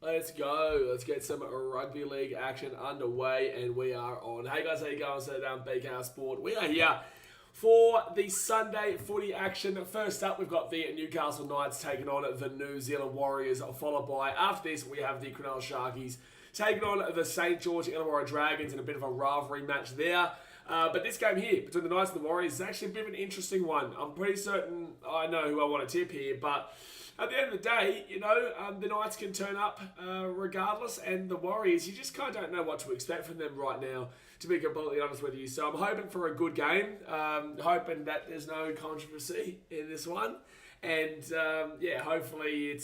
Let's go. Let's get some rugby league action underway, and we are on. Hey guys, how you going? So down BKR Sport. We are here for the Sunday footy action. First up, we've got the Newcastle Knights taking on the New Zealand Warriors, followed by, after this, we have the Cronulla Sharkies taking on the St. George Illawarra Dragons in a bit of a rivalry match there. But this game here, between the Knights and the Warriors, is actually a bit of an interesting one. I'm pretty certain I know who I want to tip here, but at the end of the day, the Knights can turn up regardless, and the Warriors, you just kind of don't know what to expect from them right now, to be completely honest with you. So I'm hoping for a good game, hoping that there's no controversy in this one, and hopefully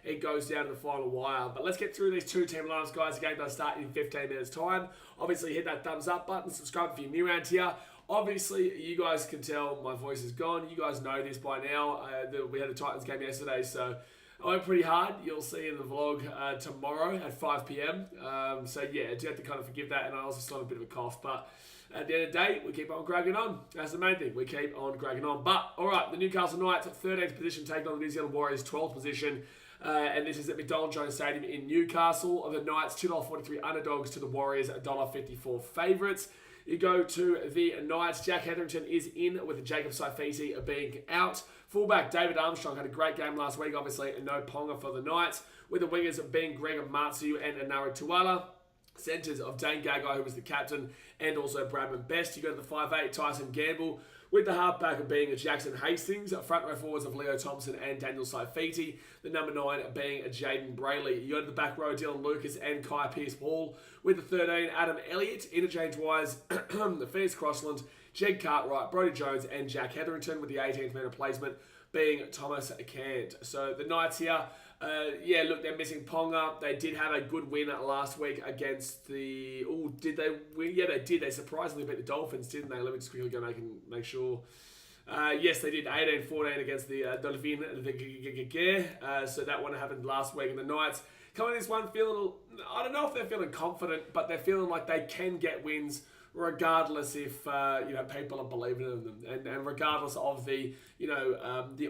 it goes down to the final wire. But let's get through these two team lineups, guys. The game does start in 15 minutes' time. Obviously, hit that thumbs up button, subscribe if you're new around here. Obviously, you guys can tell my voice is gone. You guys know this by now. We had the Titans game yesterday, so I went pretty hard. You'll see in the vlog tomorrow at 5 p.m. So yeah, I do have to kind of forgive that, and I also still have a bit of a cough. But at the end of the day, we keep on dragging on. That's the main thing. We keep on dragging on. But, all right, the Newcastle Knights, 13th position, taking on the New Zealand Warriors, 12th position. And this is at McDonald Jones Stadium in Newcastle. The Knights, $2.43 underdogs to the Warriors, $1.54 favourites. You go to the Knights. Jack Hetherington is in with Jacob Saifiti being out. Fullback David Armstrong had a great game last week, obviously, and no Ponga for the Knights, with the wingers being Greg Matsu and Anara Tuala. Centres of Dane Gagai, who was the captain, and also Bradman Best. You go to the 5'8", Tyson Gamble, with the halfback being Jackson Hastings, front row forwards of Leo Thompson and Daniel Saifiti, the number 9 being Jaden Brayley. You go to the back row, Dylan Lucas and Kai Pearce-Hall, with the 13, Adam Elliott, interchange-wise, the Fierce Crossland, Jed Cartwright, Brodie Jones and Jack Hetherington, with the 18th man replacement being Thomas Cant. So the Knights here, look, they're missing Ponga. They did have a good win last week against the... Oh, did they win? Yeah, they did. They surprisingly beat the Dolphins, didn't they? Let me just quickly go make sure. Yes, they did 18-14 against the Dolphins. So that one happened last week. And the Knights coming in this one feeling... I don't know if they're feeling confident, but they're feeling like they can get wins regardless if people are believing in them, and regardless of the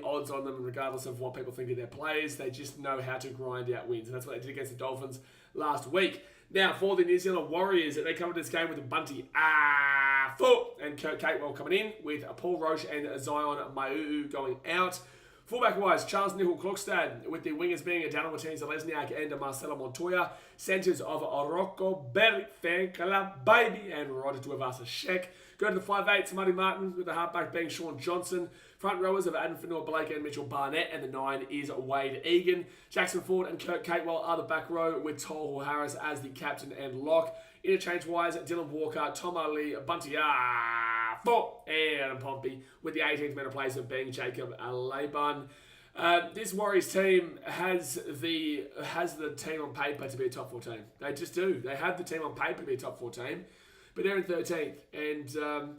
odds on them, and regardless of what people think of their players, they just know how to grind out wins, and that's what they did against the Dolphins last week. Now for the New Zealand Warriors, they come into this game with a Bunty foot and Kurt Catewell coming in, with Paul Roche and Zion Maiu going out. Fullback-wise, Charles Nichol-Klokstad, with the wingers being Daniel Martinez-Lesniak and Marcelo Montoya. Centres of Rocco Berry, Fankala Baby, and Roger Tuivasa-Sheck. Go to the 5'8", Marty Martin, with the halfback being Sean Johnson. Front rowers of Adam Fanua-Blake and Mitchell Barnett, and the 9 is Wade Egan. Jackson Ford and Kurt Catewell are the back row, with Tohu Harris as the captain and lock. Interchange-wise, Dylan Walker, Tom Ali, Bunty and Adam Pompey, with the 18th man replacement being Jacob Laban. This Warriors team has the team on paper to be a top 4 team. They just do. They have the team on paper to be a top 4 team, but they're in 13th. And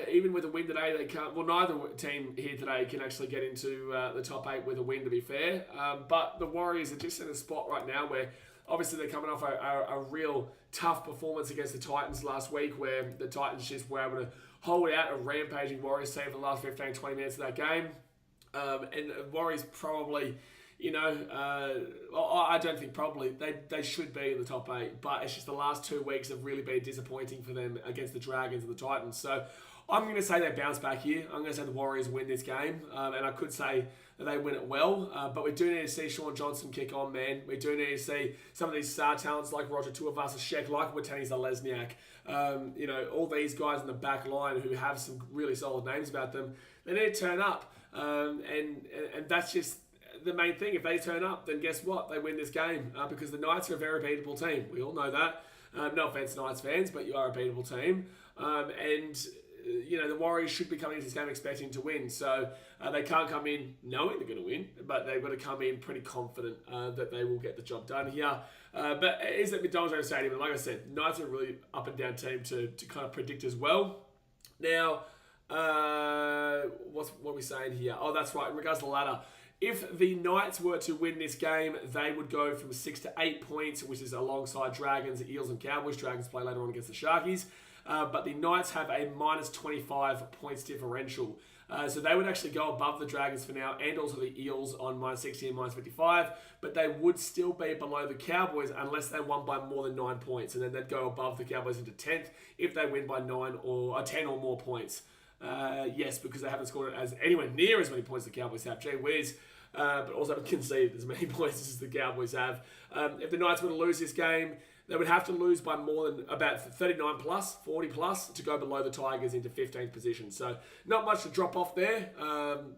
even with a win today, they can't. Well, neither team here today can actually get into the top 8 with a win, to be fair. But the Warriors are just in a spot right now where obviously they're coming off a real tough performance against the Titans last week, where the Titans just were able to hold out a rampaging Warriors team for the last 15-20 minutes of that game. And Warriors probably, I don't think probably, they should be in the top 8, but it's just the last 2 weeks have really been disappointing for them against the Dragons and the Titans. So I'm going to say they bounce back here. I'm going to say the Warriors win this game, and I could say that they win it well, but we do need to see Sean Johnson kick on, man. We do need to see some of these star talents like Roger Tuivasa-Sheck, like Watene-Zelezniak, all these guys in the back line who have some really solid names about them. They need to turn up, and that's just the main thing. If they turn up, then guess what? They win this game, because the Knights are a very beatable team. We all know that. No offense, Knights fans, but you are a beatable team, the Warriors should be coming into this game expecting to win. So they can't come in knowing they're going to win, but they've got to come in pretty confident that they will get the job done here. But it is at McDonald Jones Stadium, and like I said, Knights are a really up and down team to kind of predict as well. Now, what are we saying here? Oh, that's right. In regards to the ladder, if the Knights were to win this game, they would go from 6 to 8 points, which is alongside Dragons, Eels, and Cowboys. Dragons play later on against the Sharkies. But the Knights have a minus 25 points differential. So they would actually go above the Dragons for now, and also the Eels on -60 and -55, but they would still be below the Cowboys unless they won by more than 9 points, and then they'd go above the Cowboys into 10th if they win by 9 or 10 or more points. Yes, because they haven't scored as anywhere near as many points the Cowboys have. Gee whiz. But also haven't conceded as many points as the Cowboys have. If the Knights were to lose this game, they would have to lose by more than about 39 plus, 40 plus to go below the Tigers into 15th position. So not much to drop off there.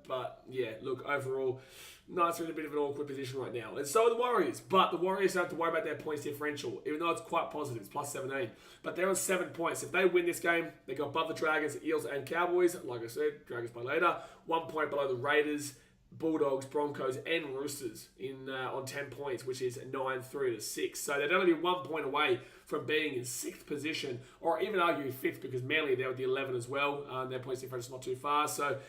But yeah, look, overall, Knights are in a bit of an awkward position right now. And so are the Warriors. But the Warriors don't have to worry about their points differential, even though it's quite positive. It's plus 17. But they're on 7 points. If they win this game, they go above the Dragons, Eels, and Cowboys. Like I said, Dragons play later. 1 point below the Raiders, Bulldogs, Broncos, and Roosters on 10 points, which is 9 through to 6. So they'd only be 1 point away from being in 6th position, or even arguably 5th, because Manly there with the 11 as well. Their points difference is not too far. So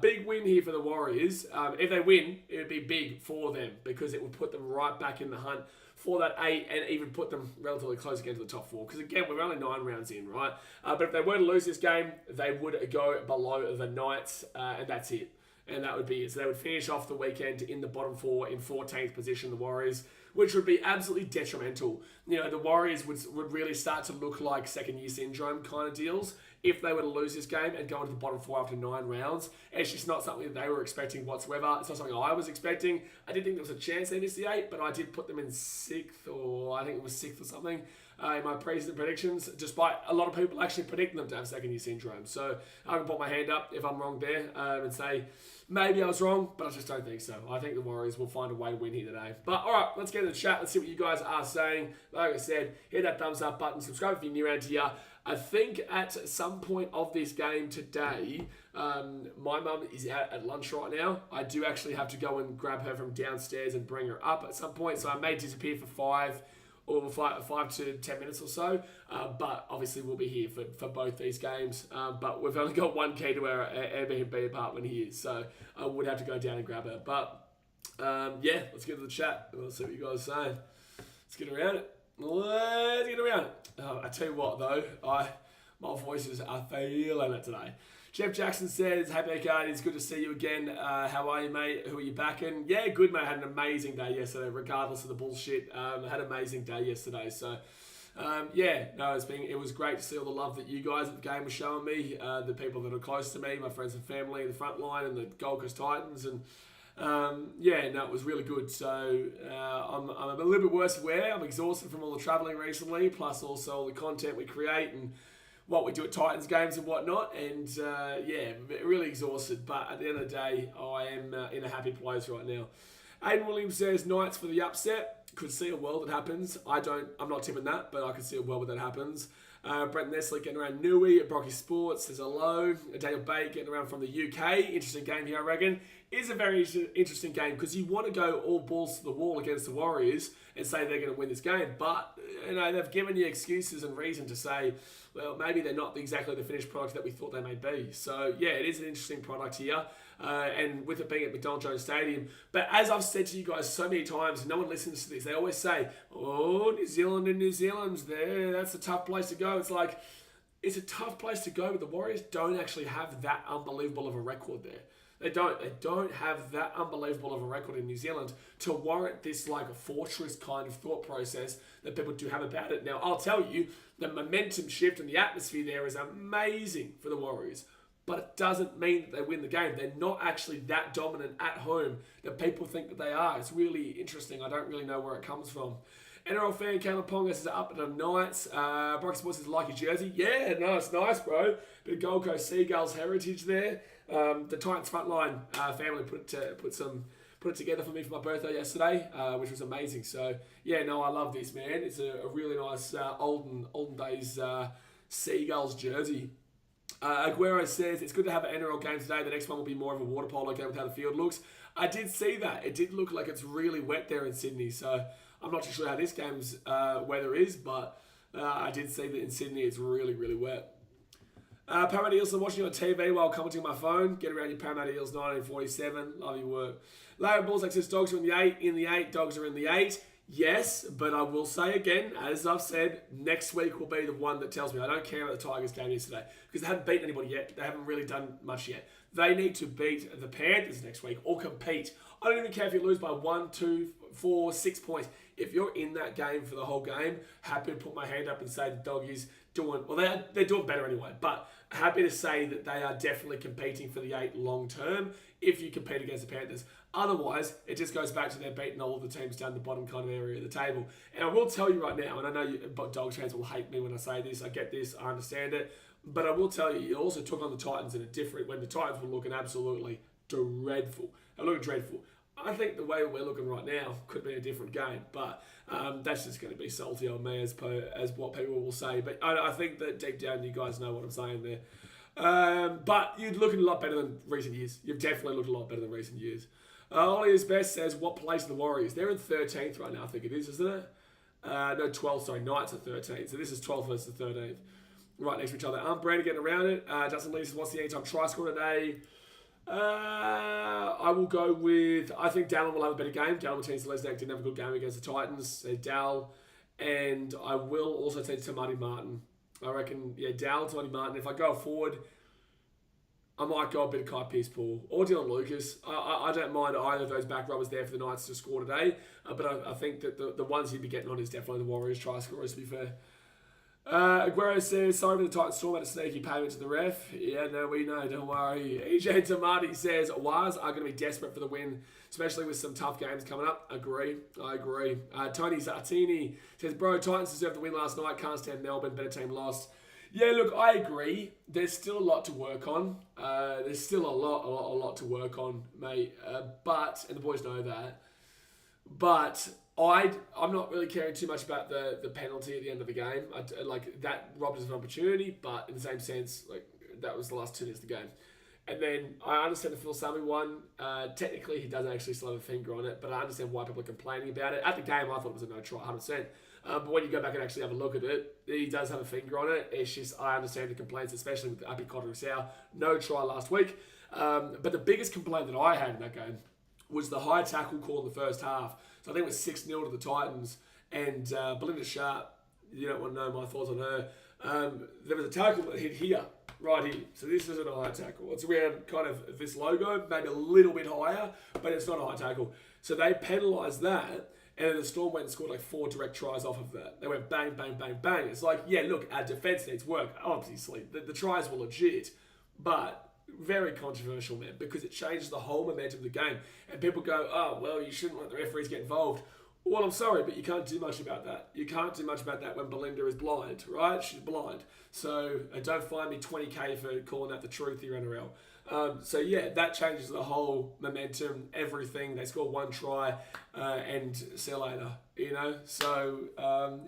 big win here for the Warriors. If they win, it would be big for them because it would put them right back in the hunt for that 8 and even put them relatively close again to the top 4. Because again, we're only 9 rounds in, right? But if they were to lose this game, they would go below the Knights, and that's it. And that would be it. So they would finish off the weekend in the bottom 4 in 14th position, the Warriors, which would be absolutely detrimental. You know, the Warriors would really start to look like second-year syndrome kind of deals if they were to lose this game and go into the bottom 4 after 9 rounds. It's just not something that they were expecting whatsoever. It's not something I was expecting. I did think there was a chance they missed the 8, but I did put them in 6th, or I think it was 6th or something. In my preseason predictions, despite a lot of people actually predicting them to have second-year syndrome. So I can put my hand up if I'm wrong there and say maybe I was wrong, but I just don't think so. I think the Warriors will find a way to win here today. But all right, let's get into the chat. Let's see what you guys are saying. Like I said, hit that thumbs up button, subscribe if you're new around here. I think at some point of this game today, my mum is out at lunch right now. I do actually have to go and grab her from downstairs and bring her up at some point, so I may disappear for 5 to 10 minutes or so, but obviously we'll be here for both these games, but we've only got one key to our Airbnb apartment here, so I would have to go down and grab her. But yeah, let's get to the chat. Let's see what you guys are saying. Let's get around it. I tell you what though, my voices are feeling it today. Jeff Jackson says, "Hey BK, it's good to see you again. How are you, mate? Who are you backing?" Yeah, good, mate. I had an amazing day yesterday, regardless of the bullshit. I had an amazing day yesterday. So, yeah, no, it was great to see all the love that you guys at the game were showing me. The people that are close to me, my friends and family, the front line, and the Gold Coast Titans, and yeah, no, it was really good. So I'm a little bit worse for wear. I'm exhausted from all the travelling recently, plus also all the content we create and what we do at Titans games and whatnot, and yeah, really exhausted, but at the end of the day, I am in a happy place right now. Aiden Williams says, Knights for the upset. Could see a world that happens. I'm not tipping that, but I could see a world where that happens. Brent Nestle getting around Newey at Brocky Sports says hello. Daniel Bate getting around from the UK. Interesting game here, I reckon. Is a very interesting game because you want to go all balls to the wall against the Warriors and say they're going to win this game, but you know they've given you excuses and reason to say, well, maybe they're not exactly the finished product that we thought they may be. So yeah, it is an interesting product here, and with it being at McDonald Jones Stadium. But as I've said to you guys so many times, and no one listens to this, they always say, "Oh, New Zealand and New Zealand's there. That's a tough place to go." It's like it's a tough place to go, but the Warriors don't actually have that unbelievable of a record there. They don't have that unbelievable of a record in New Zealand to warrant this like a fortress kind of thought process that people do have about it. Now, I'll tell you, the momentum shift and the atmosphere there is amazing for the Warriors, but it doesn't mean that they win the game. They're not actually that dominant at home that people think that they are. It's really interesting. I don't really know where it comes from. NRL fan Caleb Ponga says up at the Knights. Brock Sports says like your jersey. Yeah, no, it's nice, bro. Bit of Gold Coast Seagulls heritage there. The Titans frontline family put it together for me for my birthday yesterday, which was amazing. So yeah, no, I love this, man. It's a really nice olden days Seagulls jersey. Aguero says it's good to have an NRL game today. The next one will be more of a water polo game with how the field looks. I did see that. It did look like it's really wet there in Sydney. So I'm not too sure how this game's weather is, but I did see that in Sydney it's really, really wet. Parramatta Eels, I'm watching on TV while commenting on my phone. Get around your Parramatta Eels 1947. Love your work. Larry Balls says dogs are in the 8. In the 8, dogs are in the 8. Yes, but I will say again, as I've said, next week will be the one that tells me. I don't care about the Tigers game yesterday because they haven't beaten anybody yet. They haven't really done much yet. They need to beat the Panthers next week or compete. I don't even care if you lose by 1, 2, 4, 6 points. If you're in that game for the whole game, happy to put my hand up and say the Doggies doing, well, they're doing better anyway, but happy to say that they are definitely competing for the 8 long term if you compete against the Panthers. Otherwise, it just goes back to they're beating all of the teams down the bottom kind of area of the table. And I will tell you right now, and I know Dogs fans will hate me when I say this, I get this, I understand it, but I will tell you, you also took on the Titans in a different, when the Titans were looking absolutely dreadful. They're looking dreadful. I think the way we're looking right now could be a different game, but that's just going to be salty on me as what people will say. But I think that deep down you guys know what I'm saying there. But you're looking a lot better than recent years. You've definitely looked a lot better than recent years. Ollie is best says, what place are the Warriors? They're in 13th right now, I think it is, isn't it? No, 12th, sorry. Knights are 13th. So this is 12th versus 13th. Right next to each other. Brandon getting around it. Justin Lee says, what's the anytime try score today? I will go with, I think Dallin will have a better game. Dallin Martinez Lesnack didn't have a good game against the Titans. Dal. And I will also take Tamati Martin. I reckon, yeah, Dal, Tamati Martin. If I go forward, I might go a bit of Kai Pearce-Paul or Dylan Lucas. I don't mind either of those back rubbers there for the Knights to score today. But I think that the ones he'd be getting on is definitely the Warriors try scorers, to be fair. Aguero says, sorry for the Titans storm had a sneaky payment to the ref. Yeah, no, we know, don't worry. EJ Tamati says, Waz are going to be desperate for the win, especially with some tough games coming up. I agree. Tony Zartini says, bro, Titans deserved the win last night. Can't stand Melbourne, better team lost. Yeah, look, I agree. There's still a lot to work on. There's still a lot to work on, mate. But, and the boys know that, but I'm not really caring too much about the penalty at the end of the game. Like, that robbed us of an opportunity, but in the same sense, like, that was the last 2 minutes of the game. And then I understand the Phil Sammy one. Technically, he doesn't actually still have a finger on it, but I understand why people are complaining about it. At the game, I thought it was a no try, 100%. But when you go back and actually have a look at it, he does have a finger on it. It's just, I understand the complaints, especially with Api Cotter-Rousseau. No try last week. But the biggest complaint that I had in that game was the high tackle call in the first half. So I think it was 6-0 to the Titans. And Belinda Sharp, you don't want to know my thoughts on her. There was a tackle that hit here, right here. So this isn't a high tackle. It's around kind of this logo, maybe a little bit higher, but it's not a high tackle. So they penalised that. And then the Storm went and scored like 4 direct tries off of that. They went bang, bang, bang, bang. It's like, yeah, look, our defence needs work. Obviously, the tries were legit, but very controversial, man, because it changes the whole momentum of the game. And people go, oh, well, you shouldn't let the referees get involved. Well, I'm sorry, but you can't do much about that. You can't do much about that when Belinda is blind, right? She's blind. So don't find me 20K for calling out the truth here, NRL. So yeah, that changes the whole momentum, everything. They score 1 try and see you later, you know. So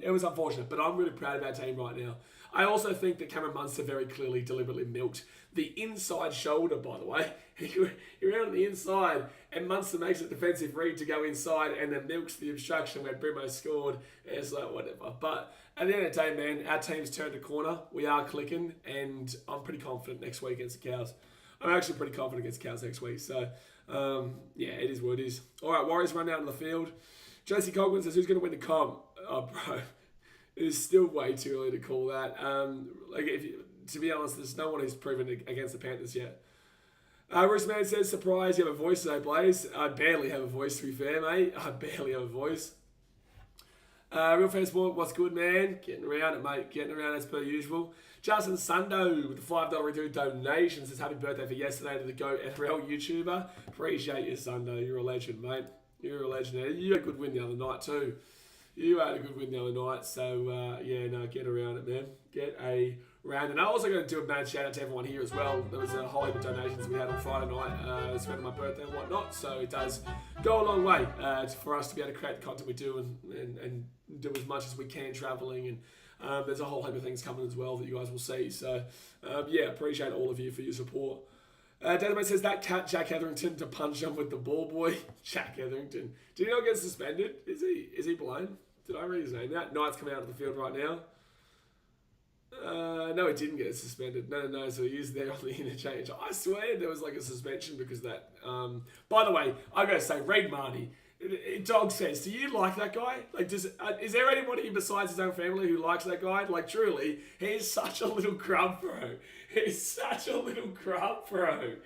it was unfortunate, but I'm really proud of our team right now. I also think that Cameron Munster very clearly deliberately milked the inside shoulder, by the way. He ran on the inside, and Munster makes a defensive read to go inside and then milks the obstruction where Brimo scored. It's like, whatever. But at the end of the day, man, our team's turned a corner. We are clicking, and I'm pretty confident next week against the Cows. I'm actually pretty confident against the Cows next week. So, yeah, it is what it is. All right, Warriors run out on the field. JC Cogman says, who's going to win the comp? Oh, bro. It is still way too early to call that. To be honest, there's no one who's proven against the Panthers yet. Bruce Man says, surprise, you have a voice today, Blaze. I barely have a voice, to be fair, mate. I barely have a voice. Real Fan Sport, what's good, man? Getting around it, mate. Getting around as per usual. Justin Sundo with the $5 donation says, happy birthday for yesterday to the GOAT NRL YouTuber. Appreciate you, Sundo. You're a legend, mate. You're a legend. You had a good win the other night, too. You had a good win the other night. So, yeah, no, get around it, man. Get around. And I'm also going to do a mad shout out to everyone here as well. There was a whole heap of donations we had on Friday night, spending my birthday and whatnot. So it does go a long way for us to be able to create the content we do and do as much as we can travelling. And there's a whole heap of things coming as well that you guys will see. So, yeah, appreciate all of you for your support. Database says that cat Jack Hetherington to punch him with the ball boy. Jack Hetherington. Did he not get suspended? Is he blind? Did I read his name out? Knight's coming out of the field right now. No, he didn't get suspended. No. So he is there on the interchange. I swear there was like a suspension because of that. By the way, I gotta say, Reid Marnie. Dog says, do you like that guy? Like, is there anybody besides his own family who likes that guy? Like, truly, he's such a little grub, bro. He's such a little grub, bro.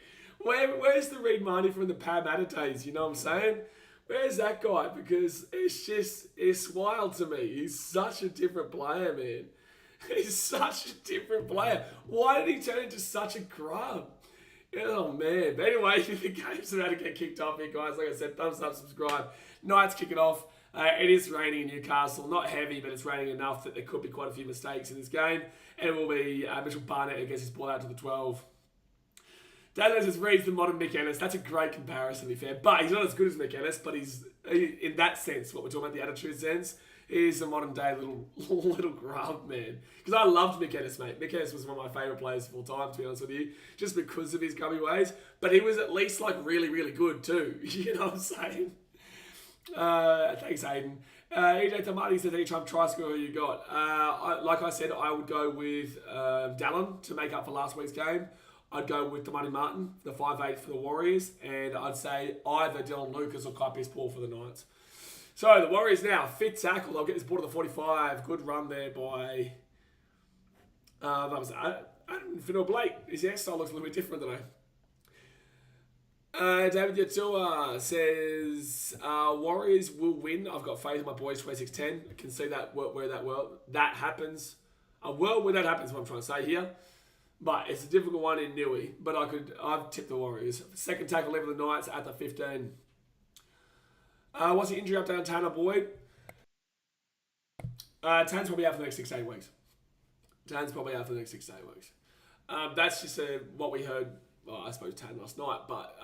Where's the Reed Marnie from the Parramatta days? You know what I'm saying? Where's that guy? Because it's wild to me. He's such a different player, man. He's such a different player. Why did he turn into such a grub? Oh, man. But anyway, the game's about to get kicked off here, guys. Like I said, thumbs up, subscribe. Knights kick it off. It is raining in Newcastle. Not heavy, but it's raining enough that there could be quite a few mistakes in this game. And it will be Mitchell Barnett who gets his ball out to the 12. Dad says Reed's the modern Mick Ennis. That's a great comparison, to be fair. But he's not as good as Mick Ennis, but in that sense, what we're talking about, the attitude sense, he's a modern day little grub, man. Because I loved Mick Ennis, mate. Mick Ennis was one of my favourite players of all time, to be honest with you, just because of his grubby ways. But he was at least like really, really good too. You know what I'm saying? Thanks, Aiden. EJ Tamati says, anytime try score, who you got? Like I said, I would go with Dallin to make up for last week's game. I'd go with Damani Martin, the 5'8" for the Warriors, and I'd say either Dylan Lucas or Kai Pierce-Paul for the Knights. So the Warriors now, fit tackle. They'll get this ball to the 45. Good run there by that was Finor Blake. His hairstyle looks a little bit different today. David Yatua says, Warriors will win. I've got faith in my boys, 26-10. I can see that where that happens. A world where that happens, what I'm trying to say here. But it's a difficult one in Newey. But I've tipped the Warriors. Second tackle level the Knights at the 15. What's the injury update on Tanner Boyd? Tan's probably out for the next 6 to 8 weeks. That's just what we heard. Well, I suppose Tan last night, but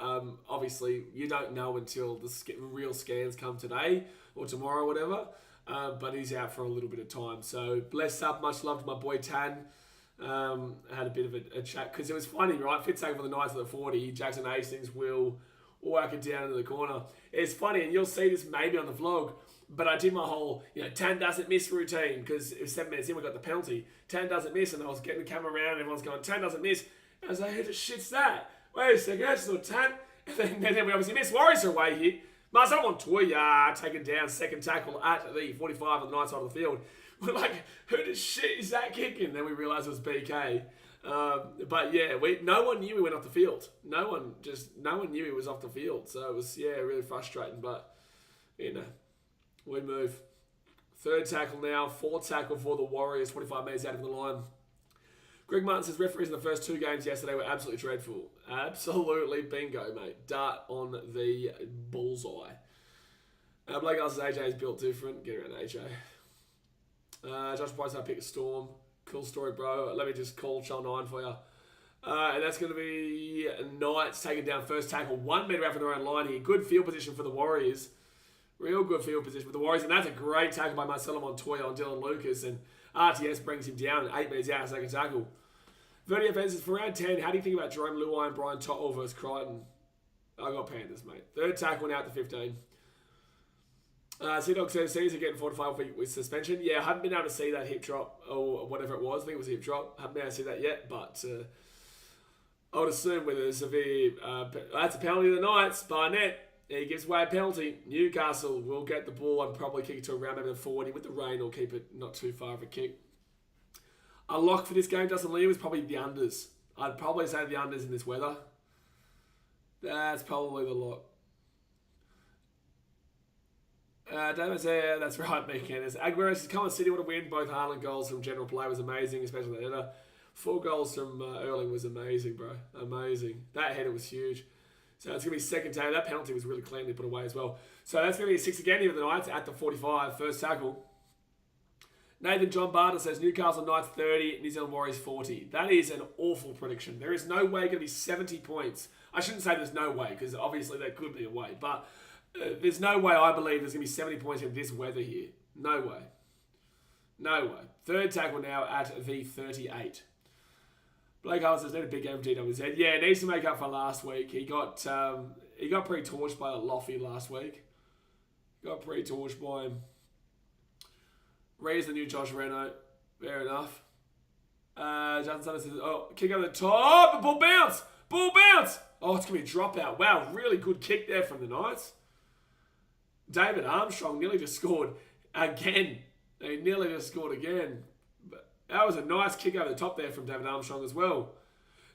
obviously you don't know until the real scans come today or tomorrow or whatever. But he's out for a little bit of time. So bless up, much love to my boy Tan. Had a bit of a chat because it was funny, right? Fitz over the Knights at the 40. Jackson Hastings will work it down into the corner. It's funny, and you'll see this maybe on the vlog. But I did my whole, Tan doesn't miss routine because it was 7 minutes in, we got the penalty. Tan doesn't miss, and I was getting the camera around, and everyone's going, Tan doesn't miss. And I was like, who the shit's that? Wait a second, that's not Tan. And then we obviously missed. Warriors are away here. Marcelo Montoya taken down, second tackle at the 45 on the Knights side of the field. We're like, who the shit is that kicking? Then we realised it was BK. But yeah, no one knew he went off the field. No one knew he was off the field. So it was, really frustrating. But, we move. Third tackle now. Fourth tackle for the Warriors. 25 metres out of the line. Greg Martin says referees in the first 2 games yesterday were absolutely dreadful. Absolutely bingo, mate. Dart on the bullseye. Blake says AJ is built different. Get around AJ. Josh Price, I picked Storm. Cool story, bro. Let me just call Channel 9 for you. And that's going to be Knights taking down first tackle. 1 metre out from their own line here. Good field position for the Warriors. Real good field position for the Warriors. And that's a great tackle by Marcelo Montoya on Dylan Lucas. And RTS brings him down 8 metres out, second tackle. Verdi offenses for round 10. How do you think about Jerome Luai and Brian Tottle versus Crichton? I got Panthers, mate. Third tackle now at the 15. Sea-Dog says Caesar getting 4 to 5 weeks with suspension. Yeah, I haven't been able to see that hip drop or whatever it was. I think it was a hip drop. Haven't been able to see that yet, but I would assume with a severe... that's a penalty to the Knights. Barnett, he gives away a penalty. Newcastle will get the ball and probably kick it to around maybe the 40. With the rain, or keep it not too far of a kick. A lock for this game, Dustin Lee, was probably the unders. I'd probably say the unders in this weather. That's probably the lock. David said, that's right, Mick Ennis. Aguero says, Collins City would have win. Both Haaland goals from general play was amazing, especially the header. 4 goals from Erling was amazing, bro. Amazing. That header was huge. So it's going to be second tackle. That penalty was really cleanly put away as well. So that's going to be a 6 again here for the Knights at the 45. First tackle. Nathan John Barter says Newcastle Knights 30, New Zealand Warriors 40. That is an awful prediction. There is no way going to be 70 points. I shouldn't say there's no way, because obviously there could be a way. But there's no way I believe there's going to be 70 points in this weather here. No way. No way. Third tackle now at the 38. Blake Harlan says, need a big game for DWZ. Yeah, needs to make up for last week. He got pretty torched by Loffy last week. Got pretty torched by him. Reed's the new Josh Reno. Fair enough. Jonathan Sutter says, kick over the top. Ball bounce. Ball bounce. Oh, it's going to be a dropout. Wow, really good kick there from the Knights. David Armstrong nearly just scored again. He nearly just scored again. But that was a nice kick over the top there from David Armstrong as well.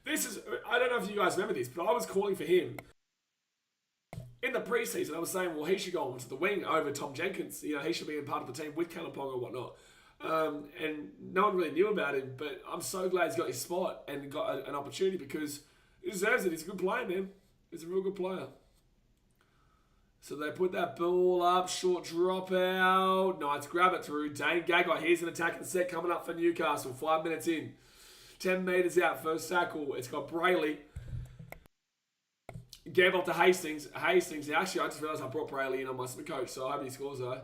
I don't know if you guys remember this, but I was calling for him. In the preseason, I was saying, well, he should go onto the wing over Tom Jenkins. You know, he should be in part of the team with Callum Ponga or whatnot. And no one really knew about him, but I'm so glad he's got his spot and got an opportunity because he deserves it. He's a good player, man. He's a real good player. So they put that ball up, short drop out. Knights grab it through. Dane Gagai. Here's an attacking set coming up for Newcastle. 5 minutes in. 10 metres out, first tackle. It's got Brayley. Gamble to Hastings. Actually, I just realised I brought Brayley in on my coach, so I hope he scores though.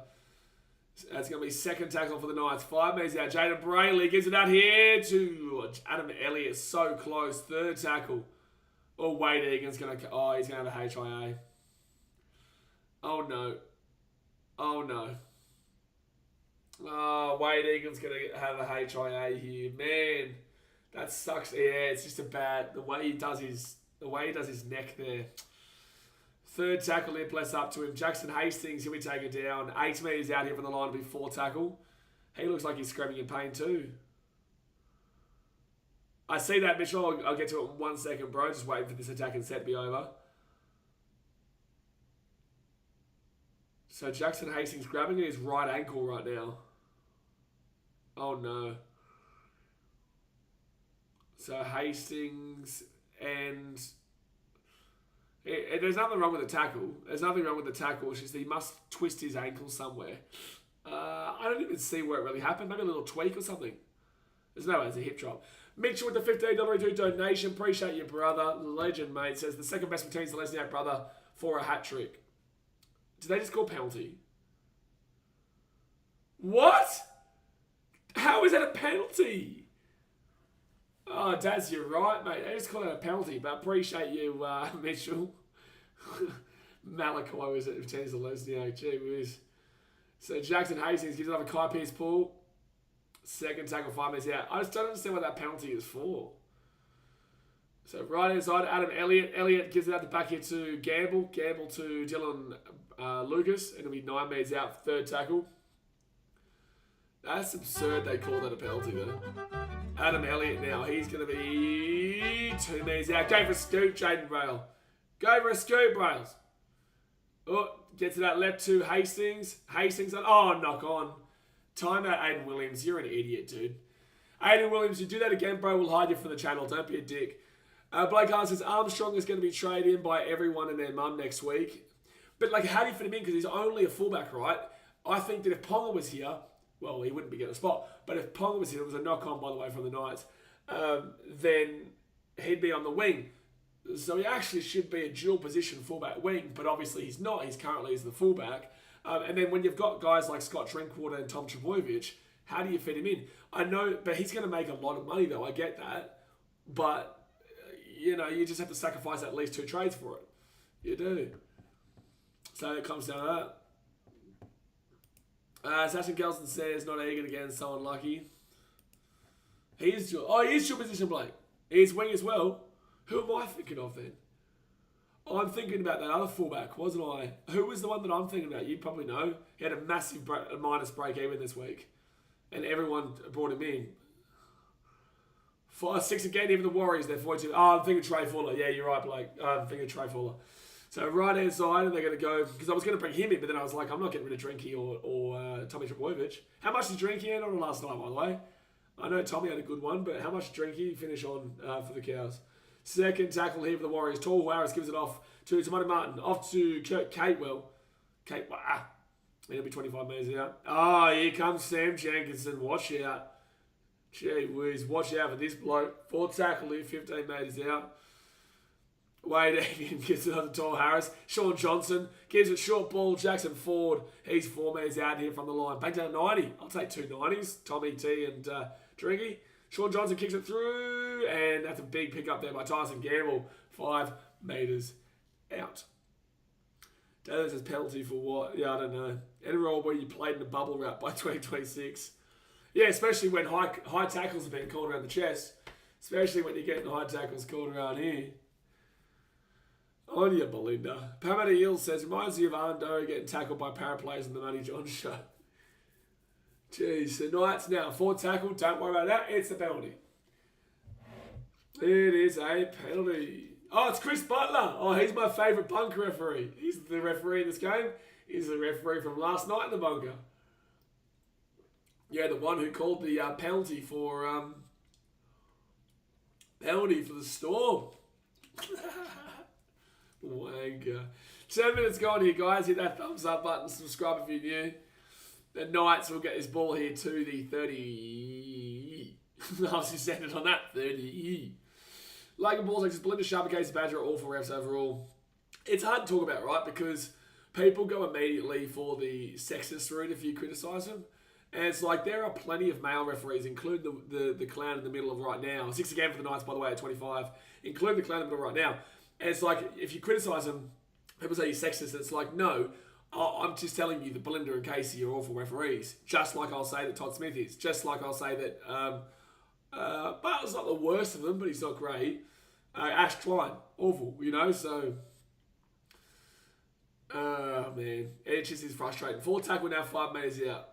That's going to be second tackle for the Knights. 5 metres out. Jaden Brayley gives it out here to Adam Elliott. So close. Third tackle. Oh, Wade Egan's going to... Oh, he's going to have a HIA. Oh, no. Oh, no. Oh, Wade Egan's going to have a HIA here. Man, that sucks. Yeah, it's just a bad... The way he does his neck there. Third tackle here, bless up to him. Jackson Hastings, he'll be taken down. 8 metres out here from the line to be 4 tackle. He looks like he's screaming in pain too. I see that, Mitchell. I'll get to it in 1 second, bro. Just waiting for this attack and set to be over. So Jackson Hastings grabbing at his right ankle right now. Oh no. So Hastings and... There's nothing wrong with the tackle. There's nothing wrong with the tackle. It's just that he must twist his ankle somewhere. I don't even see where it really happened. Maybe a little tweak or something. There's no way it's a hip drop. Mitchell with the $15 donation. Appreciate you, brother. Legend, mate. Says the second best routine's the Lesniak brother for a hat trick. Did they just call penalty? What? How is that a penalty? Oh, Daz, you're right, mate. They just call it a penalty, but appreciate you, Mitchell. Malachi was it? Routine's the Lesniak. Gee whiz. So Jackson Hastings gives another Kai Pearce pull. Second tackle, 5 minutes out. I just don't understand what that penalty is for. So right hand side, Adam Elliott. Elliott gives it out the back here to Gamble. Gamble to Dylan Lucas. And it'll be 9 minutes out, third tackle. That's absurd they call that a penalty though. Adam Elliott now. He's going to be 2 minutes out. Go for a scoop, Jaden Braille. Go for a scoop, Brails. Oh, gets it out left to Hastings. Hastings on. Oh, knock on. Time out, Aiden Williams. You're an idiot, dude. Aiden Williams, you do that again, bro, we'll hide you from the channel. Don't be a dick. Blake Hart says Armstrong is going to be traded in by everyone and their mum next week. But, like, how do you fit him in? Because he's only a fullback, right? I think that if Ponga was here, well, he wouldn't be getting a spot. But if Ponga was here, it was a knock-on, by the way, from the Knights, then he'd be on the wing. So he actually should be a dual-position fullback wing, but obviously he's not. He's currently as the fullback. And then when you've got guys like Scott Drinkwater and Tom Trbojevic, how do you fit him in? I know, but he's going to make a lot of money, though. I get that. But, you know, you just have to sacrifice at least 2 trades for it. You do. So it comes down to that. Sasha Gelson says, not Egan again, so unlucky. He is dual. Oh, he is dual position, Blake. He's wing as well. Who am I thinking of then? I'm thinking about that other fullback, wasn't I? Who was the one that I'm thinking about? You probably know. He had a massive minus break even this week. And everyone brought him in. 5-6 again, even the Warriors, they're 42. Oh, I'm thinking Trey Fuller. Yeah, you're right, Blake. I'm thinking Trey Fuller. So right-hand side, and they're going to go... Because I was going to bring him in, but then I was like, I'm not getting rid of Drinky or Tommy Trbojevic. How much did Drinky end on last night, by the way? I know Tommy had a good one, but how much did Drinky finish on for the Cows? Second tackle here for the Warriors. Tall Harris gives it off to Tomato Martin. Off to Kurt Catewell. It'll be 25 metres out. Oh, here comes Sam Jenkinson. Watch out. Gee whiz. Watch out for this bloke. Fourth tackle here, 15 metres out. Wade Egan gives it on to Tall Harris. Sean Johnson gives it short ball. Jackson Ford. He's 4 metres out here from the line. Back down 90. I'll take 2 90s. Tommy T and Drinky. Sean Johnson kicks it through, and that's a big pick up there by Tyson Gamble. 5 metres out. Taylor says penalty for what? Yeah, I don't know. NRL where you played in a bubble wrap by 2026. Yeah, especially when high tackles have been called around the chest. Especially when you're getting high tackles called around here. On you, Belinda. Pamela Eels says, reminds you of Ando getting tackled by paraplayers in the McDonald Jones show. Jeez, the Knights now. 4 tackle. Don't worry about that. It's a penalty. It is a penalty. Oh, it's Chris Butler. Oh, he's my favourite bunker referee. He's the referee in this game. He's the referee from last night in the bunker. Yeah, the one who called the penalty for the Storm. Wanker. 7 minutes gone here, guys. Hit that thumbs up button. Subscribe if you're new. The Knights will get this ball here to the 30. I was just ended on that. 30. Logan Balls, like Belinda Sharp, Casey Badger are all for refs overall. It's hard to talk about, right? Because people go immediately for the sexist route if you criticise them. And it's like there are plenty of male referees, including the clown in the middle of right now. 6 again for the Knights, by the way, at 25. Including the clown in the middle right now. And it's like, if you criticise them, people say you're sexist. And it's like, no, I'm just telling you that Belinda and Casey are awful referees. Just like I'll say that Todd Smith is. Just like I'll say that Bartlett's not the worst of them, but he's not great. Ash Twine, awful, you know, so... man, it just is frustrating. 4 tackle now, 5 metres out.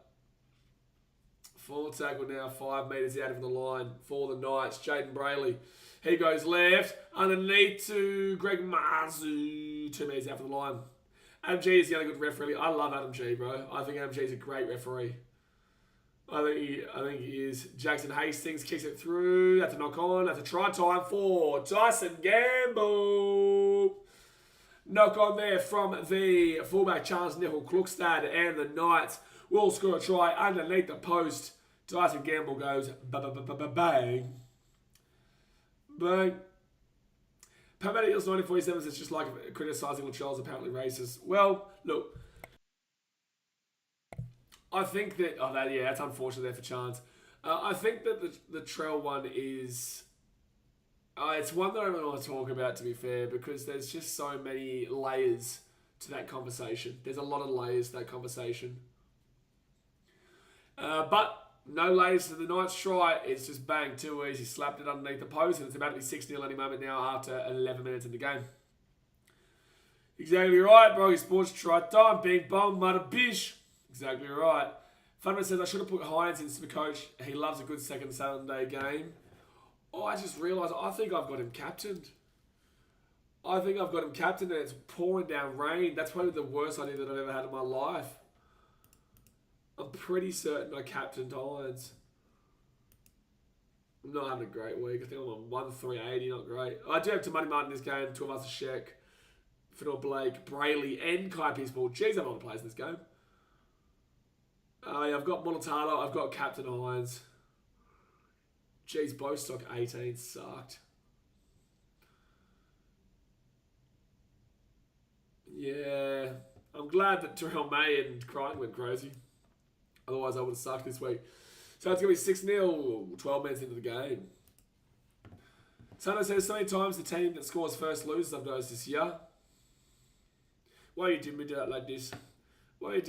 4 tackle now, 5 metres out of the line for the Knights. Jaden Brayley, he goes left, underneath to Greg Marzu, 2 metres out for the line. Adam G is the only good referee. I love Adam G, bro. I think Adam G is a great referee. I think he is. Jackson Hastings kicks it through. That's a knock on. That's a try time for Tyson Gamble. Knock on there from the fullback Charles Nickel-Klukstad, and the Knights will score a try underneath the post. Tyson Gamble goes bang. Bang. Pamela Eels 1947 says, just like criticising Latrell's apparently racist. Well, look, I think that... Oh, that's unfortunate there for Chance. I think that the Trell one is... it's one that I don't really want to talk about, to be fair, because there's just so many layers to that conversation. There's a lot of layers to that conversation. But no layers to the Knights try. It's just bang, too easy. Slapped it underneath the post, and it's about to be 6-0 any moment now after 11 minutes in the game. Exactly right, Broggy Sports. Try time. Bing bong, mother bish. Exactly right. Funman says, I should have put Hines into the coach. He loves a good second Saturday game. Oh, I just realised, I think I've got him captained. And it's pouring down rain. That's probably the worst idea that I've ever had in my life. I'm pretty certain I captained Hines. I'm not having a great week. I think I'm on 1,380, not great. I do have Tamani Martin in this game, 2 of us a Sheck, Fidel Blake, Brayley, and Kai Peaceball. Jeez, I'm on the players in this game. Yeah, I've got Montalto, I've got Captain Hines. Jeez, both stock 18 sucked. Yeah, I'm glad that Terrell May and Crichton went crazy. Otherwise, I would have sucked this week. So it's going to be 6-0, 12 minutes into the game. Sano says, so many times the team that scores first loses, I've noticed this year. Why are you doing it like this? We want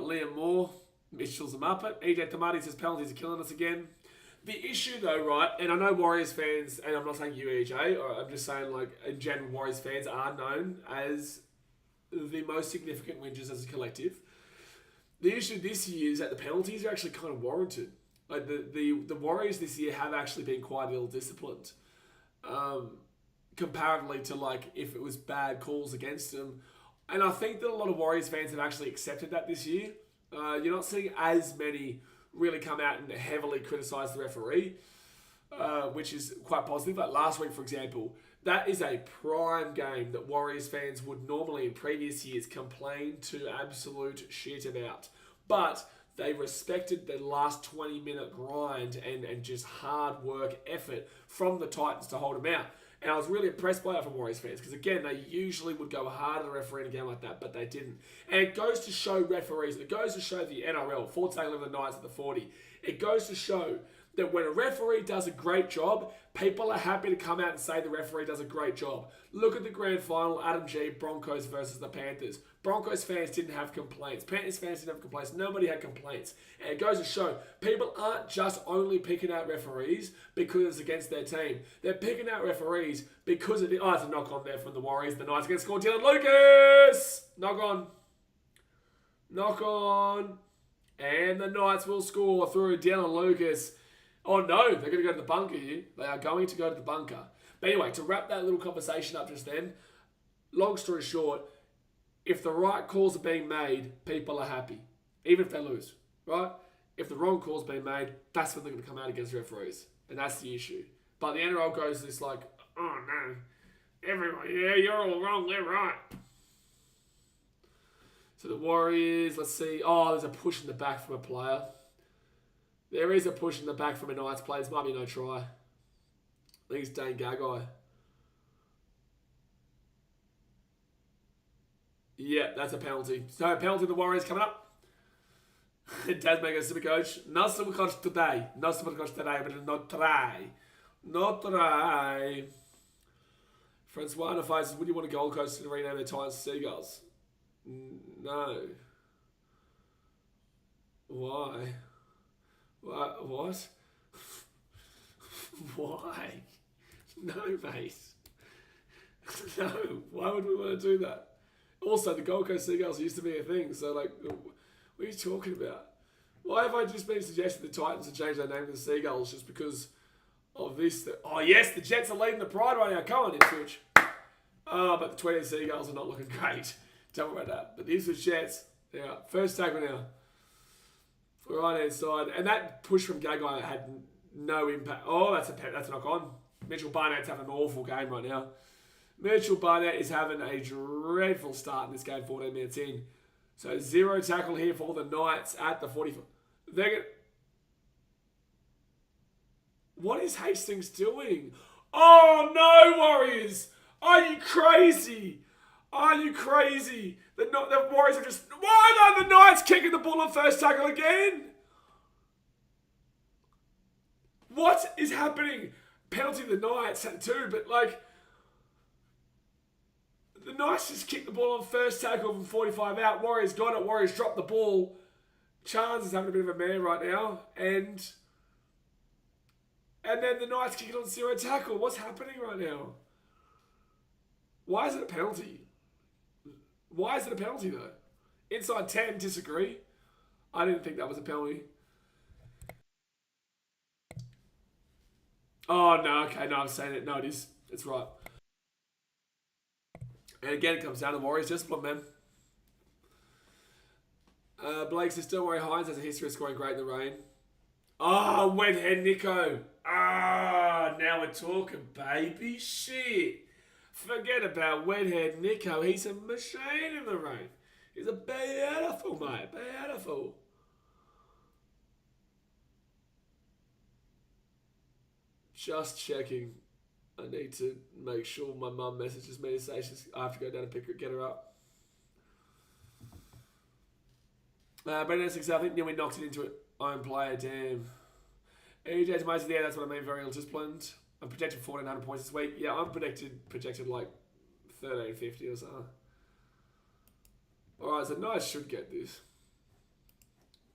Liam Moore. Mitchell's a Muppet. EJ Tamati says penalties are killing us again. The issue though, right, and I know Warriors fans, and I'm not saying you, EJ, or I'm just saying like in general Warriors fans are known as the most significant whingers as a collective. The issue this year is that the penalties are actually kind of warranted. Like the Warriors this year have actually been quite ill-disciplined. Comparatively to like if it was bad calls against them. And I think that a lot of Warriors fans have actually accepted that this year. You're not seeing as many really come out and heavily criticise the referee, which is quite positive. Like last week, for example, that is a prime game that Warriors fans would normally in previous years complain to absolute shit about. But they respected the last 20-minute grind and just hard work effort from the Titans to hold them out. And I was really impressed by that from Warriors fans because, again, they usually would go hard at the referee in a game like that, but they didn't. And it goes to show referees, it goes to show the NRL, 4 tackle of the Knights at the 40. It goes to show that when a referee does a great job, people are happy to come out and say the referee does a great job. Look at the grand final, Adam G, Broncos versus the Panthers. Broncos fans didn't have complaints. Panthers fans didn't have complaints. Nobody had complaints. And it goes to show, people aren't just only picking out referees because it's against their team. They're picking out referees because of the... Oh, it's a knock on there from the Warriors. The Knights are going to score. Dylan Lucas! Knock on. Knock on. And the Knights will score through Dylan Lucas. Oh no, they're going to go to the bunker here. They are going to go to the bunker. But anyway, to wrap that little conversation up just then, long story short, if the right calls are being made, people are happy. Even if they lose, right? If the wrong calls are being made, that's when they're going to come out against referees. And that's the issue. But the NRL goes this like, oh no, everyone, yeah, you're all wrong, they're right. So the Warriors, let's see. Oh, there's a push in the back from a player. There is a push in the back from a Knights player. This might be no try. I think it's Dane Gagai. Yeah, that's a penalty. So, penalty the Warriors coming up. Dad's making a super coach. Not super coach today. Not super coach today, but not try. Not try. Francois advises, would you want a Gold Coast to rename their Titans to Seagulls? No. Why? What? Why? No, mate. No. Why would we want to do that? Also, the Gold Coast Seagulls used to be a thing, so like, what are you talking about? Why have I just been suggesting the Titans to change their name to the Seagulls just because of this? Oh yes, the Jets are leading the Pride right now. Come on, Ipswich. Oh, but the 20 Seagulls are not looking great. Don't worry about that. But the Ipswich Jets, yeah, first tackle now. For the right hand side. And that push from Gagai had no impact. Oh, that's a knock on. Mitchell Barnett's having an awful game right now. Mitchell Barnett is having a dreadful start in this game, 14 minutes in. So 0 tackle here for the Knights at the 44. What is Hastings doing? Oh no, Warriors! Are you crazy? Are you crazy? The Warriors are just... Why are the Knights kicking the ball on first tackle again? What is happening? Penalty the Knights too, but like... The Knights just kicked the ball on first tackle from 45 out. Warriors got it. Warriors dropped the ball. Chance is having a bit of a mare right now. And then the Knights kick it on 0 tackle. What's happening right now? Why is it a penalty? Why is it a penalty though? Inside 10, disagree. I didn't think that was a penalty. Oh, no, okay, no, I'm saying it. No, it is. It's right. And again, it comes down to Warriors discipline, man. Blake says, don't worry, Hines has a history of scoring great in the rain. Oh, wet head Nico. Ah, now we're talking, baby. Shit. Forget about Wedhead Nico. He's a machine in the rain. He's a beautiful, mate. Beautiful. Just checking. I need to make sure my mum messages me to say I have to go down and get her up. Brendan 6, I think Newey knocked it into it. Own player, damn. EJ's Moses, yeah, that's what I mean. Very ill disciplined. I'm projected 1,400 points this week. Yeah, I'm projected like 1,350 or something. Alright, so Knights should get this.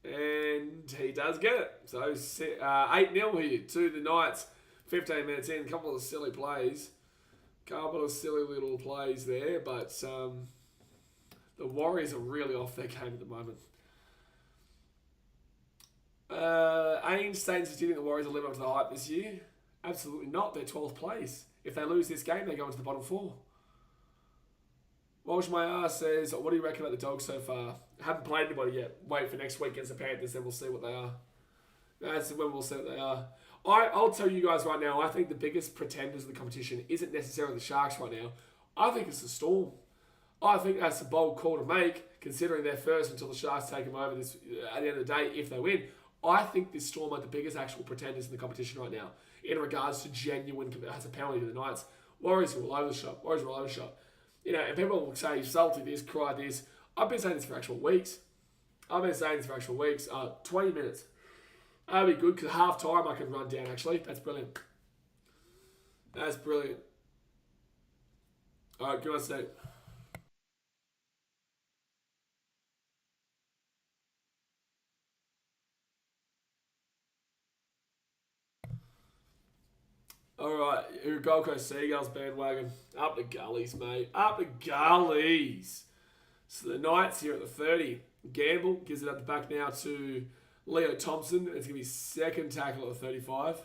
And he does get it. So 8-0 here to the Knights. 15 minutes in. A couple of silly plays. Couple of silly little plays there. But the Warriors are really off their game at the moment. Ainge saying do you think the Warriors will live up to the hype this year? Absolutely not. They're 12th place. If they lose this game, they go into the bottom 4. Walsh My ass says, what do you reckon about the Dogs so far? Haven't played anybody yet. Wait for next week against the Panthers, then we'll see what they are. That's when we'll see what they are. I'll tell you guys right now, I think the biggest pretenders of the competition isn't necessarily the Sharks right now. I think it's the Storm. I think that's a bold call to make, considering they're first until the Sharks take them over this, at the end of the day, if they win. I think this Storm are the biggest actual pretenders in the competition right now, in regards to genuine, has a penalty to the Knights. Warriors are all over the shop. Warriors are all over the shop. You know, and people will say, salty this, cry this. I've been saying this for actual weeks. 20 minutes. That'd be good because half time I can run down actually. That's brilliant. That's brilliant. All right, give us a sec. All right, your Gold Coast Seagulls bandwagon. Up the gullies, mate. Up the gullies. So the Knights here at the 30. Gamble gives it at the back now to Leo Thompson. It's going to be second tackle at the 35.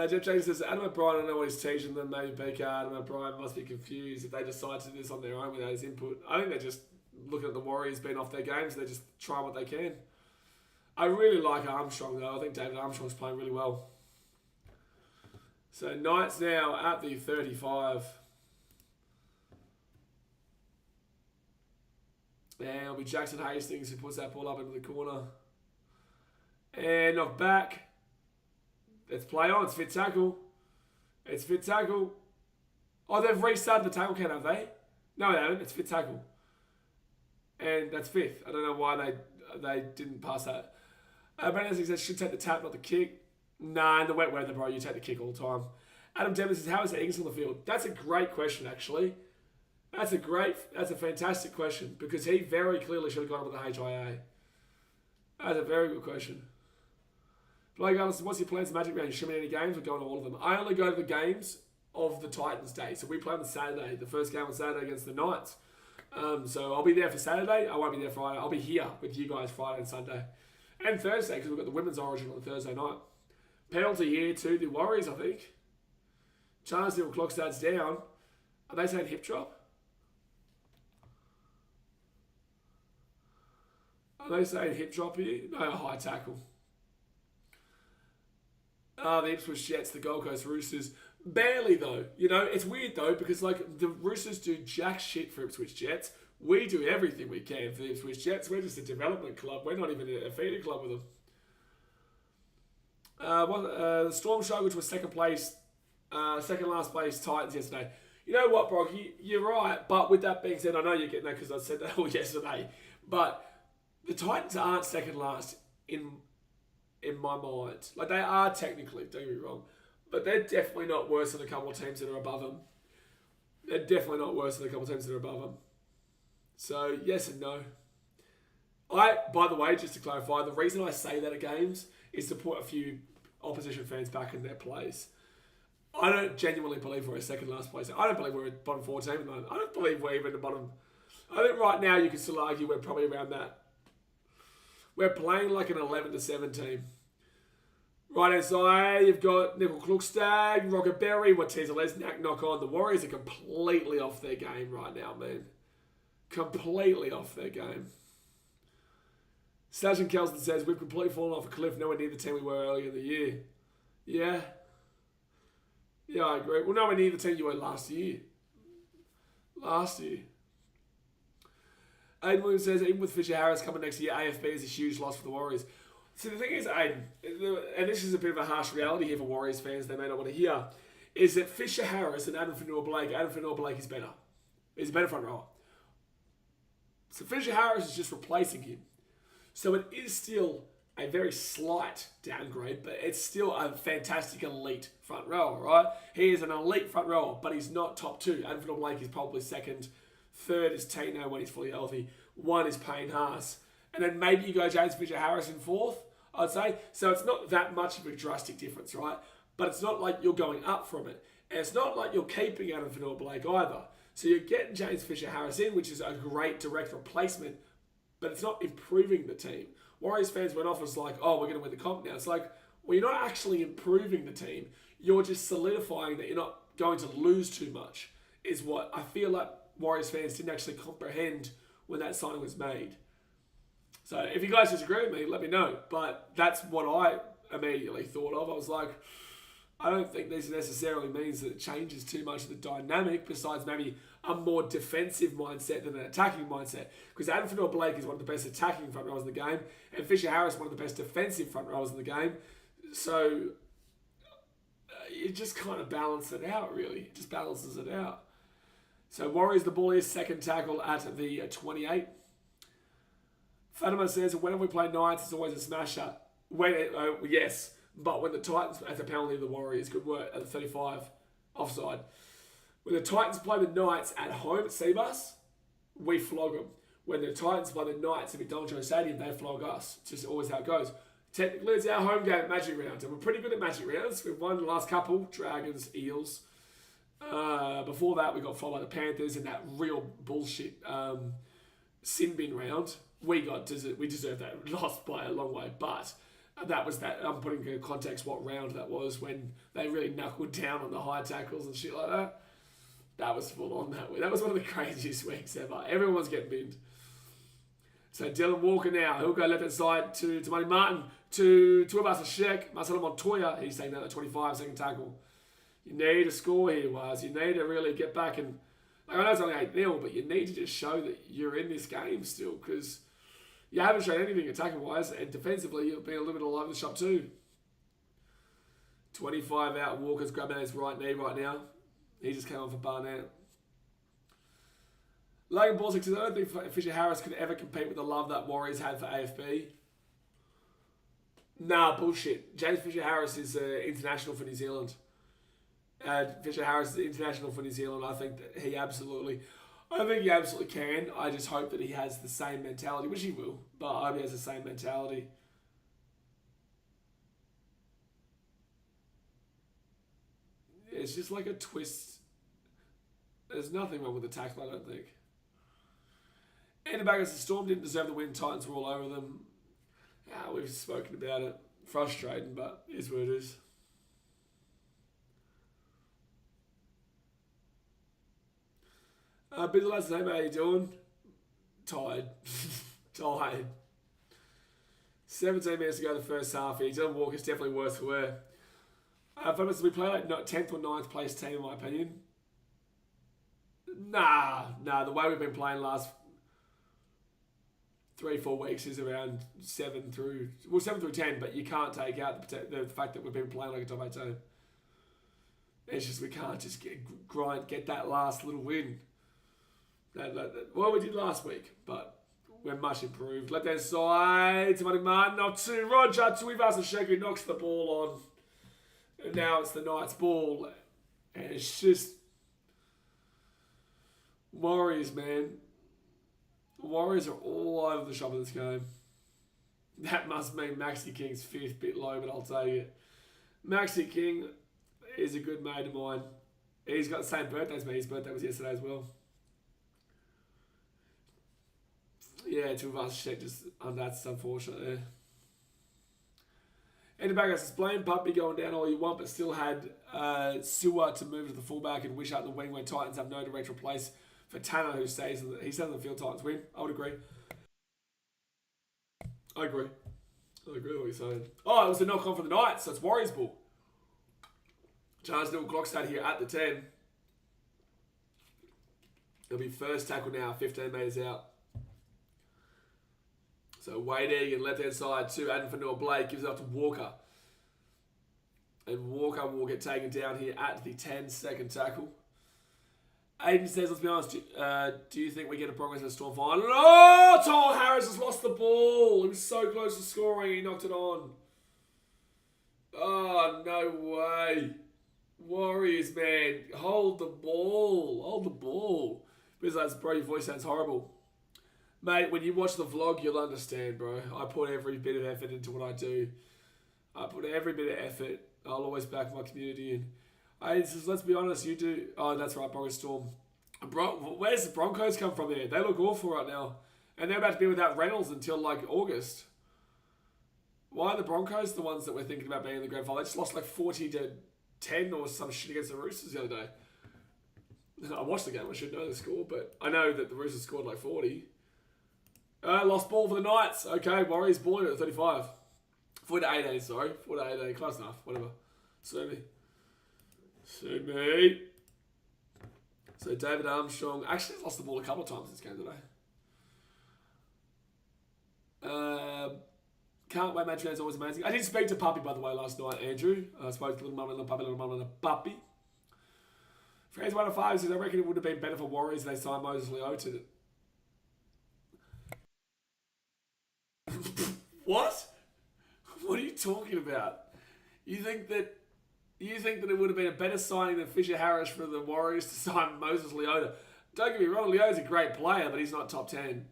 Jeff James says, Adam O'Brien, I don't know what he's teaching them. Maybe BK Adam O'Brien must be confused if they decide to do this on their own without his input. I think they're just looking at the Warriors being off their games. They're just trying what they can. I really like Armstrong, though. I think David Armstrong's playing really well. So Knights now at the 35. And it'll be Jackson Hastings who puts that ball up into the corner. And knock back. Let's play on. It's fit tackle. It's fit tackle. Oh, they've restarted the tackle count, have they? No, they haven't. It's fit tackle. And that's fifth. I don't know why they didn't pass that. Brandon says should take the tap, not the kick. Nah, in the wet weather, bro, you take the kick all the time. Adam Devlin says, how is Eagles on the field? That's a great question, actually. That's a fantastic question because he very clearly should have gone with the HIA. That's a very good question. Blake Allison, what's your plans for Magic Round? You show me any games or going to all of them? I only go to the games of the Titans Day. So we play on the Saturday. The first game on Saturday against the Knights. So I'll be there for Saturday. I won't be there Friday. I'll be here with you guys Friday and Sunday. And Thursday because we've got the Women's Origin on Thursday night. Penalty here to the Warriors, I think. Charles Little clock starts down. Are they saying hip drop? Are they saying hip drop here? No, high tackle. The Ipswich Jets, the Gold Coast Roosters. Barely, though. You know, it's weird, though, because, like, the Roosters do jack shit for Ipswich Jets. We do everything we can for the Ipswich Jets. We're just a development club. We're not even a feeder club with them. The Storm Show, which was second last place Titans yesterday. You know what, Brocky? You're right, but with that being said, I know you're getting that because I said that all yesterday, but the Titans aren't second last in my mind. Like, they are technically, don't get me wrong, but they're definitely not worse than a couple of teams that are above them. They're definitely not worse than a couple of teams that are above them. So, yes and no. By the way, just to clarify, the reason I say that at games is to put a few opposition fans back in their place. I don't genuinely believe we're a second last place. I don't believe we're a bottom 4 team at the moment. I don't believe we're even the bottom. I think right now you can still argue we're probably around that. We're playing like an 11 to 7 team. Right hand side, you've got Nickel Klukstad, Rockaberry, Wateza Lesniak, knock on. The Warriors are completely off their game right now, man. Completely off their game. Station Kelson says, we've completely fallen off a cliff, nowhere near the team we were earlier in the year. Yeah. Yeah, I agree. Well, nowhere near the team you were last year. Aiden Williams says, even with Fisher Harris coming next year, AFB is a huge loss for the Warriors. So the thing is, Aiden, and this is a bit of a harsh reality here for Warriors fans they may not want to hear, is that Fisher Harris and Adam Fanua-Blake is better. He's a better front rower. So Fisher Harris is just replacing him. So it is still a very slight downgrade, but it's still a fantastic elite front rower, right? He is an elite front rower, but he's not top 2. Adam Fanua-Blake is probably second. Third is Tino when he's fully healthy. 1 is Payne Haas. And then maybe you go James Fisher-Harris in 4th, I'd say. So it's not that much of a drastic difference, right? But it's not like you're going up from it. And it's not like you're keeping Adam Fanua-Blake either. So you're getting James Fisher-Harris in, which is a great direct replacement, but it's not improving the team. Warriors fans went off as like, oh, we're going to win the comp now. It's like, well, you're not actually improving the team. You're just solidifying that you're not going to lose too much, is what I feel like Warriors fans didn't actually comprehend when that signing was made. So if you guys disagree with me, let me know. But that's what I immediately thought of. I was like, I don't think this necessarily means that it changes too much of the dynamic besides maybe a more defensive mindset than an attacking mindset. Because Adam Fanua-Blake is one of the best attacking front rowers in the game, and Fisher Harris one of the best defensive front rowers in the game. So it just kind of balances it out, really. It just balances it out. So Warriors, the ball is second tackle at the 28. Fatima says, whenever we play Knights, it's always a smasher. Yes, but when the Titans, at the penalty of the Warriors, good work at the 35, offside. When the Titans play the Knights at home at Seabus, we flog them. When the Titans play the Knights at McDonald Jones Stadium, they flog us. It's just always how it goes. Technically, it's our home game at Magic Rounds, and we're pretty good at Magic Rounds. We've won the last couple, Dragons, Eels. Before that, we got followed by the Panthers in that real bullshit sin bin round. We deserved that, lost by a long way, but that was that. I'm putting in context what round that was when they really knuckled down on the high tackles and shit like that. That was full on that week. That was one of the craziest weeks ever. Everyone was getting binned. So Dylan Walker now, he'll go left hand side to Money Martin, to Tuivasa Sheck, Marcelo Montoya, he's taking out the 25, second tackle. You need a score here, Waz. You need to really get back and, like, I know it's only 8-0, but you need to just show that you're in this game still, because you haven't shown anything attacking-wise, and defensively you've been a little bit all over the shop too. 25 out, Walker's grabbing his right knee right now. He just came on for Barnett. Logan Borsick says, I don't think Fisher Harris could ever compete with the love that Warriors had for AFB. Nah, bullshit. James Fisher Harris is international for New Zealand. Fisher Harris is international for New Zealand. I think he absolutely can. I just hope that he has the same mentality, which he will, but I hope he has the same mentality. It's just like a twist. There's nothing wrong with the tackle, I don't think. And the backers, the Storm didn't deserve the win. Titans were all over them. We've spoken about it. Frustrating, but it is what it is. Billy Lads, hey mate, how you doing? Tired. Tired. 17 minutes to go in the first half here. Dylan Walker's definitely worse for wear. We play like 10th or 9th place team, in my opinion. Nah. The way we've been playing last 3-4 weeks is around 7 through 10, but you can't take out the fact that we've been playing like a top 8 team. It's just we can't just get that last little win. Well, we did last week, but we're much improved. Left hand side to Money Martin, up to Roger, Tuivasa Sheck, who knocks the ball on. And now it's the Knights' ball. And it's just Warriors, man. Warriors are all over the shop in this game. That must mean Maxi King's 5th, bit low, but I'll take it. Maxi King is a good mate of mine. He's got the same birthday as me. His birthday was yesterday as well. Yeah, Tuivasa Sheck just, that's unfortunate there. And the back says, blame Puppy going down all you want, but still had Sewer to move to the fullback and wish out the wing when Titans have no direct replace for Tanner, who stays in the field. Titans win. I would agree. I agree with what you're saying. Oh, it was the knock-on for the Knights, so it's Warriors ball. Charles Little Glockstad here at the 10. It'll be first tackle now, 15 metres out. So Wade Egan, left-hand side to Adam Fanua Blake, gives it up to Walker. And Walker will get taken down here at the 10, second tackle. Aiden says, let's be honest, do you think we get a Broncos in the Storm final? Oh, Tom Harris has lost the ball. He was so close to scoring, he knocked it on. Oh, no way. Warriors, man, hold the ball. Hold the ball. Because bro, your voice sounds horrible. Mate, when you watch the vlog, you'll understand, bro. I put every bit of effort into what I do. I put every bit of effort. I'll always back my community in. Let's be honest, you do. Oh, that's right, Broncos Storm. Where's the Broncos come from there? They look awful right now. And they're about to be without Reynolds until like August. Why are the Broncos the ones that we're thinking about being in the grand final? They just lost like 40-10 or some shit against the Roosters the other day. I watched the game, I should know the score, but I know that the Roosters scored like 40. Lost ball for the Knights. Okay, Warriors ball at 35. 40-18, sorry. 40-18, close enough, whatever. Sue me. So David Armstrong actually lost the ball a couple of times this game today. Can't wait, match is always amazing. I did speak to Puppy, by the way, last night, Andrew. I spoke to little mum and the puppy. Phrase 105 says, I reckon it would have been better for Warriors if they signed Moses Leo to What? What are you talking about? You think that it would have been a better signing than Fisher Harris for the Warriors to sign Moses Leota? Don't get me wrong, Leota's a great player, but he's not top 10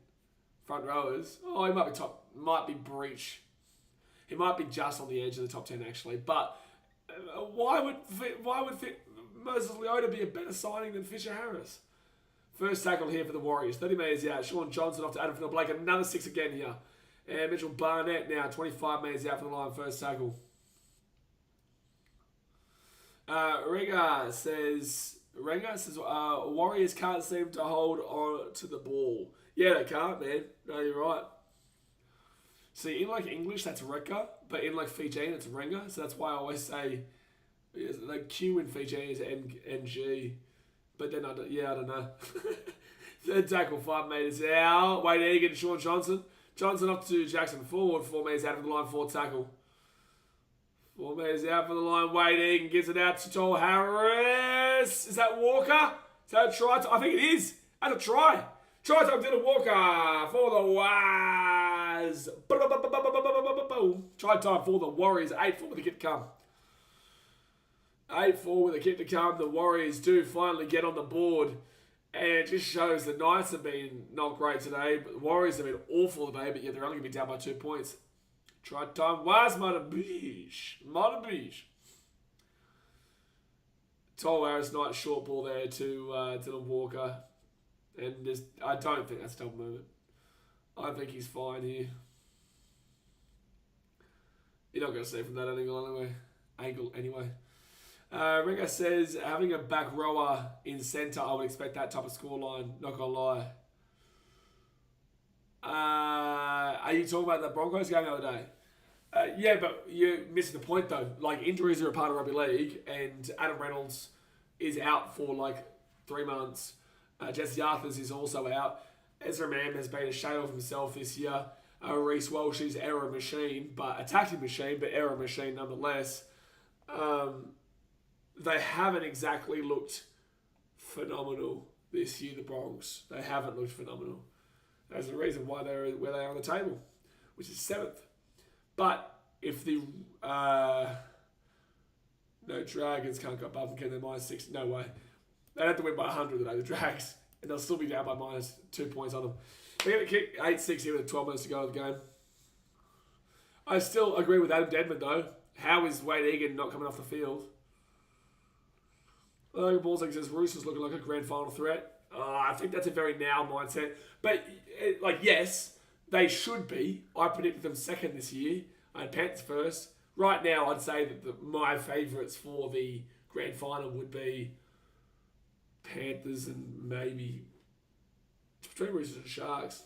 front rowers. Oh, he might be breach. He might be just on the edge of the top 10 actually. But why would Moses Leota be a better signing than Fisher Harris? First tackle here for the Warriors. 30 metres out. Sean Johnson off to Adam Blake. Another 6 again here. And Mitchell Barnett now 25 metres out from the line. First tackle. Renga says Warriors can't seem to hold on to the ball. Yeah, they can't, man. No, you're right. See, in like English, that's Reka, but in like Fijian, it's Renga. So that's why I always say like Q in Fijian is NG. But then I don't know. Third tackle, 5 metres out. Wade Egan, Sean Johnson. Johnson up to Jackson forward, 4 metres out of the line, 4 tackle. 4 metres out for the line. Wade Egan gives it out to Joel Harris. Is that Walker? Is that a try? I think it is. And a try. Try time to Walker for the Waz. Try time for the Warriors. 8-4 with the kick to come. 8-4 with a kick to come. The Warriors do finally get on the board. And it just shows the Knights have been not great today. But the Warriors have been awful today. But yeah, they're only going to be down by 2 points. Try time was Matabish. Toll Harris, nice short ball there to Dylan Walker. And I don't think that's a double movement. I think he's fine here. You're not going to see from that angle anyway. Renga says, having a back rower in centre, I would expect that type of scoreline. Not going to lie. Are you talking about the Broncos game the other day? Yeah, but you're missing the point though. Like, injuries are a part of rugby league, and Adam Reynolds is out for like 3 months. Jesse Arthurs is also out. Ezra Mam has been a shadow of himself this year. Reece Walsh is error machine, but attacking machine, but error machine nonetheless. They haven't exactly looked phenomenal this year, the Bronx. They haven't looked phenomenal. There's a reason why they're where they are on the table, which is 7th. But if the Dragons can't go above them, can they -6? No way. They'd have to win by 100 today, the Drags, and they'll still be down by -2 points on them. They're going to kick 8-6 here with 12 minutes to go of the game. I still agree with Adam Dedman though. How is Wade Egan not coming off the field? Ballsec says Roos is looking like a grand final threat. I think that's a very now mindset. But, yes, they should be. I predicted them second this year. I had Panthers first. Right now, I'd say that my favourites for the grand final would be Panthers and maybe between Roosters and Sharks.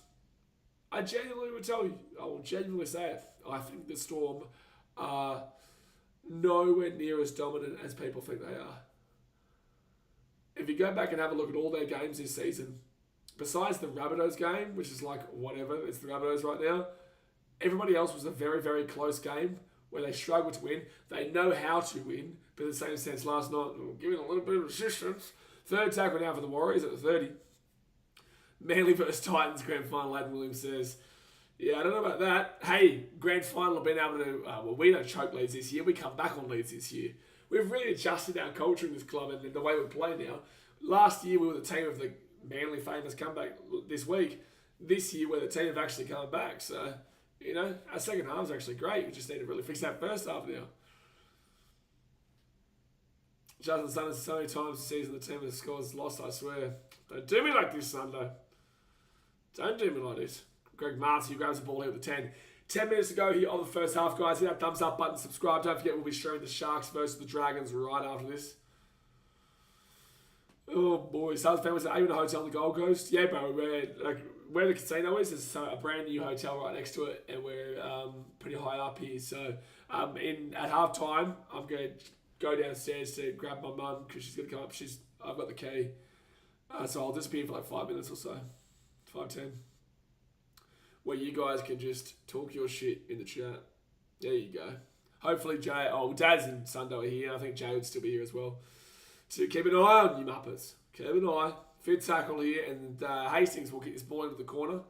I genuinely would tell you. I will genuinely say it. I think the Storm are nowhere near as dominant as people think they are. If you go back and have a look at all their games this season, besides the Rabbitohs game, which is like whatever, it's the Rabbitohs right now, everybody else was a very, very close game where they struggled to win. They know how to win, but in the same sense, last night, giving a little bit of assistance. Third tackle now for the Warriors at the 30. Manly versus Titans grand final, Adam Williams says. Yeah, I don't know about that. Hey, grand final have been able to, we don't choke leads this year. We come back on leads this year. We've really adjusted our culture in this club and the way we play now. Last year, we were the team of the Manly famous comeback this week. This year, we're the team of actually coming back. So, our second half is actually great. We just need to really fix that first half now. Justin Sanders, so many times this season the team has scores lost, I swear. Don't do me like this, Sunday. Don't do me like this. Greg Marcy grabs the ball here with the 10. 10 minutes to go here on the first half, guys. Hit that thumbs up button, subscribe. Don't forget we'll be showing the Sharks versus the Dragons right after this. Oh boy, South families are you in a hotel on the Gold Coast? Yeah, bro. Where the casino is, there's a brand new hotel right next to it, and we're pretty high up here. So, at half time, I'm going to go downstairs to grab my mum because she's going to come up. I've got the key, so I'll disappear for like 5 minutes or so, 5-10. Where you guys can just talk your shit in the chat. There you go. Hopefully Daz and Sundo are here. I think Jay would still be here as well. So keep an eye on you Muppets. Keep an eye. Fifth tackle here, and Hastings will kick this ball into the corner.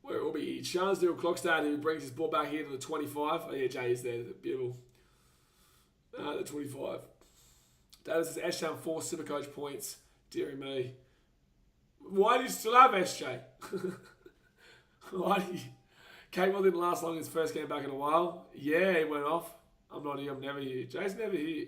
Where it will be Charles Neil Clockstad, who brings his ball back here to the 25. Oh yeah, Jay is there. Beautiful. The 25. That is Ashtown 4 Supercoach points. Deary me. Why do you still have SJ? Why do you... Capewell didn't last long in his first game back in a while. Yeah, he went off. I'm not here. I'm never here. Jay's never here.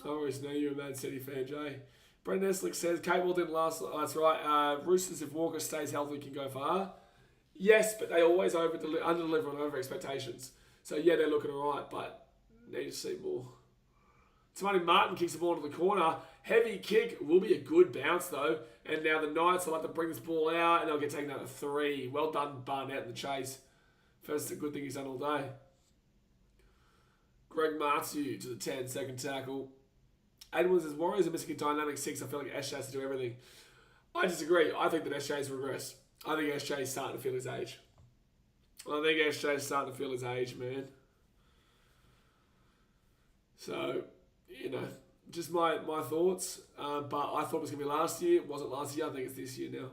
I always know you're a Man City fan, Jay. Brendan Eslick says, Capewell didn't last. Oh, that's right. Roosters, if Walker stays healthy, can go far. Yes, but they always under-deliver on over expectations. So, yeah, they're looking all right, but need to see more. Tamani Martin kicks the ball into the corner. Heavy kick. Will be a good bounce, though. And now the Knights will have to bring this ball out, and they'll get taken out to 3. Well done, Barnett in the chase. First, a good thing he's done all day. Greg Martu to the 10, second tackle. Edwards says, Warriors are missing a dynamic 6. I feel like SJ has to do everything. I disagree. I think that SJ's regressed. I think SJ's starting to feel his age. Man. So, you know, just my thoughts. But I thought it was going to be last year. It wasn't last year. I think it's this year now.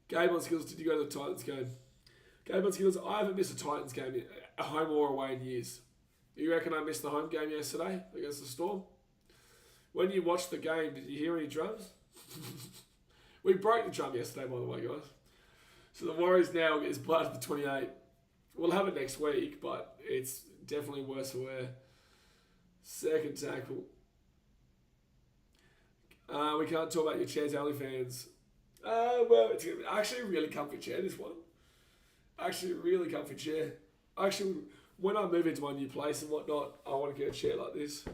Gabe on Skills, did you go to the Titans game? Gabe on Skills, I haven't missed a Titans game, home or away, in years. You reckon I missed the home game yesterday against the Storm? When you watched the game, did you hear any drums? We broke the drum yesterday, by the way, guys. So the Warriors now is blood for 28. We'll have it next week, but it's definitely worse for wear. Second tackle. We can't talk about your chairs, OnlyFans. Well, it's actually a really comfy chair, this one. Actually, a really comfy chair. Actually, when I move into my new place and whatnot, I want to get a chair like this.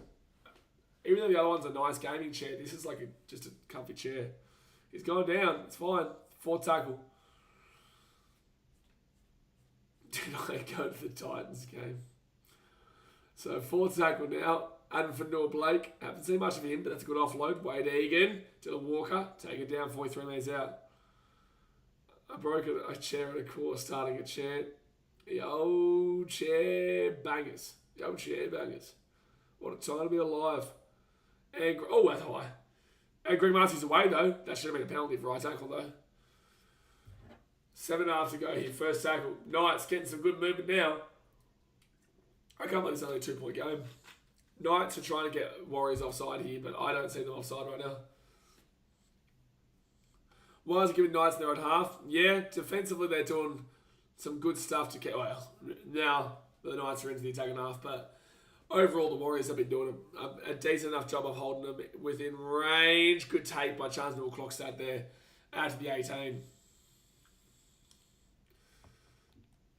Even though the other one's a nice gaming chair, this is like just a comfy chair. He's going down. It's fine. Fourth tackle. Did I go to the Titans game? So, fourth tackle now. Adam Fanua Blake. Haven't seen much of him, but that's a good offload. Wade Egan. Dylan Walker. Take it down. 43 metres out. I broke a chair at a course, starting a chant. Yo, chair bangers. Yo, chair bangers. What a time to be alive. And, oh, that's high. And Greg Marty's away, though. That should have been a penalty for right tackle, though. 7.5 to go here. First tackle. Knights getting some good movement now. I can't believe it's only a 2-point game. Knights are trying to get Warriors offside here, but I don't see them offside right now. Warriors are giving Knights their own half. Yeah, defensively they're doing some good stuff to get. Well, now the Knights are into the attacking half, but overall the Warriors have been doing a decent enough job of holding them within range. Good take by Charles Newell Clockstad there out to the 18.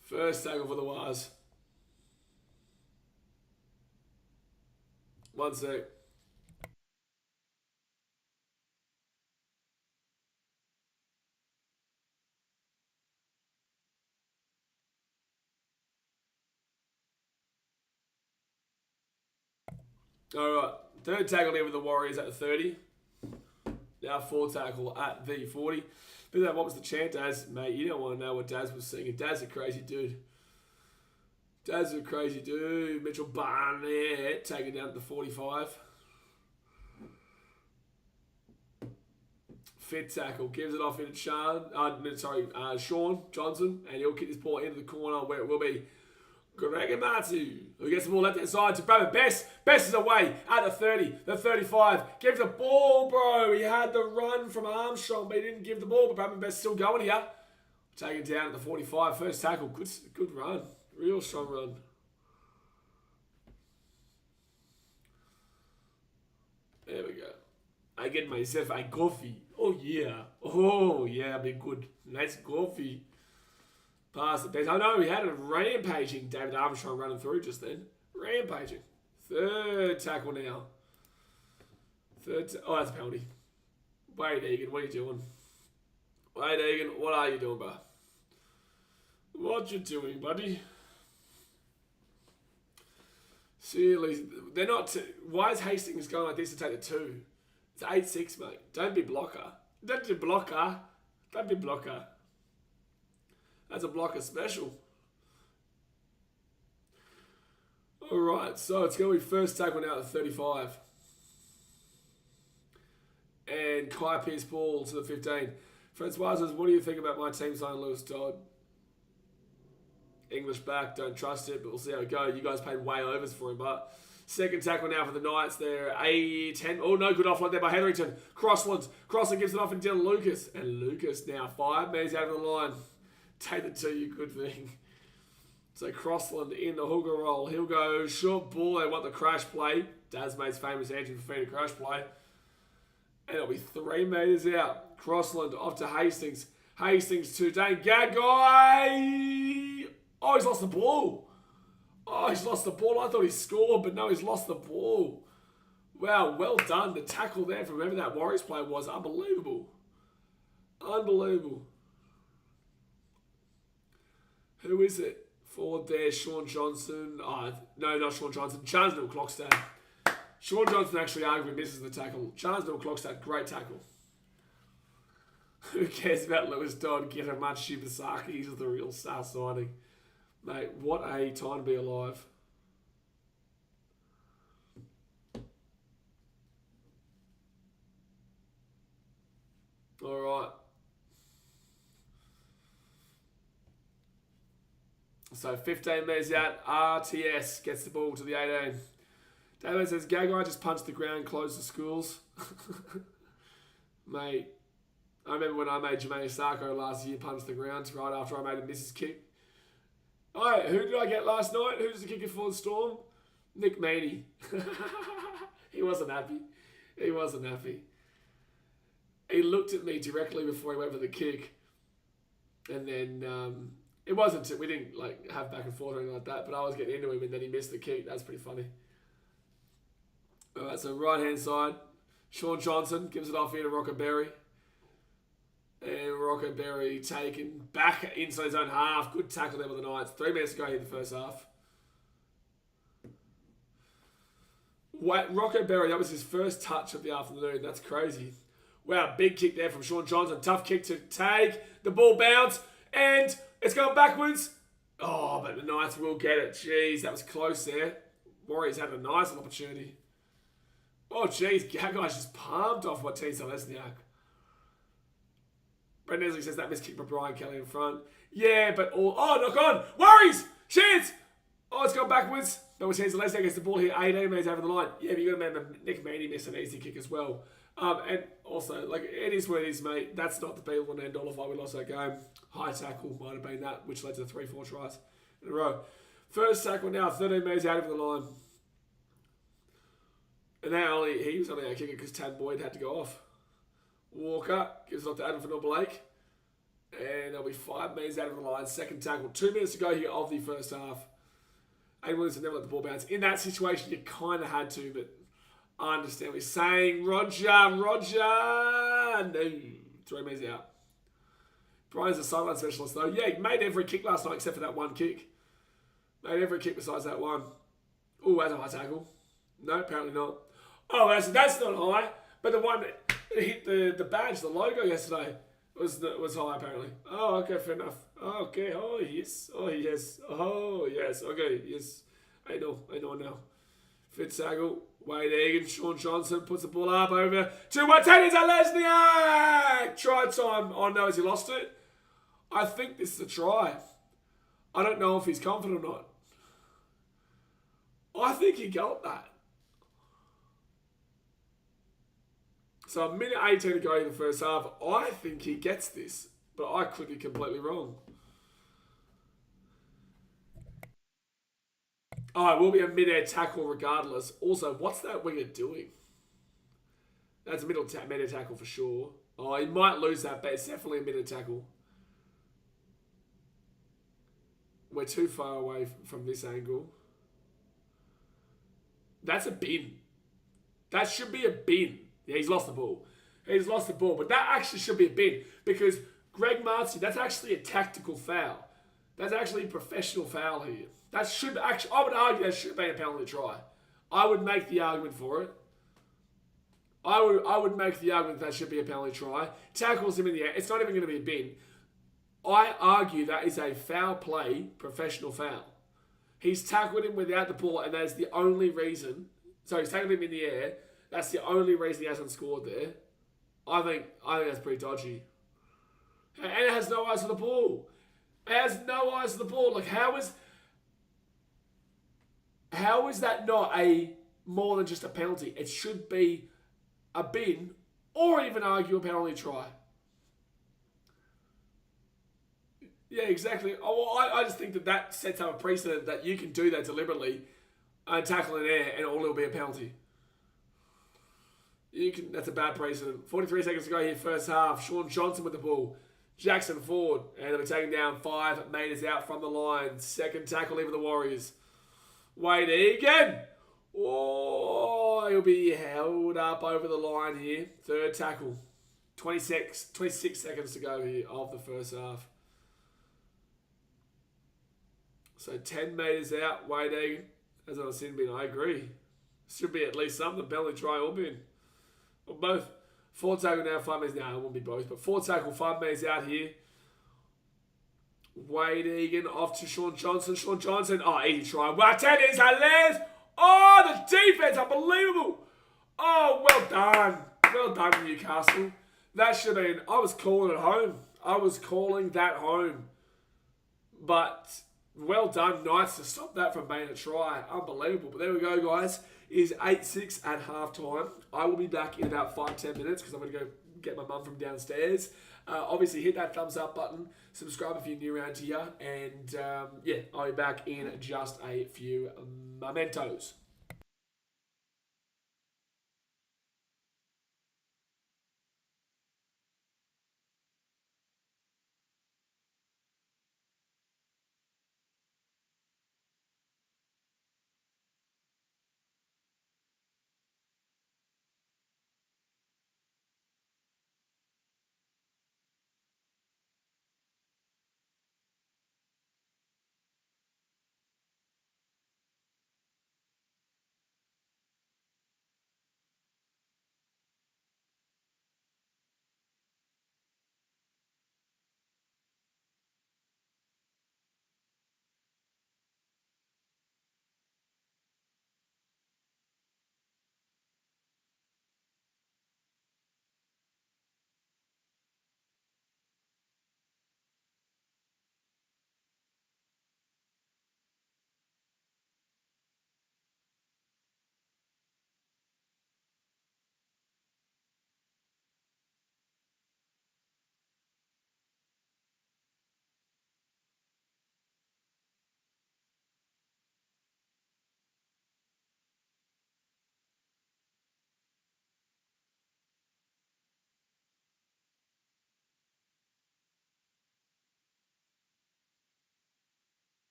First tackle for the Wars. One sec. Alright, third tackle here with the Warriors at the 30. Now fourth tackle at the 40. But then what was the chant, Daz? Mate, you don't want to know what Daz was singing. Daz a crazy dude. Daz a crazy dude. Mitchell Barnett taking down to the 45. Fifth tackle. Gives it off into Sean Johnson. And he'll kick this ball into the corner where it will be Greg Martu, who gets the ball left hand side to Brabham Best. Best is away at the 30, the 35. Gives the ball, bro. He had the run from Armstrong, but he didn't give the ball. But Brabham Best still going here. Taken down at the 45. First tackle. Good run. Real strong run. There we go. I get myself a coffee. Oh, yeah. Oh, yeah. Be good. Nice coffee. Pass the best. I know, we had a rampaging David Armstrong running through just then. Rampaging. Third tackle now. Oh, that's a penalty. Wade Egan, what are you doing? Wade Egan, what are you doing, bro? What you doing, buddy? Seriously, they're not... Why is Hastings going like this to take the 2? It's 8-6, mate. Don't be blocker. Don't be blocker. Don't be blocker. That's a blocker special. Alright, so it's going to be first tackle now at 35. And Kai Pierce ball to the 15. Francois says, what do you think about my team signing Lewis Dodd? English back, don't trust it, but we'll see how it goes. You guys paid way overs for him, but second tackle now for the Knights. They're A10. Oh, no good offload there by Hetherington. Crossland gives it off and Dylan Lucas. And Lucas now 5 metres out of the line. Take the 2, you good thing. So Crossland in the hooker roll. He'll go short ball. They want the crash play. Dasmate's famous entry for feeding crash play. And it'll be 3 metres out. Crossland off to Hastings. Hastings to Dane Gagai. Oh, he's lost the ball. Oh, he's lost the ball. I thought he scored, but no, he's lost the ball. Wow, well done. The tackle there from whoever that Warriors player was, unbelievable. Unbelievable. Who is it? Forward there, Sean Johnson. Oh, no, not Sean Johnson. Charnsdale Clockstad. Sean Johnson actually arguably misses the tackle. Charnsdale Clockstad, great tackle. Who cares about Lewis Dodd? Get a much Shibasaki. He's the real star signing. Mate, what a time to be alive. All right. So 15 metres out. RTS gets the ball to the 18. David says, Gagai just punched the ground, closed the schools. Mate, I remember when I made Jermaine Sarko last year punch the ground right after I made a misses kick. Oh, who did I get last night? Who's the kicker for the Storm? Nick Meaney. He wasn't happy. He wasn't happy. He looked at me directly before he went for the kick. And then it wasn't, we didn't like have back and forth or anything like that, but I was getting into him and then he missed the kick. That's pretty funny. All right, so right hand side. Sean Johnson gives it off here to Rockaberry. And Rockaberry taken back inside his own half. Good tackle there with the Knights. 3 minutes to go here in the first half. Rockaberry, that was his first touch of the afternoon. That's crazy. Wow, big kick there from Sean Johnson. Tough kick to take. The ball bounce. And it's going backwards. Oh, but the Knights will get it. Jeez, that was close there. Warriors had a nice opportunity. Oh, jeez. Gagai's just palmed off what T. Lesniak. Brent Nesley says that missed kick by Brian Kelly in front. Yeah, but all... Oh, knock on! Worries! Chance! Oh, it's gone backwards. No one sees Lesniak gets the ball here. 18 metres over the line. Yeah, but you got to remember, Nick Meaney missed an easy kick as well. And also, like, it is what it is, mate. That's not the be-all and end-all if I would lost that game. High tackle might have been that, which led to 3-4 tries in a row. First tackle now, 13 metres out of the line. And now he was only our kicker because Tad Boyd had to go off. Walker gives it off to Adam Fennell Blake. And they'll be 5 metres out of the line. Second tackle. 2 minutes to go here of the first half. Aiden Williamson never let the ball bounce. In that situation, you kind of had to, but I understand what he's saying. Roger. No. 3 metres out. Brian's a sideline specialist, though. Yeah, he made every kick last night except for that one kick. Made every kick besides that one. Oh, that's a high tackle. No, apparently not. Oh, that's not high. But the one that hit the badge, the logo yesterday, was high, apparently. Oh, okay, fair enough. Okay, oh, yes. Oh, yes. Oh, yes. Okay, yes. I know now. Fitzsagle, Wade Egan, Sean Johnson puts the ball up over to Martinez Lesniak! Try time. Oh, no, has he lost it? I think this is a try. I don't know if he's confident or not. I think he got that. So a minute 18 to go in the first half. I think he gets this, but I could be completely wrong. Oh, it will be a mid-air tackle regardless. Also, what's that winger doing? That's a mid-air tackle for sure. Oh, he might lose that, but it's definitely a mid-air tackle. We're too far away from this angle. That's a bin. That should be a bin. Yeah, he's lost the ball. He's lost the ball, but that actually should be a bin because Greg Marcy, that's actually a tactical foul. That's actually a professional foul here. That should actually, I would argue that should be a penalty try. I would make the argument for it. I would make the argument that should be a penalty try. Tackles him in the air. It's not even going to be a bin. I argue that is a foul play, professional foul. He's tackled him without the ball, and that is the only reason. So he's tackled him in the air. That's the only reason he hasn't scored there. I think that's pretty dodgy. And it has no eyes for the ball. It has no eyes for the ball. Like, how is that not a more than just a penalty? It should be a bin or even argue a penalty try. Yeah, exactly. Oh, well, I just think that sets up a precedent that you can do that deliberately and tackle in air and all it'll be a penalty. That's a bad precedent. 43 seconds to go here, first half. Sean Johnson with the ball. Jackson Ford, and they're taking down 5 metres out from the line. Second tackle even the Warriors. Wade Egan. Oh, he'll be held up over the line here. Third tackle. 26 seconds to go here of the first half. So 10 metres out, Wade Egan. As I was saying, I agree. Should be at least something, penalty try or bin. Or both. 4 tackle now, 5 metres. No, it won't be both. But 4 tackle, 5 metres out here. Wade Egan off to Sean Johnson. Sean Johnson. Oh, easy try. Wow, 10 is Alez. Oh, the defense. Unbelievable. Oh, well done. Well done, Newcastle. That should have been... I was calling it home. I was calling that home. But well done, Knights, to stop that from being a try. Unbelievable. But there we go, guys. It is 8-6 at halftime. I will be back in about 5-10 minutes because I'm going to go get my mum from downstairs. Obviously, hit that thumbs up button. Subscribe if you're new around here. And yeah, I'll be back in just a few mementos.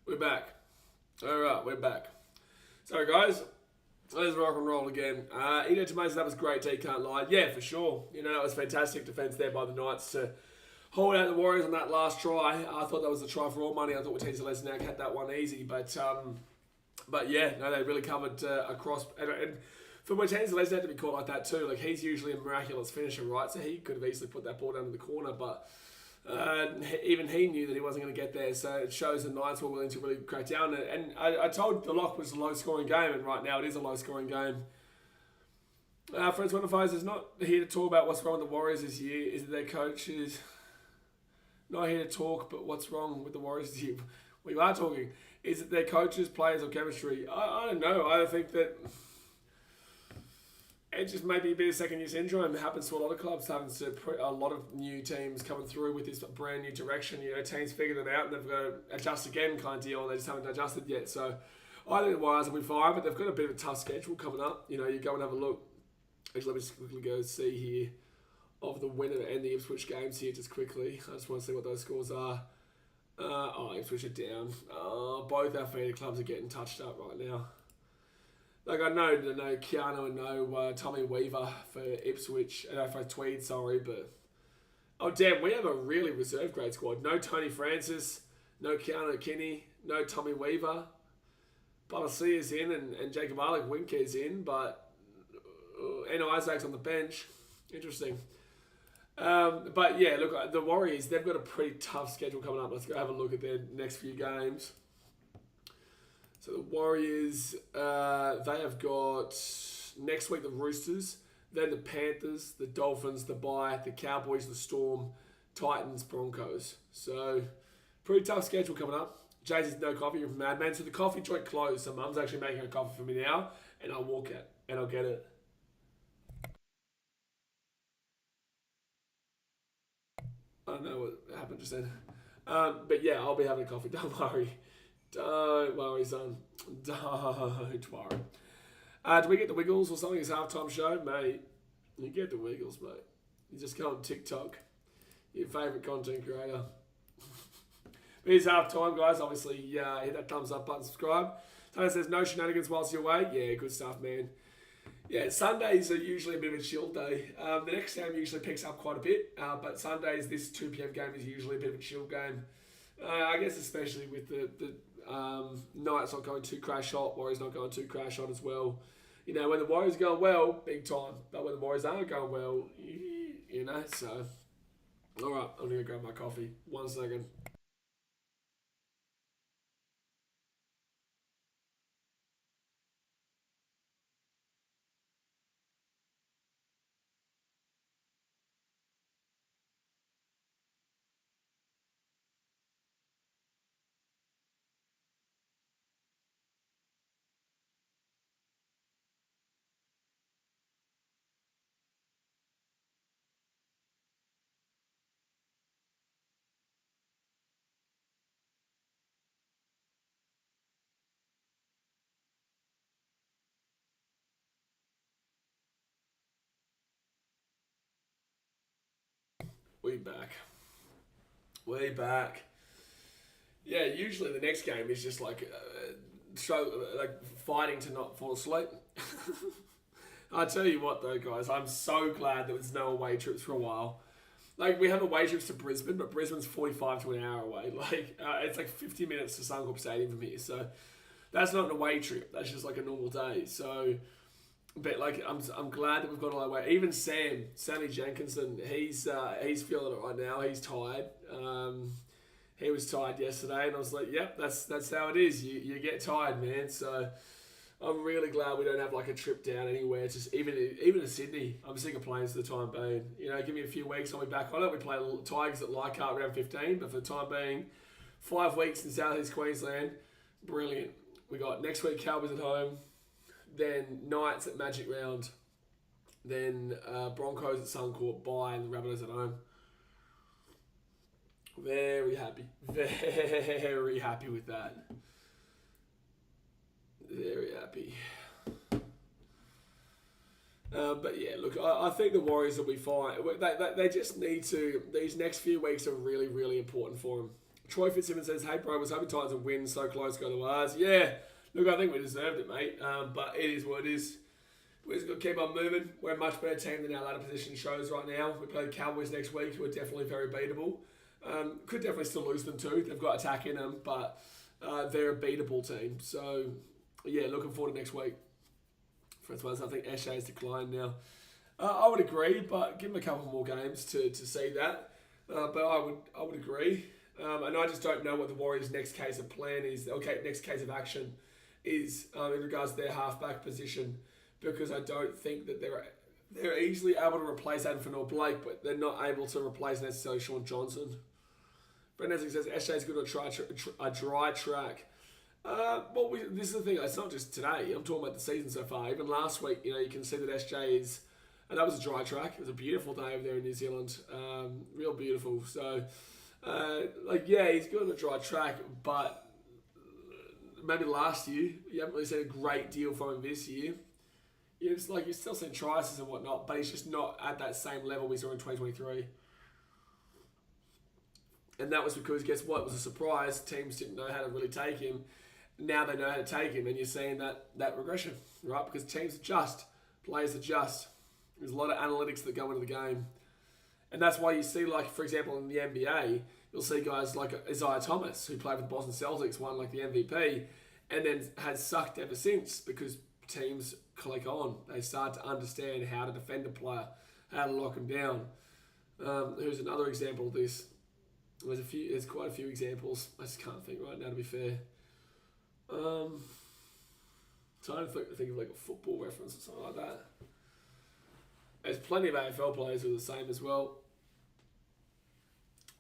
We're back. All right, we're back. Sorry, guys. Let's rock and roll again. Eno Tomaso, that was great, T, can't lie. Yeah, for sure. That was fantastic defence there by the Knights to hold out the Warriors on that last try. I thought that was a try for all money. I thought Watene Zelezniak had that one easy. But yeah, no, they really covered across. And for Watene Zelezniak to be caught like that too, like he's usually a miraculous finisher, right? So he could have easily put that ball down in the corner, but even he knew that he wasn't going to get there, so it shows the Knights were willing to really crack down. And I told the lock was a low-scoring game, and right now it is a low-scoring game. Friends, one of us is not here to talk about what's wrong with the Warriors this year. Is that their coach is not here to talk, but what's wrong with the Warriors this year? We are talking. Is it their coaches, players, or chemistry? I don't know. I think that it just may be a bit of second-year syndrome. It happens to a lot of clubs. Happens to a lot of new teams coming through with this brand new direction. Teams figure them out and they've got to adjust again kind of deal, and they just haven't adjusted yet. So I think the Warriors will be fine, but they've got a bit of a tough schedule coming up. You go and have a look. Actually, let me just quickly go see here of the winner and the Ipswich games here just quickly. I just want to see what those scores are. Ipswich are down. Both our feeder clubs are getting touched up right now. Like I know Keanu and no Tommy Weaver for Ipswich, for Tweed, sorry, but oh damn, we have a really reserve grade squad. No Tony Francis, no Keanu Kinney, no Tommy Weaver. Balasia is in and Jacob Wink is in, but Isaac's on the bench. Interesting. But yeah, look, the Warriors, they've got a pretty tough schedule coming up. Let's go have a look at their next few games. So the Warriors, they have got next week the Roosters, then the Panthers, the Dolphins, the Bye, the Cowboys, the Storm, Titans, Broncos. So pretty tough schedule coming up. Jay's no coffee, you're a madman. So the coffee joint closed. So Mum's actually making a coffee for me now, and I'll walk it and I'll get it. I don't know what happened just then. But yeah, I'll be having a coffee. Don't worry. Don't worry, son. Don't worry. Do we get the Wiggles or something? It's halftime show, mate. You get the Wiggles, mate. You just go on TikTok. Your favourite content creator. But it's halftime, guys. Obviously, hit that thumbs up button, subscribe. Tony says no shenanigans whilst you're away. Yeah, good stuff, man. Yeah, Sundays are usually a bit of a chill day. The next game usually picks up quite a bit, but Sundays, this 2 p.m. game is usually a bit of a chill game. I guess especially with the Knights not going too crash hot, Warriors not going too crash hot as well. When the Warriors are going well, big time. But when the Warriors aren't going well, so. All right, I'm going to grab my coffee. 1 second. We back. Yeah, usually the next game is just like fighting to not fall asleep. I tell you what though, guys, I'm so glad there was no away trips for a while. Like, we have away trips to Brisbane, but Brisbane's 45 to an hour away. It's like 50 minutes to Suncorp Stadium from here. So that's not an away trip. That's just like a normal day. So, but like, I'm glad that we've got a long way. Even Sammy Jenkinson, he's feeling it right now. He's tired. He was tired yesterday, and I was like, yep, that's how it is. You get tired, man. So I'm really glad we don't have like a trip down anywhere. Just even to Sydney. I'm sick of playing for the time being. Give me a few weeks, I'll be back on it. We play Tigers at Leichhardt round 15, but for the time being, 5 weeks in South East Queensland. Brilliant. We got next week Cowboys at home, then Knights at Magic Round, then Broncos at Suncorp, Bye, and the Rabbitohs at home. Very happy with that. Very happy. But yeah, look, I think the Warriors will be fine. They just need to. These next few weeks are really, really important for them. Troy Fitzsimmons says, "Hey bro, was hoping Titans would win. So close, go to ours." Yeah, Look, I think we deserved it, mate. But it is what it is. We just got to keep on moving. We're a much better team than our ladder position shows right now. We play the Cowboys next week, who are definitely very beatable. Could definitely still lose them too. They've got attack in them, but they're a beatable team. So, yeah, looking forward to next week. For instance, I think Eshe has declined now. I would agree, but give him a couple more games to see that. But I would agree. And I just don't know what the Warriors' next case of plan is. Okay, next case of action is in regards to their halfback position, because I don't think that they're easily able to replace Adam or Blake, but they're not able to replace necessarily Sean Johnson. Brendan says Eshe's good on a dry track. This is the thing. It's not just today. I'm talking about the season so far. Even last week, you can see that SJ is, and that was a dry track. It was a beautiful day over there in New Zealand. Real beautiful. So, he's good on a dry track, but maybe last year you haven't really seen a great deal from him this year. It's you're still seeing tries and whatnot, but he's just not at that same level we saw in 2023. And that was because, guess what? It was a surprise. Teams didn't know how to really take him. Now they know how to take him, and you're seeing that regression, right? Because teams adjust, players adjust. There's a lot of analytics that go into the game. And that's why you see, for example, in the NBA, you'll see guys like Isaiah Thomas, who played with the Boston Celtics, won the MVP, and then has sucked ever since because teams click on. They start to understand how to defend a player, how to lock him down. Who's another example of this? There's quite a few examples. I just can't think right now, to be fair. Trying to think of a football reference or something like that. There's plenty of AFL players who are the same as well.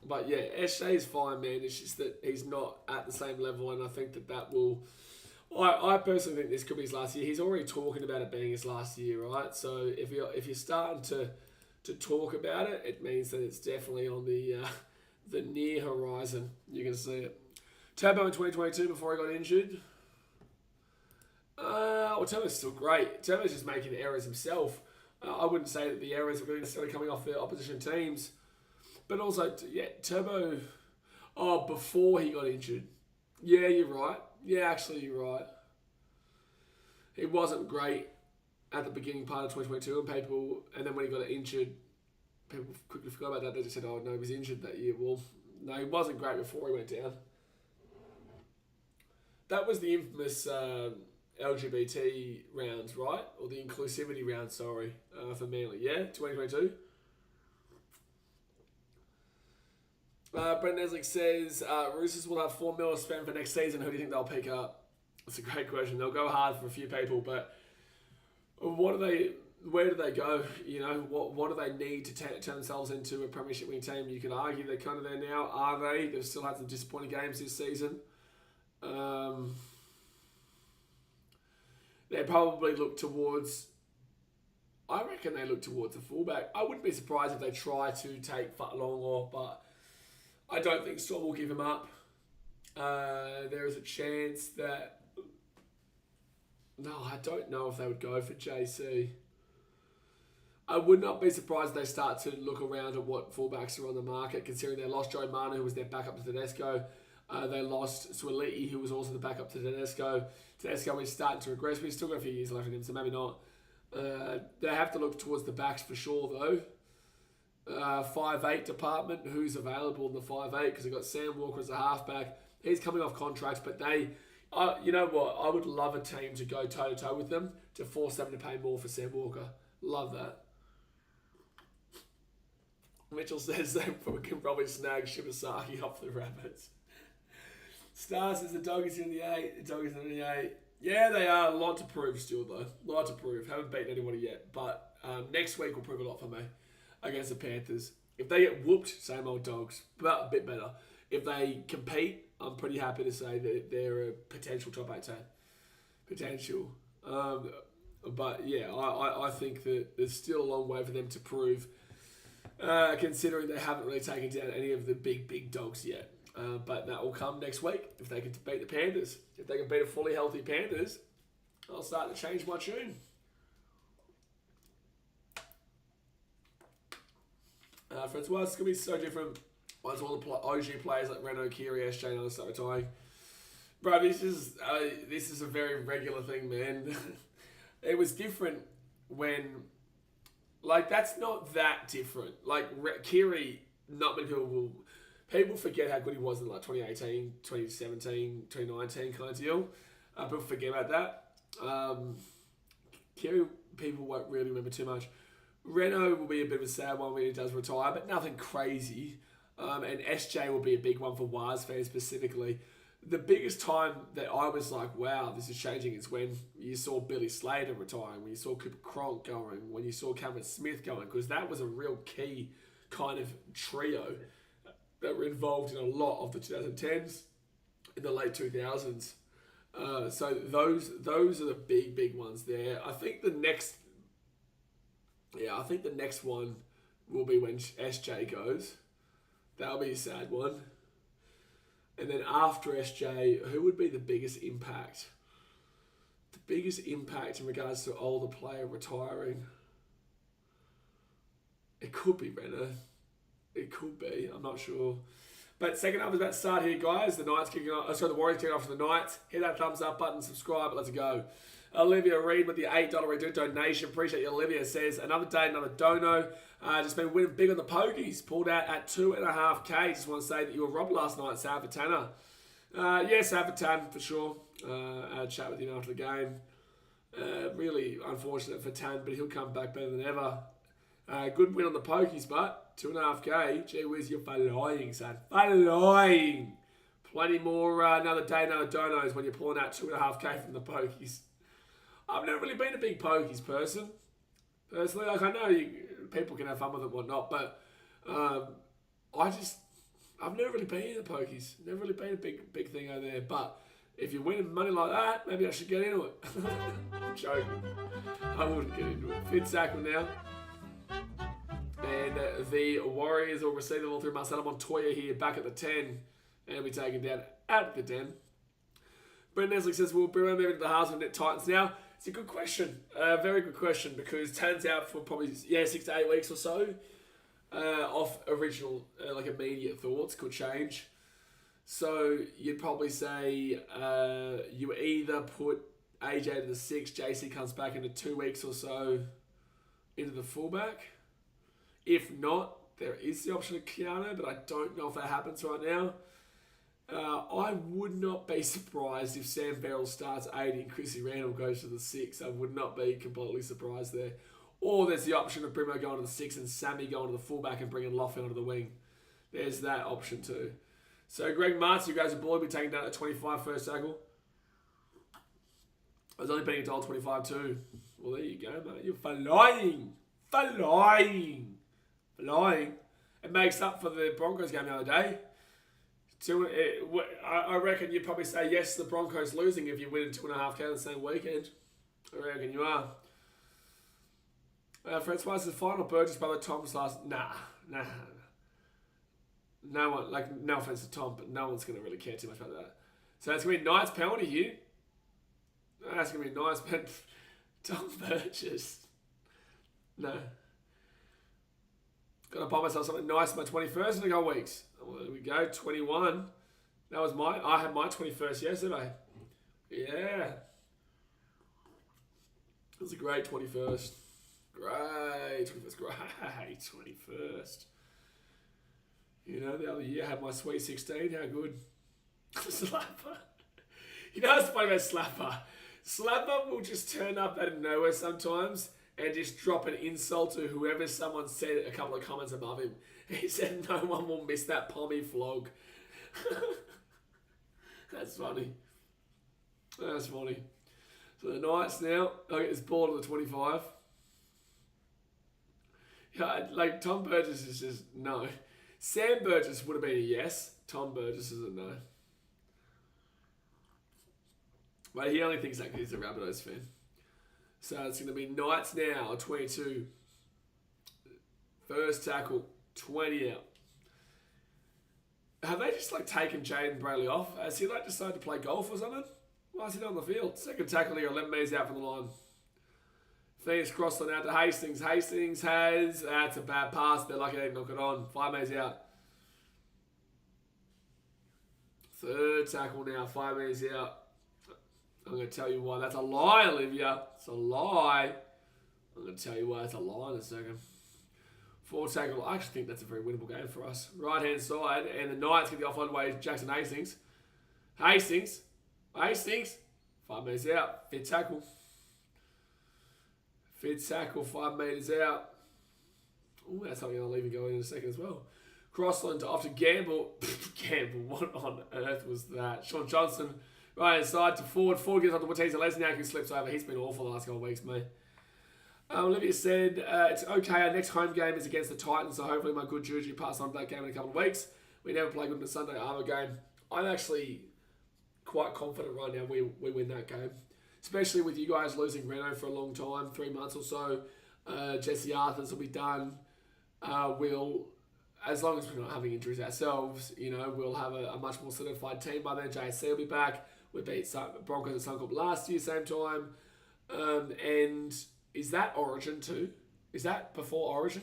But yeah, Eshe is fine, man. It's just that he's not at the same level, and I think that will... I personally think this could be his last year. He's already talking about it being his last year, right? So if you're starting to talk about it, it means that it's definitely on the near horizon. You can see it. Turbo in 2022 before he got injured. Turbo's still great. Turbo's just making errors himself. I wouldn't say that the errors are really necessarily coming off the opposition teams. But also, Turbo... before he got injured. Yeah, you're right. Yeah, actually, you're right. He wasn't great at the beginning part of 2022, and then when he got injured, people quickly forgot about that. They just said, oh, no, he was injured that year. Well, no, he wasn't great before he went down. That was the infamous LGBT rounds, right? Or the inclusivity round, sorry, for Manly. Yeah, 2022. Brent Neslick says, Roosters will have $4 million to spend for next season. Who do you think they'll pick up? That's a great question. They'll go hard for a few people, but where do they go? What do they need to turn themselves into a premiership winning team? You could argue they're kind of there now. Are they? They've still had some disappointing games this season. They probably look towards... I reckon they look towards a fullback. I wouldn't be surprised if they try to take Fatalongo, but I don't think Storm will give him up. There is a chance that... No, I don't know if they would go for JC. I would not be surprised if they start to look around at what fullbacks are on the market, considering they lost Joe Manu, who was their backup to Tedesco. They lost Suoliti, who was also the backup to Tedesco. Tedesco is starting to regress, but he's still got a few years left in him, so maybe not. They have to look towards the backs for sure, though. 5'8" department, who's available in the 5'8", because they've got Sam Walker as a halfback. He's coming off contracts, but they... you know what? I would love a team to go toe-to-toe with them to force them to pay more for Sam Walker. Love that. Mitchell says they can probably snag Shibasaki off the Rabbits. Star says the Doggies in the 8. The Doggies in the 8. Yeah, they are. A lot to prove still, though. A lot to prove. Haven't beaten anybody yet. But next week will prove a lot for me against the Panthers. If they get whooped, same old Dogs. But a bit better. If they compete, I'm pretty happy to say that they're a potential top 8 team. Potential. But yeah, I think that there's still a long way for them to prove, considering they haven't really taken down any of the big dogs yet. But that will come next week if they can beat the Panthers. If they can beat a fully healthy Panthers, I'll start to change my tune. Francois, it's going to be so different once all the OG players like Reno, Kiri, SJ and others start retiring. Bro, this is a very regular thing, man. It was different when, like, that's not that different. Like, Kiri, not many people forget how good he was in, like, 2018, 2017, 2019 kind of deal. People forget about that. Kiri, people won't really remember too much. Reno will be a bit of a sad one when he does retire, but nothing crazy. And SJ will be a big one for Waz fans specifically. The biggest time that I was like, wow, this is changing is when you saw Billy Slater retiring, when you saw Cooper Cronk going, when you saw Cameron Smith going, because that was a real key kind of trio that were involved in a lot of the 2010s, in the late 2000s. So those are the big ones there. I think the next one will be when SJ goes. That'll be a sad one. And then after SJ, who would be the biggest impact? The biggest impact in regards to older player retiring? It could be Renner. It could be. I'm not sure. But second half is about to start here, guys. The Warriors kicking off for the Knights. Hit that thumbs up button, subscribe. Let's go. Olivia Reed with the $8 donation. Appreciate you, Olivia. Says, another day, another dono. Just been winning big on the pokies. Pulled out at 2.5K. Just want to say that you were robbed last night, Sav Tanner. Yes, Sav Tan, for sure. I had a chat with him after the game. Really unfortunate for Tan, but he'll come back better than ever. Good win on the pokies, but 2.5K. Gee whiz, you're flying, son. Flying. Plenty more another day, another donos when you're pulling out 2.5K from the pokies. I've never really been a big pokies person. Personally, like I know people can have fun with it and whatnot, but I've never really been in the pokies. Never really been a big thing over there. But if you're winning money like that, maybe I should get into it. I'm joking. I wouldn't get into it. Fitzackle now. And the Warriors will receive the ball through Marcelo Montoya here, back at the 10. And be taken down at the 10. Brendan Neslick says, we'll be moving to the halves with Net Titans now. It's a good question. Very good question, because Tan's out for probably 6 to 8 weeks or so. Off original, immediate thoughts, could change. So you'd probably say you either put AJ to the 6, JC comes back into 2 weeks or so into the fullback. If not, there is the option of Keanu, but I don't know if that happens right now. I would not be surprised if Sam Farrell starts 8 and Chrissy Randall goes to the 6. I would not be completely surprised there. Or there's the option of Brimo going to the 6 and Sammy going to the fullback and bringing Loughlin onto the wing. There's that option too. So Greg Martz, you guys are bored. We're taking down at 25 first tackle. I was only betting $1.25 too. Well, there you go, mate. You're flying. It makes up for the Broncos game the other day. I reckon you'd probably say yes to the Broncos losing if you win 2.5K the same weekend. I reckon you are. Francois says final Burgess brother Tom's last. Nah. No one, no offense to Tom, but no one's going to really care too much about that. So it's going to be Knights penalty here. That's going to be nice, but Tom Burgess. No. Got to buy myself something nice for my 21st in a couple weeks. Well, there we go, 21. That was I had my 21st yesterday. Yeah. It was a great 21st. Great 21st. You know, the other year I had my sweet 16. How good. Slapper. You know what's funny about Slapper? Slapper will just turn up out of nowhere sometimes and just drop an insult to whoever someone said a couple of comments above him. He said no one will miss that pommy flog. That's funny. So the Knights now, I get this ball to the 25. Yeah, Tom Burgess is just no. Sam Burgess would have been a yes. Tom Burgess is a no. But he only thinks that because he's a Rabbitohs fan. So it's going to be Knights now, 22. First tackle, 20 out. Have they just taken Jaden Brayley off? Has he decided to play golf or something? Why is he not on the field? Second tackle here, Lemme's out from the line. Phoenix Crossland out to Hastings. Hastings has, that's a bad pass. They're lucky they didn't knock it on. 5 May's out. Third tackle now, 5 metres out. I'm going to tell you why that's a lie, Olivia. It's a lie. I'm going to tell you why it's a lie in a second. Fourth tackle, I actually think that's a very winnable game for us. Right-hand side, and the Knights get the offload away. Jackson Hastings. Hastings. 5 metres out. Fifth tackle. 5 metres out. Oh, that's something I'll even go in a second as well. Crossland off to Gamble. Gamble, what on earth was that? Sean Johnson, right inside to Ford. Ford gets on to Watisa Lesniak, who slips over. He's been awful the last couple of weeks, mate. Olivia said, it's okay. Our next home game is against the Titans, so hopefully my good juju pass on to that game in a couple of weeks. We never play good in the Sunday Armour game. I'm actually quite confident right now we win that game. Especially with you guys losing Reno for a long time, 3 months or so. Jesse Arthurs will be done. We'll, as long as we're not having injuries ourselves, we'll have a much more solidified team by then. JSC will be back. We beat Broncos at Suncorp last year, same time. And is that Origin too? Is that before Origin?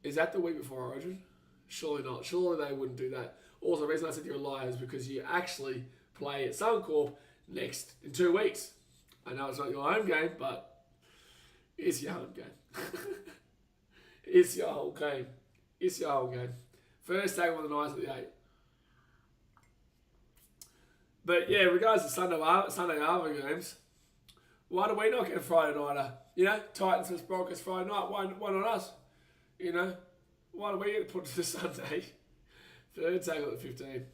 Is that the week before Origin? Surely not. Surely they wouldn't do that. Also, the reason I said you're a liar is because you actually play at Suncorp in 2 weeks. I know it's not your home game, but it's your home game. It's your whole game. It's your whole game. First tackle on the Knights at the 8. But yeah, regardless of Sunday Armour games, why do we not get a Friday nighter? Titans vs Broncos Friday night. Why not us? Why do we get put to the Sunday? Third tackle at 15.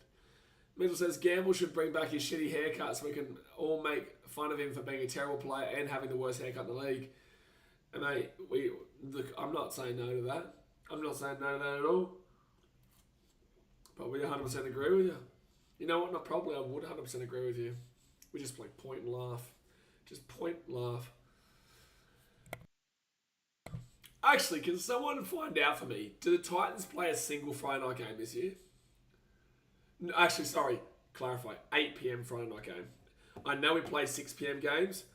Mitchell says Gamble should bring back his shitty haircut so we can all make fun of him for being a terrible player and having the worst haircut in the league. And mate, I'm not saying no to that. I'm not saying no to that at all. But we 100% agree with you. You know what? Not probably. I would 100% agree with you. We just like point and laugh. Just point and laugh. Actually, can someone find out for me, do the Titans play a single Friday night game this year? No, actually, sorry, clarify. 8 p.m. Friday night game. I know we play 6 p.m. games,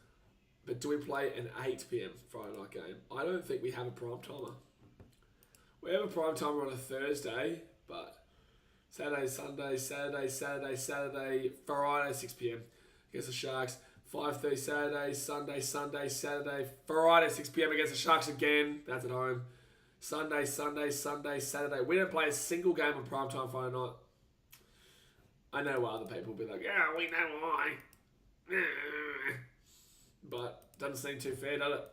but do we play an 8 p.m. Friday night game? I don't think we have a prime timer. We have a prime timer on a Thursday, but Saturday, Sunday, Saturday, Friday, 6 p.m. against the Sharks. 5:30 Saturday, Friday, 6 p.m. against the Sharks again. That's at home. Sunday, Saturday. We don't play a single game on primetime Friday night. I know why other people will be like, yeah, we know why. But doesn't seem too fair, does it?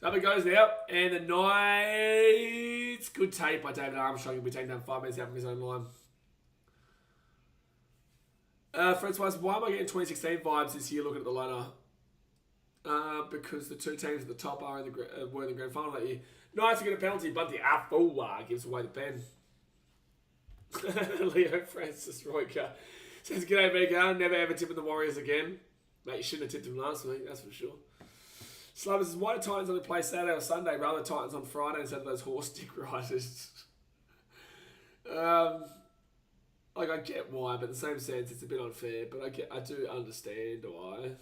So up it goes now. And the Knights. Good tape by David Armstrong. He'll be taking down 5 minutes out from his own line. Francois, why am I getting 2016 vibes this year looking at the ladder? Because the two teams at the top were in the grand final that year. Knights to get a penalty, but the Afuwa gives away the pen. Leo Francis Royker says, "G'day, BK. Never ever tipping the Warriors again." Mate, you shouldn't have tipped them last week, that's for sure. Slaver says, "Why do Titans only play Saturday or Sunday rather than Titans on Friday instead of those horse dick riders?" I get why, but in the same sense, it's a bit unfair. But I do understand why.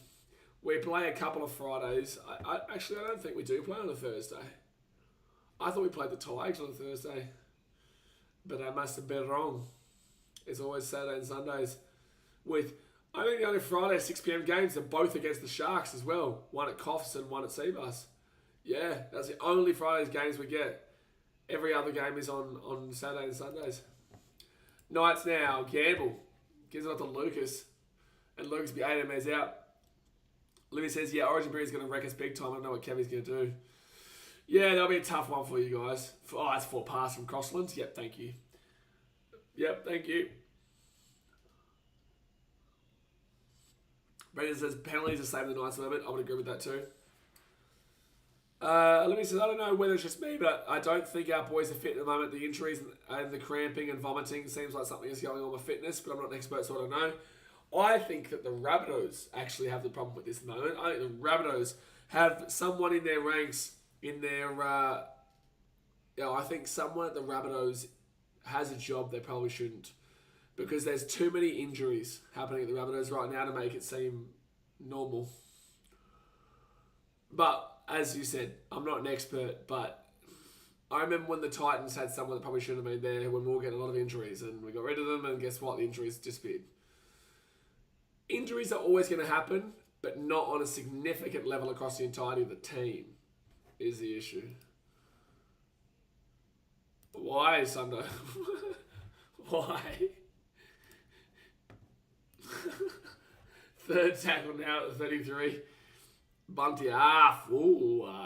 We play a couple of Fridays. I don't think we do play on a Thursday. I thought we played the Tigers on a Thursday. But I must have been wrong. It's always Saturday and Sundays. I think the only Friday 6 p.m. games are both against the Sharks as well. One at Coffs and one at Seabus. Yeah, that's the only Fridays games we get. Every other game is on Saturday and Sundays. Knights now. Gamble. Gives it up to Lucas. And Lucas be 8 minutes out. Livy says, yeah, Origin Period is going to wreck us big time. I don't know what Kevy's going to do. Yeah, that'll be a tough one for you guys. That's 4 pass from Crosslands. Yep, thank you. Brendan says, penalties are saving the Knights a little bit. I would agree with that too. Livy says, I don't know whether it's just me, but I don't think our boys are fit at the moment. The injuries and the cramping and vomiting seems like something is going on with fitness, but I'm not an expert, so I don't know. I think that the Rabbitohs actually have the problem with this at the moment. I think the Rabbitohs have someone in their ranks, I think someone at the Rabbitohs has a job they probably shouldn't. Because there's too many injuries happening at the Rabbitohs right now to make it seem normal. But, as you said, I'm not an expert, but I remember when the Titans had someone that probably shouldn't have been there when we were getting a lot of injuries, and we got rid of them, and guess what? The injuries disappeared. Injuries are always going to happen, but not on a significant level across the entirety of the team is the issue. Why, Sundo? Why? Third tackle now at 33. Bunty,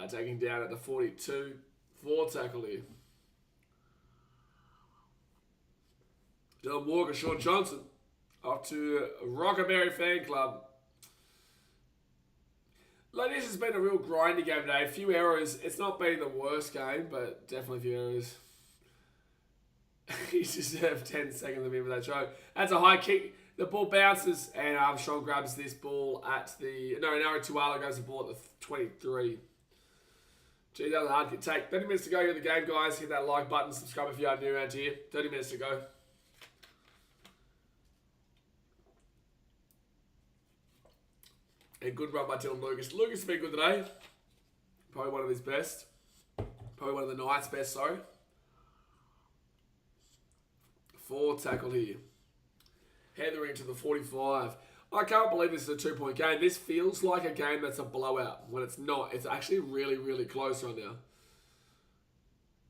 taking down at the 42. Fourth tackle here. Dylan Walker, Sean Johnson. Off to Rockaberry Fan Club. Like, this has been a real grindy game today. A few errors. It's not been the worst game, but definitely a few errors. He deserved 10 seconds of him with that choke. That's a high kick. The ball bounces, and Armstrong grabs this ball at the... No, Nara Tuala goes the ball at the 23. Gee, that was a hard to take. 30 minutes to go in the game, guys. Hit that like button. Subscribe if you are new around here. 30 minutes to go. A good run by Dylan Lucas. Lucas has been good today. Probably one of his best. Probably one of the Knights' best, sorry. Fourth tackle here. Heathering to the 45. I can't believe this is a 2-point game. This feels like a game that's a blowout when it's not. It's actually really, really close right now.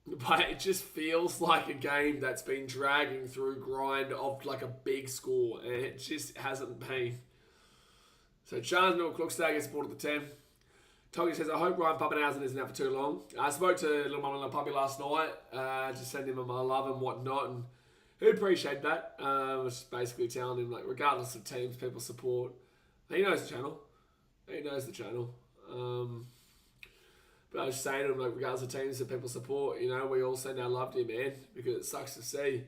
But it just feels like a game that's been dragging through grind of like a big score. And it just hasn't been. So Charles Mill Klookstad gets ball at the 10. Toggy says, I hope Ryan Pappenhausen isn't out for too long. I spoke to Little Mama and Puppy last night. Just send him my love and whatnot. And he appreciated that. I was basically telling him, like, regardless of teams people support, he knows the channel. He knows the channel. But I was just saying to him, like, regardless of teams that people support, you know, we all send our love to him, man, because it sucks to see.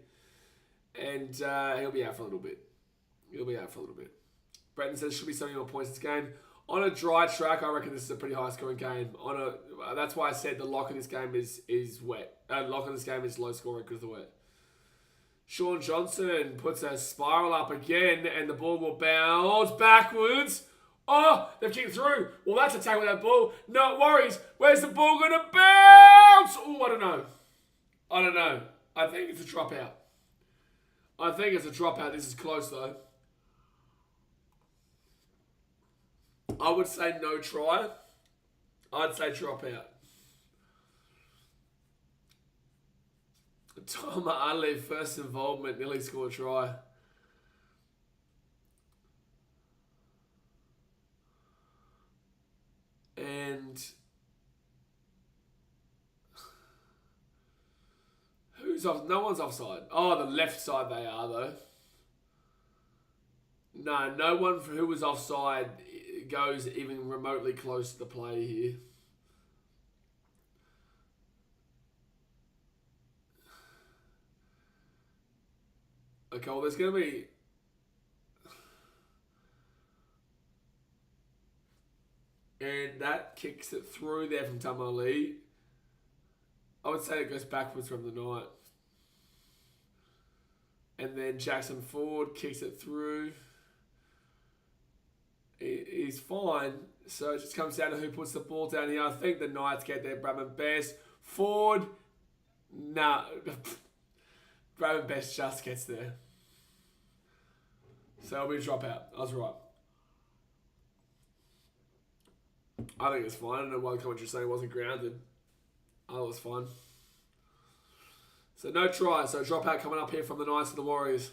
And he'll be out for a little bit. Brenton says, should be 70 more points this game. On a dry track, I reckon this is a pretty high-scoring game. That's why I said the lock of this game is wet. Lock of this game is low-scoring because of the wet. Sean Johnson puts a spiral up again, and the ball will bounce backwards. Oh, they've kicked through. Well, that's a tackle with that ball. No worries. Where's the ball going to bounce? Oh, I don't know. I think it's a dropout. This is close, though. I would say no try. I'd say dropout. Tom Ali, first involvement, nearly scored a try. And who's off? No one's offside. Oh, the left side they are, though. No one who was offside goes even remotely close to the play here. Okay, well, there's going to be... And that kicks it through there from Tamali. I would say it goes backwards from the Knight. And then Jackson Ford kicks it through. He's fine. So it just comes down to who puts the ball down here. I think the Knights get there. Bradman Best. Ford. Nah. Bradman Best just gets there. So it'll be a dropout. I was right. I think it's fine. I don't know why the commentary's saying it wasn't grounded. I thought it was fine. So no try. So dropout coming up here from the Knights and the Warriors.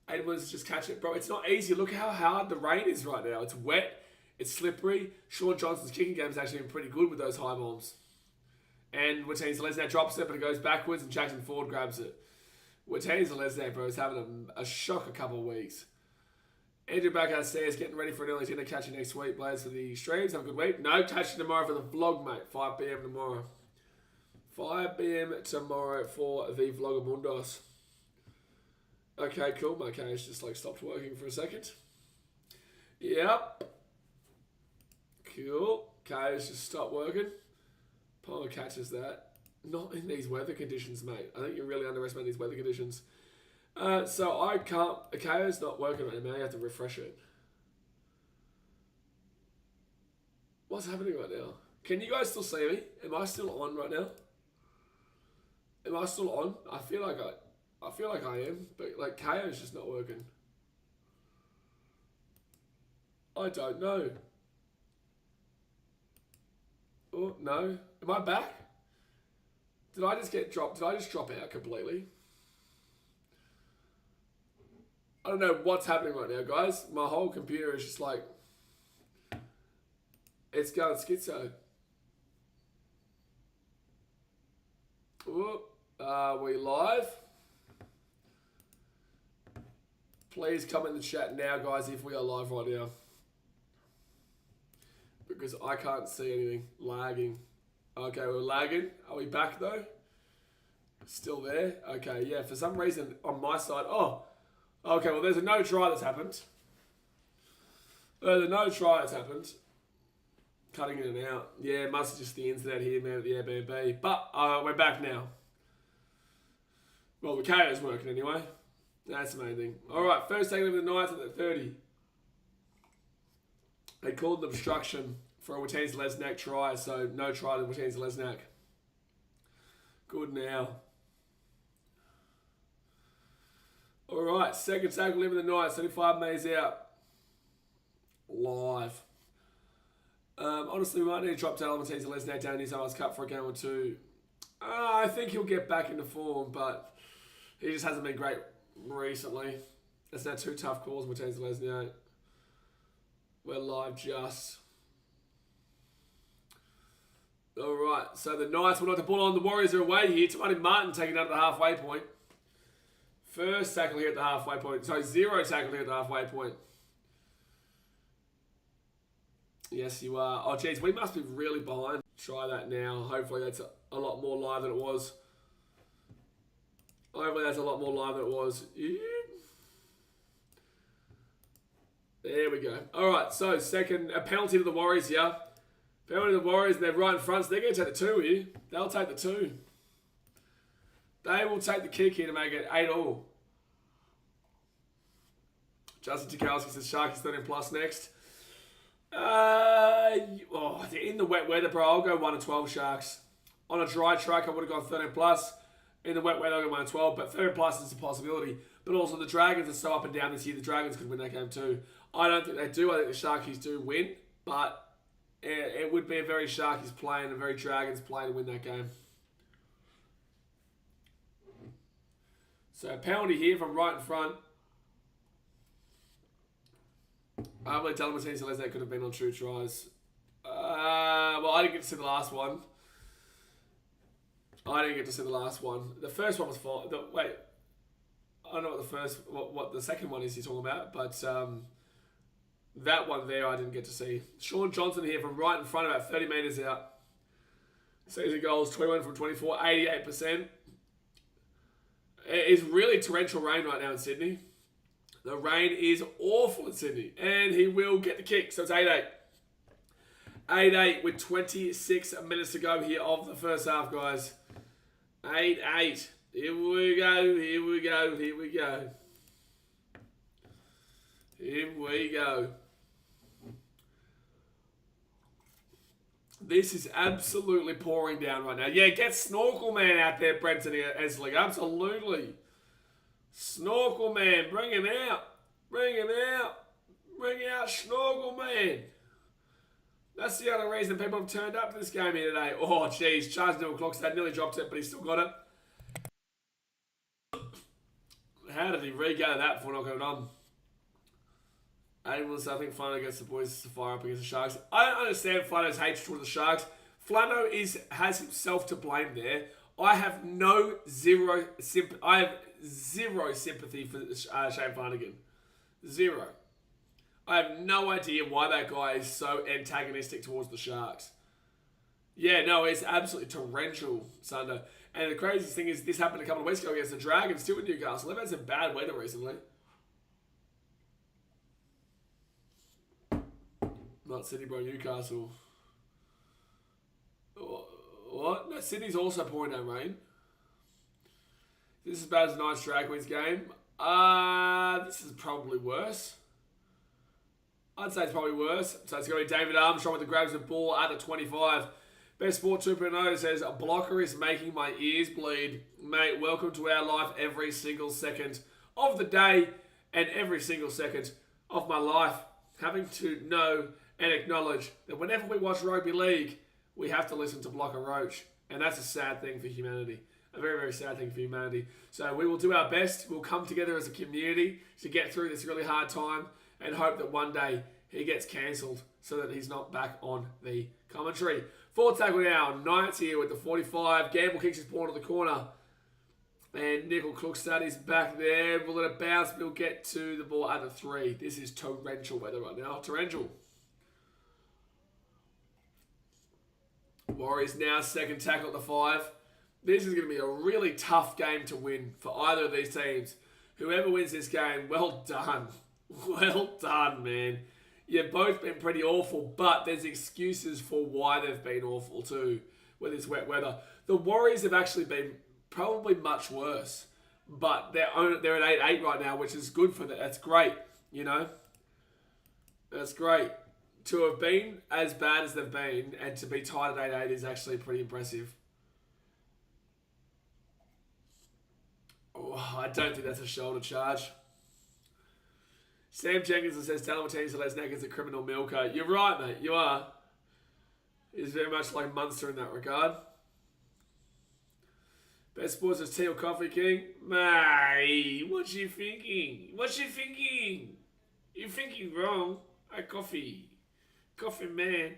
Edwards just catch it. Bro, it's not easy. Look how hard the rain is right now. It's wet. It's slippery. Sean Johnson's kicking game has actually been pretty good with those high bombs. And Watene Lesnar drops it, but it goes backwards, and Jackson Ford grabs it. Watene Lesnar, bro, is having a shocker couple of weeks. Andrew back downstairs, getting ready for an early. He's going to catch you next week, Blaze, for the streams. Have a good week. No, catch you tomorrow for the vlog, mate. 5 p.m. tomorrow. 5 p.m. tomorrow for the Vlogamundos. Okay, cool. My case just like stopped working for a second. Yep. Cool. Case just stopped working. Palmer catches that. Not in these weather conditions, mate. I think you're really underestimating these weather conditions. So I can't... Okay, it's not working right now. I have to refresh it. What's happening right now? Can you guys still see me? Am I still on right now? Am I still on? I feel like I am, but like KO is just not working. I don't know. Oh no. Am I back? Did I just get dropped? Did I just drop out completely? I don't know what's happening right now, guys. My whole computer is just like, it's going schizo. Whoop. Are we live? Please come in the chat now, guys, if we are live right now. Because I can't see anything. Lagging. Okay, we're lagging. Are we back, though? Still there? Okay, yeah. For some reason, on my side... Oh! Okay, well, there's a no try that's happened. There's a no try that's happened. Cutting in and out. Yeah, it must be just the internet here, man, at the Airbnb. But we're back now. Well, the KO's working anyway. That's the main thing. Alright, first tackle of the Knights at the 30. They called an obstruction for a Watens Lesnak try, so no try to Watens Lesnak. Good now. Alright, second tackle in the Knights, 35 metres out. Live. Honestly, we might need to drop Watens Lesnak down New South Wales Cup for a game or two. I think he'll get back into form, but he just hasn't been great recently. That's now 2 tough calls, Watens Lesnak. We're live just. Alright, so the Knights will not the ball on. The Warriors are away here. Tamati Martin taking out the halfway point. First tackle here at the halfway point. So 0 tackle here at the halfway point. Yes, you are. Oh, geez, we must be really behind. Try that now. Hopefully that's a lot more live than it was. Hopefully that's a lot more live than it was. Yeah. There we go. Alright, so second, a penalty to the Warriors here. Penalty to the Warriors, and they're right in front, so they're going to take the 2 here. They'll take the 2. They will take the kick here to make it 8-all. Justin Tikowski says Sharkies 13 plus next. In the wet weather, bro, I'll go 1-12 Sharks. On a dry track, I would have gone 13 plus. In the wet weather, I'll go 1-12, but 13 plus is a possibility. But also, the Dragons are so up and down this year, the Dragons could win that game too. I don't think they do. I think the Sharkies do win, but it would be a very Sharkies play and a very Dragons play to win that game. So, a penalty here from right in front. I believe Dylan Martinez and Lesnar could have been on true tries. Well, I didn't get to see the last one. The first one was fine. Wait, I don't know what the second one is you're talking about, but that one there I didn't get to see. Sean Johnson here from right in front, about 30 metres out. Season goals, 21 from 24, 88%. It's really torrential rain right now in Sydney. The rain is awful in Sydney. And he will get the kick, so it's 8-8. 8-8 with 26 minutes to go here of the first half, guys. 8-8. Here we go, here we go, here we go. Here we go. This is absolutely pouring down right now. Yeah, get Snorkel Man out there, Brenton Esling. Absolutely. Snorkel Man, bring him out. Bring him out. Bring out Snorkel Man. That's the other reason people have turned up to this game here today. Oh, jeez. Charles Neville Clockstad nearly dropped it, but he still got it. How did he re-go that before not got it on? Aimless, I think Flano gets the boys to fire up against the Sharks. I don't understand Flano's hatred towards the Sharks. Flano has himself to blame there. I have zero sympathy for Shane Flanagan. Zero. I have no idea why that guy is so antagonistic towards the Sharks. Yeah, no, it's absolutely torrential, Sunday. And the craziest thing is this happened a couple of weeks ago against the Dragons, too, in Newcastle. They've had some bad weather recently. Not Sydney, bro, Newcastle. What? No, Sydney's also pouring down rain. This is as bad as a nice drag queens game. This is probably worse. I'd say it's probably worse. So it's going to be David Armstrong with the grabs the ball at the 25. Best Sport 2.0 says, a blocker is making my ears bleed. Mate, welcome to our life every single second of the day and every single second of my life. Having to know and acknowledge that whenever we watch rugby league, we have to listen to Blocker Roach. And that's a sad thing for humanity. A very, very sad thing for humanity. So we will do our best. We'll come together as a community to get through this really hard time and hope that one day he gets cancelled so that he's not back on the commentary. Forward tackle now. Knights here with the 45. Gamble kicks his ball to the corner. And Nickel Klukstad is back there. Will it bounce? But he'll get to the ball at the 3. This is torrential weather right now. Torrential. Warriors now second tackle at the 5. This is going to be a really tough game to win for either of these teams. Whoever wins this game, well done. Well done, man. You've both been pretty awful, but there's excuses for why they've been awful too with this wet weather. The Warriors have actually been probably much worse, but they're at 8-8 right now, which is good for them. That's great, you know. That's great. To have been as bad as they've been and to be tied at 8-8 is actually pretty impressive. Oh, I don't think that's a shoulder charge. Sam Jenkins says, tell him what teams Les Neck is a criminal milker. You're right, mate. You are. He's very much like Munster in that regard. Best Sports is tea or coffee king. Mate, what you thinking? What you thinking? You're thinking wrong. Coffee. Coffee, man.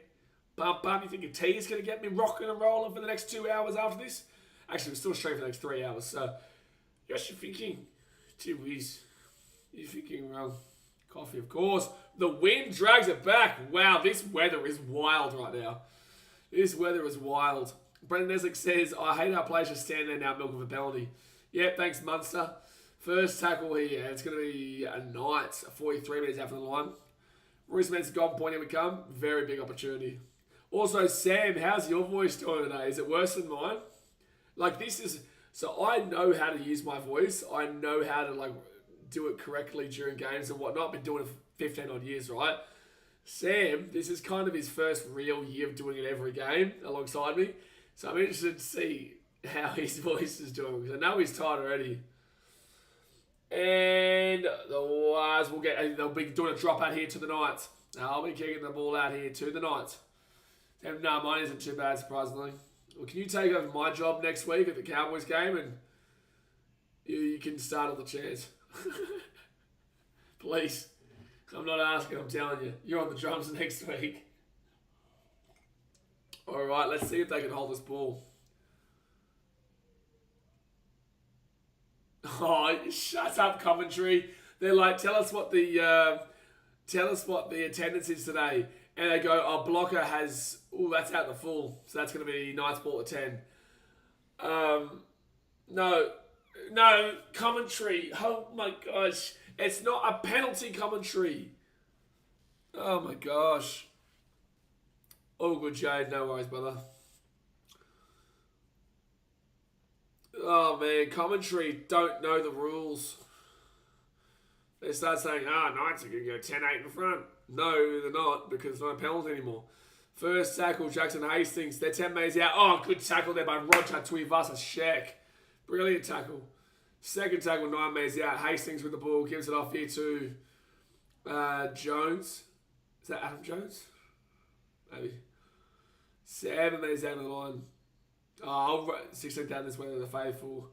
Bum, you think your tea is going to get me rocking and rolling for the next 2 hours after this? Actually, we're still straight for the next 3 hours, so... Yes, you're thinking. Gee whiz. You're thinking wrong. Coffee, of course. The wind drags it back. Wow, this weather is wild right now. This weather is wild. Brendan Neslick says, I hate our players just stand there now milking for penalty. Yep, thanks, Munster. First tackle here. It's going to be a Knights, 43 minutes after the line. Royce Mensah golden point, here we come. Very big opportunity. Also, Sam, how's your voice doing today? Is it worse than mine? Like, this is... So I know how to use my voice. I know how to, like, do it correctly during games and whatnot. I've been doing it for 15 odd years, right? Sam, this is kind of his first real year of doing it every game alongside me. So I'm interested to see how his voice is doing, because I know he's tired already. And the Wires will they'll be doing a drop out here to the Knights. I'll be kicking the ball out here to the Knights. No, mine isn't too bad, surprisingly. Well, can you take over my job next week at the Cowboys game and you can start on the chance? Please. I'm not asking, I'm telling you. You're on the drums next week. All right, let's see if they can hold this ball. Oh, shut up, commentary. They're like, tell us what the attendance is today. And they go, oh, blocker has... Oh, that's out the full. So that's going to be Knights ball at 10. No, commentary. Oh, my gosh. It's not a penalty commentary. Oh, my gosh. Oh, good, Jade. No worries, brother. Oh, man. Commentary don't know the rules. They start saying, Knights are going to go 10-8 in front. No, they're not, because it's not a penalty anymore. First tackle, Jackson Hastings. They're 10 metres out. Oh, good tackle there by Roger Tuivasa-Sheck. Brilliant tackle. Second tackle, 9 metres out. Hastings with the ball. Gives it off here to Jones. Is that Adam Jones? Maybe. 7 metres out of the line. Oh, 16 down this way to the faithful.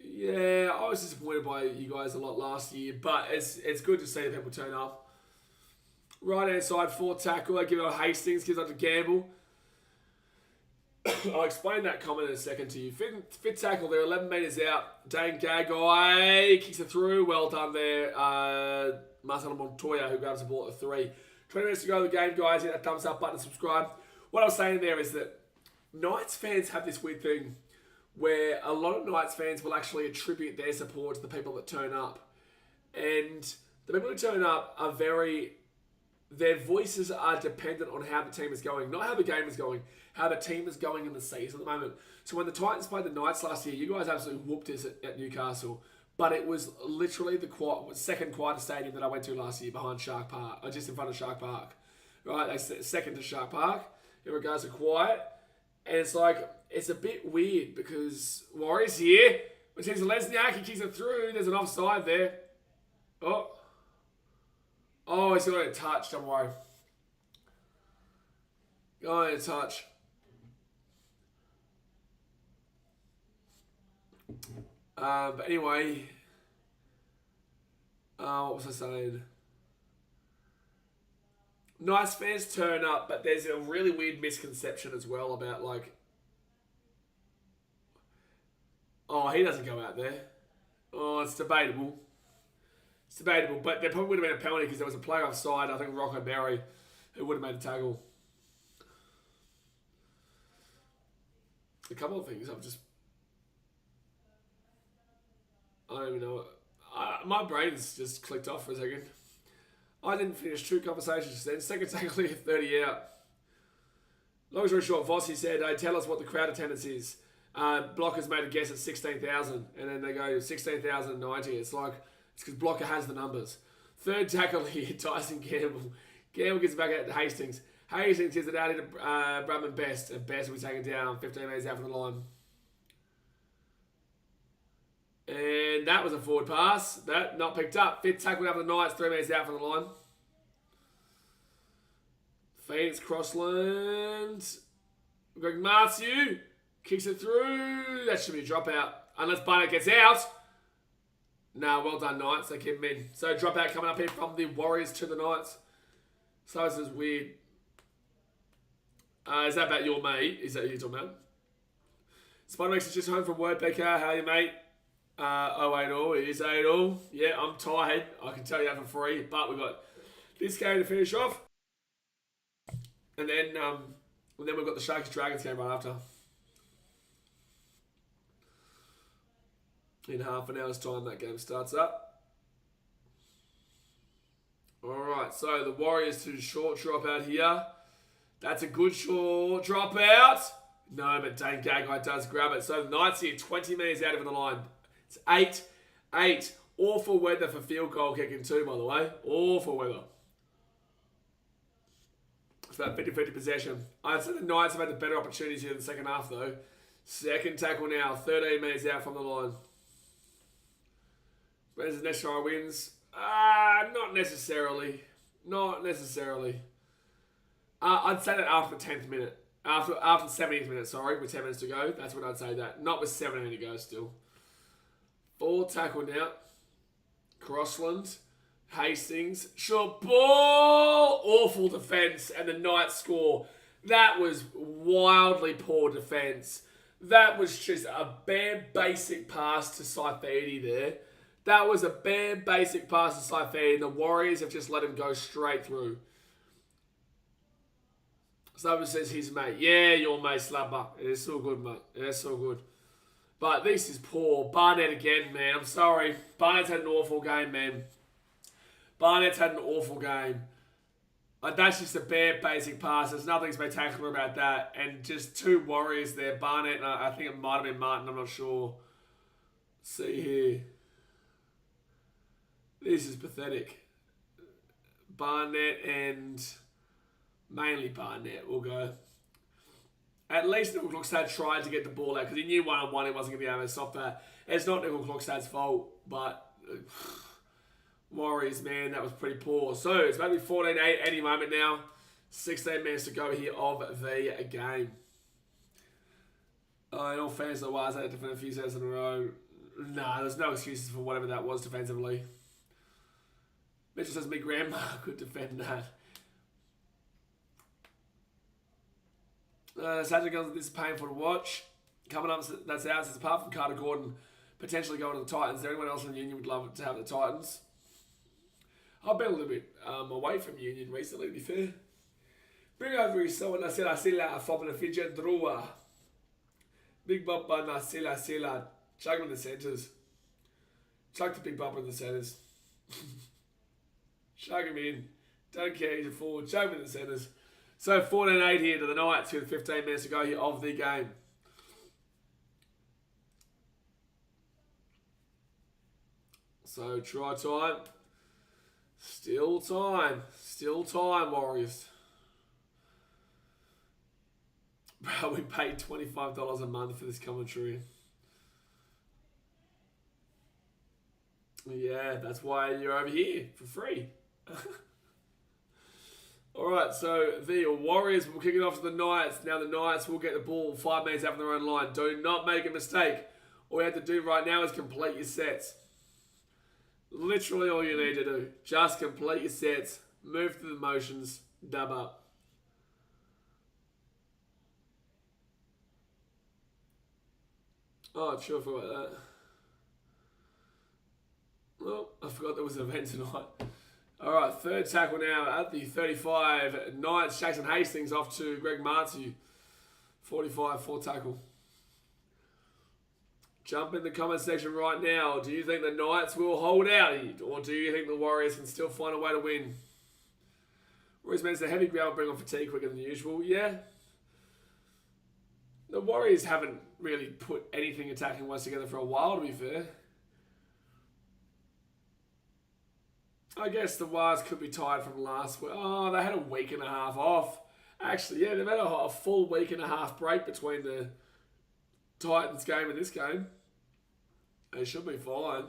Yeah, I was disappointed by you guys a lot last year, but it's good to see that people turn up. Right hand side, 4th tackle. I give it to Hastings, gives it to Gamble. I'll explain that comment in a second to you. Fifth tackle there, 11 metres out. Dane Gagai kicks it through. Well done there. Marcelo Montoya, who grabs the ball at 3. 20 minutes to go in the game, guys. Hit that thumbs up button and subscribe. What I was saying there is that Knights fans have this weird thing where a lot of Knights fans will actually attribute their support to the people that turn up. And the people who turn up are their voices are dependent on how the team is going. Not how the game is going, how the team is going in the season at the moment. So when the Titans played the Knights last year, you guys absolutely whooped us at Newcastle. But it was literally the second quietest stadium that I went to last year behind Shark Park, or just in front of Shark Park. Right, they second to Shark Park in regards to quiet. And it's like, it's a bit weird because Warriors here, which is Lesniak, he kicks it through, there's an offside there. Oh, he's got a touch, don't worry. Got a touch. But anyway, what was I saying? Nice fans turn up, but there's a really weird misconception as well about like, oh, he doesn't go out there. Oh, it's debatable. It's debatable, but there probably would have been a penalty because there was a player offside. I think Rocco Berry, who would have made a tackle. A couple of things I don't even know. My brain's just clicked off for a second. I didn't finish two conversations then. Second tackle here, 30 out. Long story short, Vossi said, hey, tell us what the crowd attendance is. Blockers made a guess at 16,000, and then they go 16,090. It's like, it's because Blocker has the numbers. Third tackle here, Tyson Campbell. Campbell gets back at Hastings. Hastings gets it out into Bradman Best, and Best will be taken down 15 metres out from the line. And that was a forward pass. That not picked up. Fifth tackle out for the Knights, 3 metres out from the line. Phoenix Crossland. Greg Matthew kicks it through. That should be a dropout. Unless Barnett gets out. Nah, well done, Knights. They keep him in. So dropout coming up here from the Warriors to the Knights. So this is weird. Is that about your mate? Is that who you're talking about? Spider-Max is just home from work. BK, how are you, mate? 080, it is 80. Yeah, I'm tired. I can tell you that for free. But we've got this game to finish off. And then we've got the Sharks Dragons game right after. In half an hour's time, that game starts up. Alright, so the Warriors to short drop out here. That's a good short drop out. No, but Dane Gagai does grab it. So the Knights here, 20 metres out of the line. It's 8-8. Awful weather for field goal kicking too, by the way. Awful weather. It's about 50-50 possession. I'd say the Knights have had the better opportunities here in the second half, though. Second tackle now, 13 metres out from the line. Where's the next try wins? Not necessarily. Not necessarily. I'd say that after the 10th minute. After the 70th minute, sorry, with 10 minutes to go. That's when I'd say that. Not with 17 to go still. Full tackle now. Crossland. Hastings. Short ball. Awful defence. And the Knights score. That was wildly poor defence. That was just a bare basic pass to Saifidi there. That was a bare basic pass to Saifidi. And the Warriors have just let him go straight through. Slabber says his mate. Yeah, your mate, Slabber. It's so good, mate. It's so good. But this is poor. Barnett again, man. I'm sorry. Barnett's had an awful game, man. Barnett's had an awful game. Like, that's just a bare basic pass. There's nothing spectacular about that. And just two Warriors there. Barnett and I think it might have been Martin. I'm not sure. Let's see here. This is pathetic. Barnett and... mainly Barnett will go. At least Nickel Clockstad tried to get the ball out because he knew one-on-one he wasn't going to be able to stop that. It's not Nickel Clockstad's fault, but Warriors, man, that was pretty poor. So it's about to be 14-8 any moment now. 16 minutes to go here of the game. In all fairness, the Wires had to defend a few sets in a row. Nah, there's no excuses for whatever that was defensively. Mitchell says, me grandma could defend that. Saturday Girls, this is painful to watch. Coming up, that's ours. It's apart from Carter Gordon potentially going to the Titans. Is there anyone else in the Union would love to have the Titans? I've been a little bit away from Union recently, to be fair. Bring over someone nasila sila from the Fiji Drua. Big Bumper nasila sila. Chuck him in the centres. Chuck the Big Bumper in the centres. Chuck him in. Don't care, he's a forward. Chuck him in the centres. So 14-8 here to the Knights with 15 minutes to go here of the game. So try time. Still time. Still time, Warriors. Bro, we paid $25 a month for this commentary. Yeah, that's why you're over here for free. Alright, so the Warriors will kick it off to the Knights. Now the Knights will get the ball 5 minutes out of their own line. Do not make a mistake. All you have to do right now is complete your sets. Literally all you need to do. Just complete your sets. Move through the motions. Dub up. Oh, sure, I forgot that. Oh, I forgot there was an event tonight. Alright, third tackle now at the 35. Knights, Jackson Hastings off to Greg Martu. 45, 4 tackle. Jump in the comment section right now. Do you think the Knights will hold out? Or do you think the Warriors can still find a way to win? Warriors means the heavy ground bring on fatigue quicker than usual. Yeah. The Warriors haven't really put anything attacking wise together for a while, to be fair. I guess the Wars could be tired from last week. Oh, they had a week and a half off. Actually, yeah, they've had a full week and a half break between the Titans game and this game. They should be fine.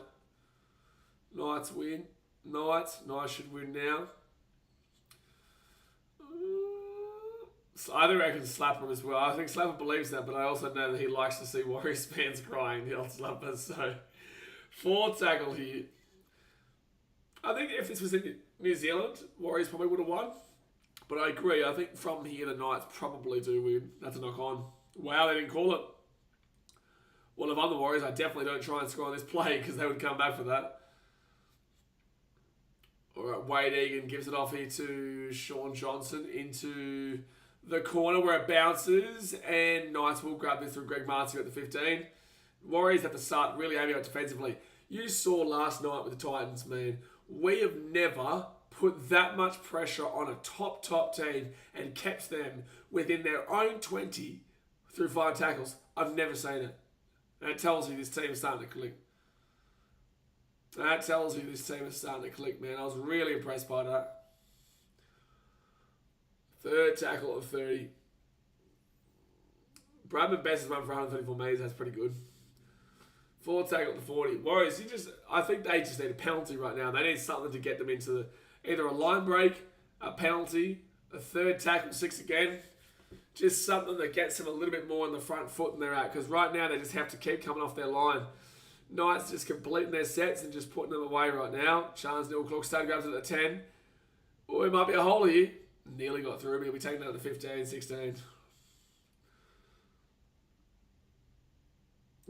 Knights win. Knights should win now. So I reckon Slapper as well. I think Slapper believes that, but I also know that he likes to see Warriors fans crying, the old Slapper. So, 4 tackle here. I think if this was in New Zealand, Warriors probably would have won. But I agree. I think from here, the Knights probably do win. That's a knock on. Wow, they didn't call it. Well, if I'm the Warriors, I definitely don't try and score on this play because they would come back for that. All right, Wade Egan gives it off here to Sean Johnson into the corner where it bounces. And Knights will grab this through Greg Martu at the 15. Warriors have to start really aiming out defensively. You saw last night with the Titans, man. We have never put that much pressure on a top team and kept them within their own 20 through 5 tackles. I've never seen it. And it tells you this team is starting to click. That tells you this team is starting to click, man. I was really impressed by that. Third tackle at 30. Bradman Best has run for 134 metres. That's pretty good. 4 tackle at the 40. Warriors, I think they just need a penalty right now. They need something to get them into either a line break, a penalty, a third tackle, 6 again. Just something that gets them a little bit more on the front foot than they're at. Because right now they just have to keep coming off their line. Knights just completing their sets and just putting them away right now. Chance Neil Clockstad grabs it at the 10. Oh, it might be a hole here. Nearly got through, but he'll be taking that at the 15, 16.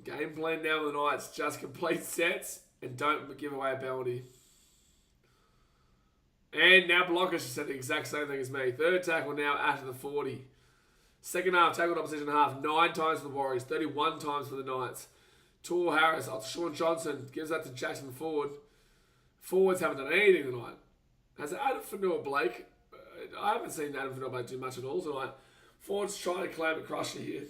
Game plan now with the Knights. Just complete sets and don't give away a penalty. And now Blockers just said the exact same thing as me. Third tackle now after the 40. Second half, tackled opposition half. 9 times for the Warriors. 31 times for the Knights. Tor Harris off to Sean Johnson. Gives that to Jackson Ford. Forwards haven't done anything tonight. Has Adam Fanua-Blake? I haven't seen Adam Fanua-Blake do much at all tonight. Ford's trying to claim a crusher here.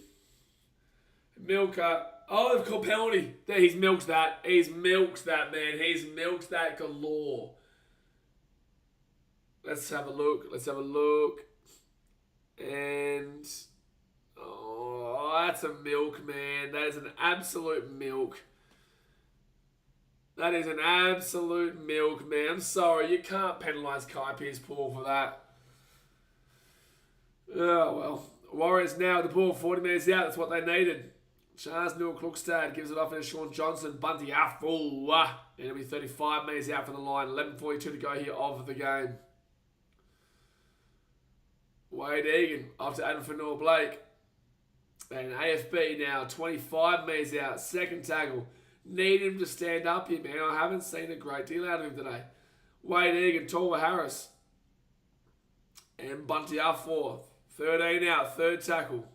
Milker. Oh, they've called penalty. There, he's milked that. He's milked that, man. He's milked that galore. Let's have a look. Let's have a look. And... oh, that's a milk, man. That is an absolute milk. That is an absolute milk, man. I'm sorry. You can't penalise Kai Pearce-Paul for that. Oh, well. Warriors now with the ball 40 minutes out. That's what they needed. Charles Newell Klukstad gives it off to Sean Johnson. Bunty Afu. And it'll be 35 minutes out from the line. 11:42 to go here of the game. Wade Egan off to Adam Fanua-Blake. And AFB now 25 minutes out. Second tackle. Need him to stand up here, man. I haven't seen a great deal out of him today. Wade Egan, Torwa Harris. And Bunty Afu. 13 out. Third tackle.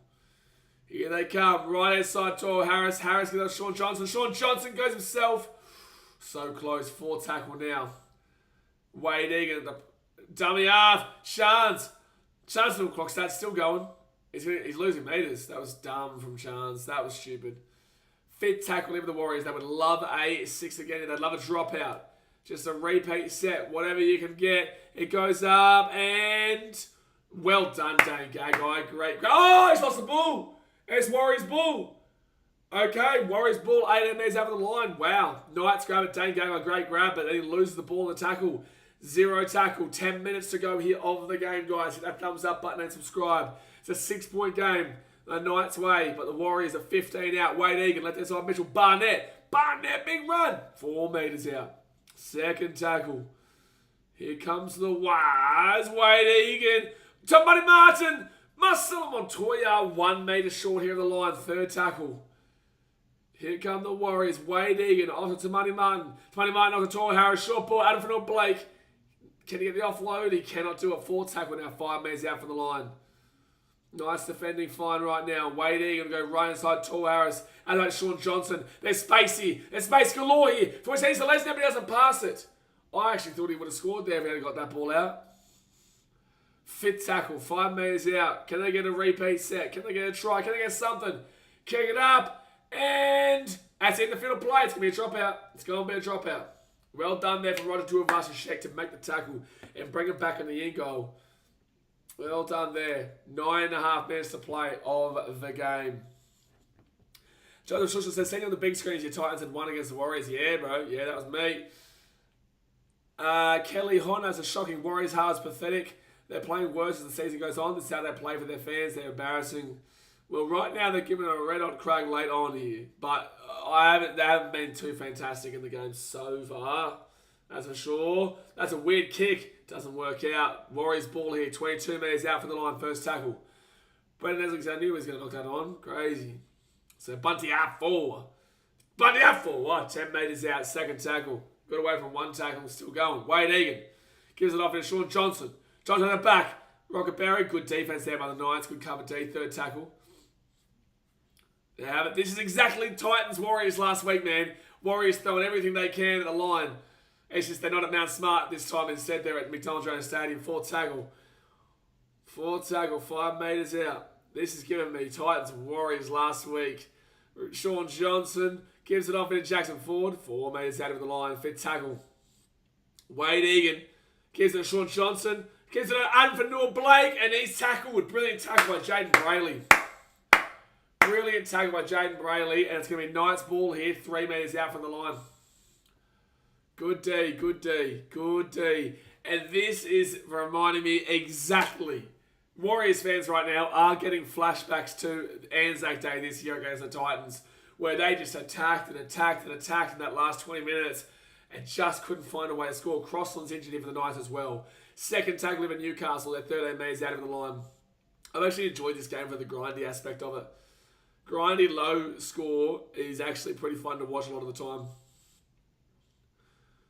Here they come. Right outside Torwa Harris. Harris gives up Sean Johnson. Sean Johnson goes himself. So close. 4 tackle now. Wade Egan at the dummy half. Chance. Chance little clock starts still going. He's losing meters. That was dumb from Chance. That was stupid. Fit tackle in for the Warriors. They would love a 6 again. They'd love a dropout. Just a repeat set. Whatever you can get. It goes up and... Well done, Dane Gagai. Great. Oh, he's lost the ball. It's Warriors ball. Okay, Warriors ball. 18 metres out of the line. Wow. Knights grab it. Dane Gagai, great grab, but then he loses the ball in the tackle. 0 tackle. 10 minutes to go here of the game, guys. Hit that thumbs up button and subscribe. It's a 6-point game. The Knights way, but the Warriors are 15 out. Wade Egan, left inside Mitchell. Barnett, big run. 4 metres out. Second tackle. Here comes the Waz. Wade Egan. To Money Martin. Muscle Montoya. 1 metre short here of the line. Third tackle. Here come the Warriors. Wade Egan. Off to Money Martin. Money Martin off to Tor Harris. Short ball. Adam Fennell Blake. Can he get the offload? He cannot do it. Fourth tackle now. 5 metres out from the line. Nice defending fine right now. Wade Egan going to go right inside Tor Harris. And like Sean Johnson. There's space here. There's space galore here. For which he's the legend, but he doesn't pass it. I actually thought he would have scored there if he had got that ball out. Fit tackle. 5 metres out. Can they get a repeat set? Can they get a try? Can they get something? Kick it up. And that's in the field of play. It's going to be a dropout. It's going to be a dropout. Well done there for Roger Tuivasa-Sheck to make the tackle and bring it back in the end goal. Well done there. 9.5 minutes to play of the game. Joseph Schuster says, seeing on the big screen, your Titans had won against the Warriors. Yeah, bro. Yeah, that was me. Kelly Hon has a shocking Warriors halves pathetic. They're playing worse as the season goes on. This is how they play for their fans. They're embarrassing. Well, right now they're giving a red-hot Craig late on here. But they haven't been too fantastic in the game so far. That's for sure. That's a weird kick. Doesn't work out. Warriors ball here. 22 metres out from the line. First tackle. Brendan Essex, I knew he was going to knock that on. Crazy. So Bunty out 4. Bunty out 4. What? 10 metres out. Second tackle. Got away from one tackle. Still going. Wade Egan. Gives it off to Sean Johnson. Johnson at the back. Rocketberry. Good defence there by the Knights. Good cover D. Third tackle. There you have it. This is exactly Titans Warriors last week, man. Warriors throwing everything they can at the line. It's just they're not at Mount Smart this time. Instead, they're at McDonald Jones Stadium. Fourth tackle. 5 metres out. This is giving me Titans Warriors last week. Sean Johnson gives it off into Jackson Ford. 4 metres out of the line. Fifth tackle. Wade Egan gives it to Sean Johnson. Gives it to Adam Fennell Blake. And he's tackled. Brilliant tackle by Jaden Brayley. Brilliant tackle by Jaden Brayley. And it's going to be Knights ball here. 3 metres out from the line. Good D, good D, good D. And this is reminding me exactly. Warriors fans right now are getting flashbacks to Anzac Day this year against the Titans, where they just attacked and attacked and attacked in that last 20 minutes and just couldn't find a way to score. Crossland's injured here for the Knights as well. Second tackle in Newcastle, they're 13 metres out of the line. I've actually enjoyed this game for the grindy aspect of it. Grindy low score is actually pretty fun to watch a lot of the time.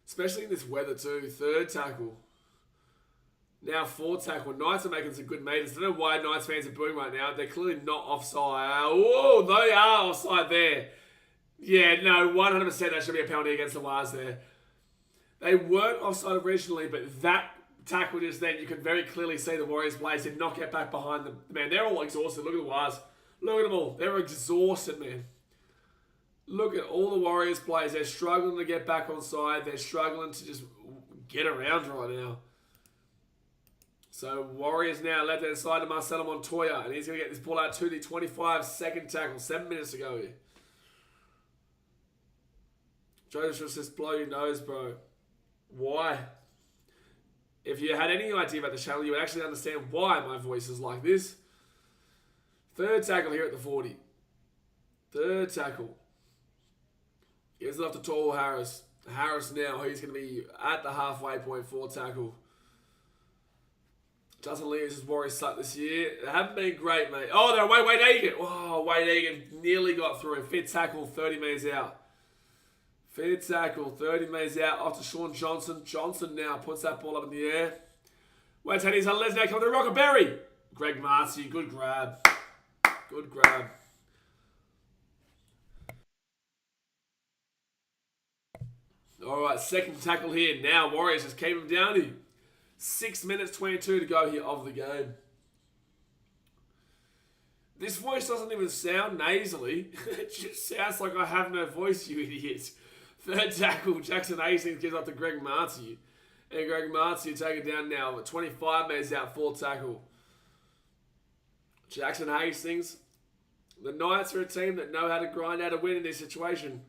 Especially in this weather too. Third tackle. Now fourth tackle. Knights are making some good meters. I don't know why Knights fans are booing right now. They're clearly not offside. Oh, they are offside there. Yeah, no, 100% that should be a penalty against the Waz there. They weren't offside originally, but that tackle just then, you can very clearly see the Warriors players did not get back behind them. Man, they're all exhausted. Look at the Waz. Look at them all. They're exhausted, man. Look at all the Warriors players. They're struggling to get back on side. They're struggling to just get around right now. So Warriors now left hand side to Marcelo Montoya. And he's going to get this ball out to the 25-second tackle. 7 minutes to go here. Joseph says, blow your nose, bro. Why? If you had any idea about the channel, you would actually understand why my voice is like this. Third tackle here at the 40. Third tackle. Gives it off to Tall Harris. Harris now, he's going to be at the halfway point. Fourth tackle. Justin Lears' Warriors suck this year. They haven't been great, mate. Oh, no, Wade Egan. Oh, Wade Egan nearly got through. Fifth tackle, 30 metres out. Fifth tackle, 30 metres out. Off to Sean Johnson. Johnson now puts that ball up in the air. Wait, Teddy's on Les now coming to Rocketberry. Greg Marcy, good grab. Good grab. All right, second tackle here. Now Warriors just keep him down here. 6 minutes 22 to go here of the game. This voice doesn't even sound nasally. It just sounds like I have no voice, you idiots. Third tackle, Jackson Hastings gives up to Greg Marty. And Greg Marty take it down now. 25 metres out, fourth tackle. Jackson Hastings. The Knights are a team that know how to grind out a win in this situation.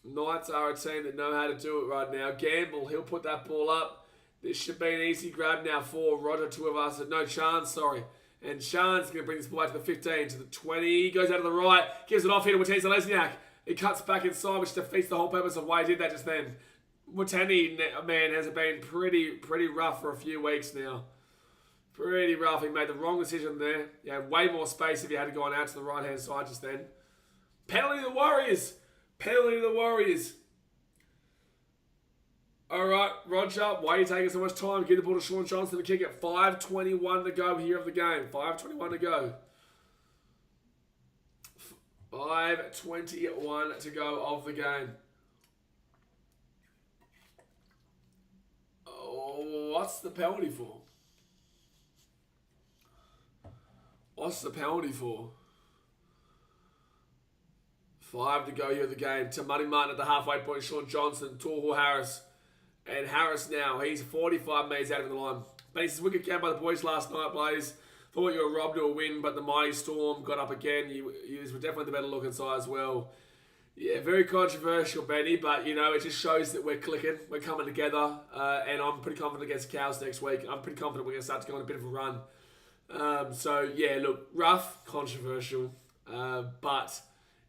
Knights are a team that know how to do it right now. Gamble, he'll put that ball up. This should be an easy grab now for Roger Tuivasa. No, Chance, sorry. And Chance going to bring this ball back to the 15, to the 20. Goes out to the right. Gives it off here to Watani Lesniak. He cuts back inside, which defeats the whole purpose of why he did that just then. Watani, man, has been pretty rough for a few weeks now. Pretty rough. He made the wrong decision there. He had way more space if he had gone out to the right-hand side just then. Penalty to the Warriors. Penalty to the Warriors. All right, Roger, why are you taking so much time? Give the ball to Sean Johnson to kick it. 5:21 to go here of the game. 5:21 to go. 5:21 to go of the game. Oh, what's the penalty for? What's the penalty for? 5 to go here of the game. To Money Martin at the halfway point. Sean Johnson, Torhall Harris. And Harris now, he's 45 metres out of the line. Bases wicket count by the boys last night, Blaze. Thought you were robbed to a win, but the mighty Storm got up again. You were definitely the better looking side as well. Yeah, very controversial, Benny, but, you know, it just shows that we're clicking. We're coming together, and I'm pretty confident against Cows next week. I'm pretty confident we're going to start to go on a bit of a run. So, yeah, look, rough, controversial, but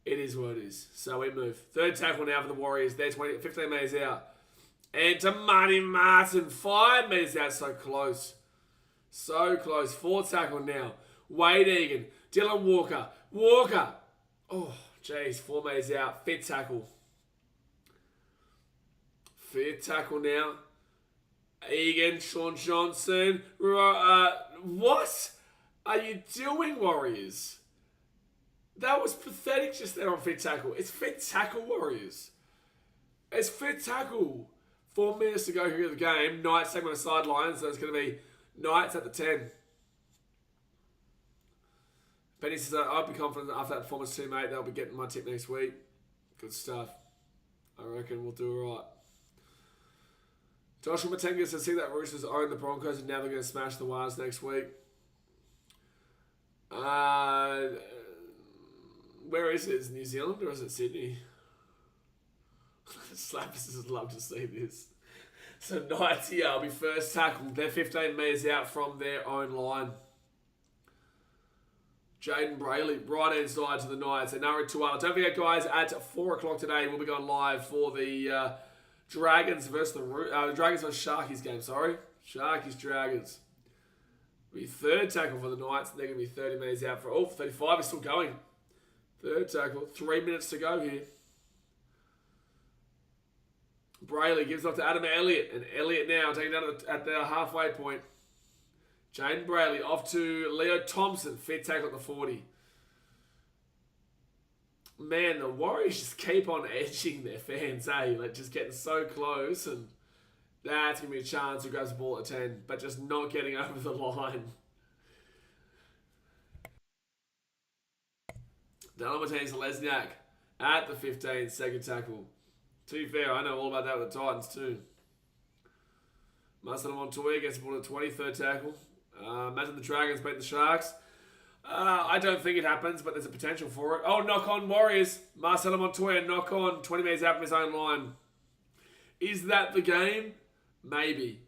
it is what it is. So we move. Third tackle now for the Warriors. They're 15 metres out. And to Money Martin, 5 metres out, so close. So close. Fourth tackle now. Wade Egan, Dylan Walker. Walker. Oh, jeez, 4 metres out. Fifth tackle. Fifth tackle now. Egan, Sean Johnson. What are you doing, Warriors? That was pathetic just there on fifth tackle. It's fifth tackle, Warriors. It's fifth tackle. 4 minutes to go here in the game. Knights taking on the sidelines, so it's going to be Knights at the 10. Benny says, I'll be confident after that performance too, mate. They'll be getting my tip next week. Good stuff. I reckon we'll do all right. Joshua Matenga says, see that Roosters own the Broncos and now they're going to smash the Wires next week. Where is it? Is it New Zealand or is it Sydney? Slappers would love to see this. So Knights here will be first tackled. They're 15 metres out from their own line. Jaden Brayley, right hand side to the Knights. And Nari Tuala. Don't forget, guys, at 4 o'clock today, we'll be going live for the Dragons versus the Dragons versus Sharkies game. Sorry, Sharkies Dragons. Be third tackle for the Knights. They're going to be 30 metres out for 35 is still going. Third tackle. 3 minutes to go here. Brayley gives up to Adam Elliott. And Elliott now taking down at the halfway point. Jaden Brayley off to Leo Thompson. Fifth tackle at the 40. Man, the Warriors just keep on edging their fans, eh? Like just getting so close. And that's going to be a chance who grabs the ball at 10. But just not getting over the line. Dalamatane Lesniak at the 15. Second tackle. To be fair, I know all about that with the Titans too. Marcelo Montoya gets the ball at 20, third tackle. Imagine the Dragons beat the Sharks. I don't think it happens, but there's a potential for it. Oh, knock on Warriors. Marcelo Montoya, knock on. 20 metres out from his own line. Is that the game? Maybe.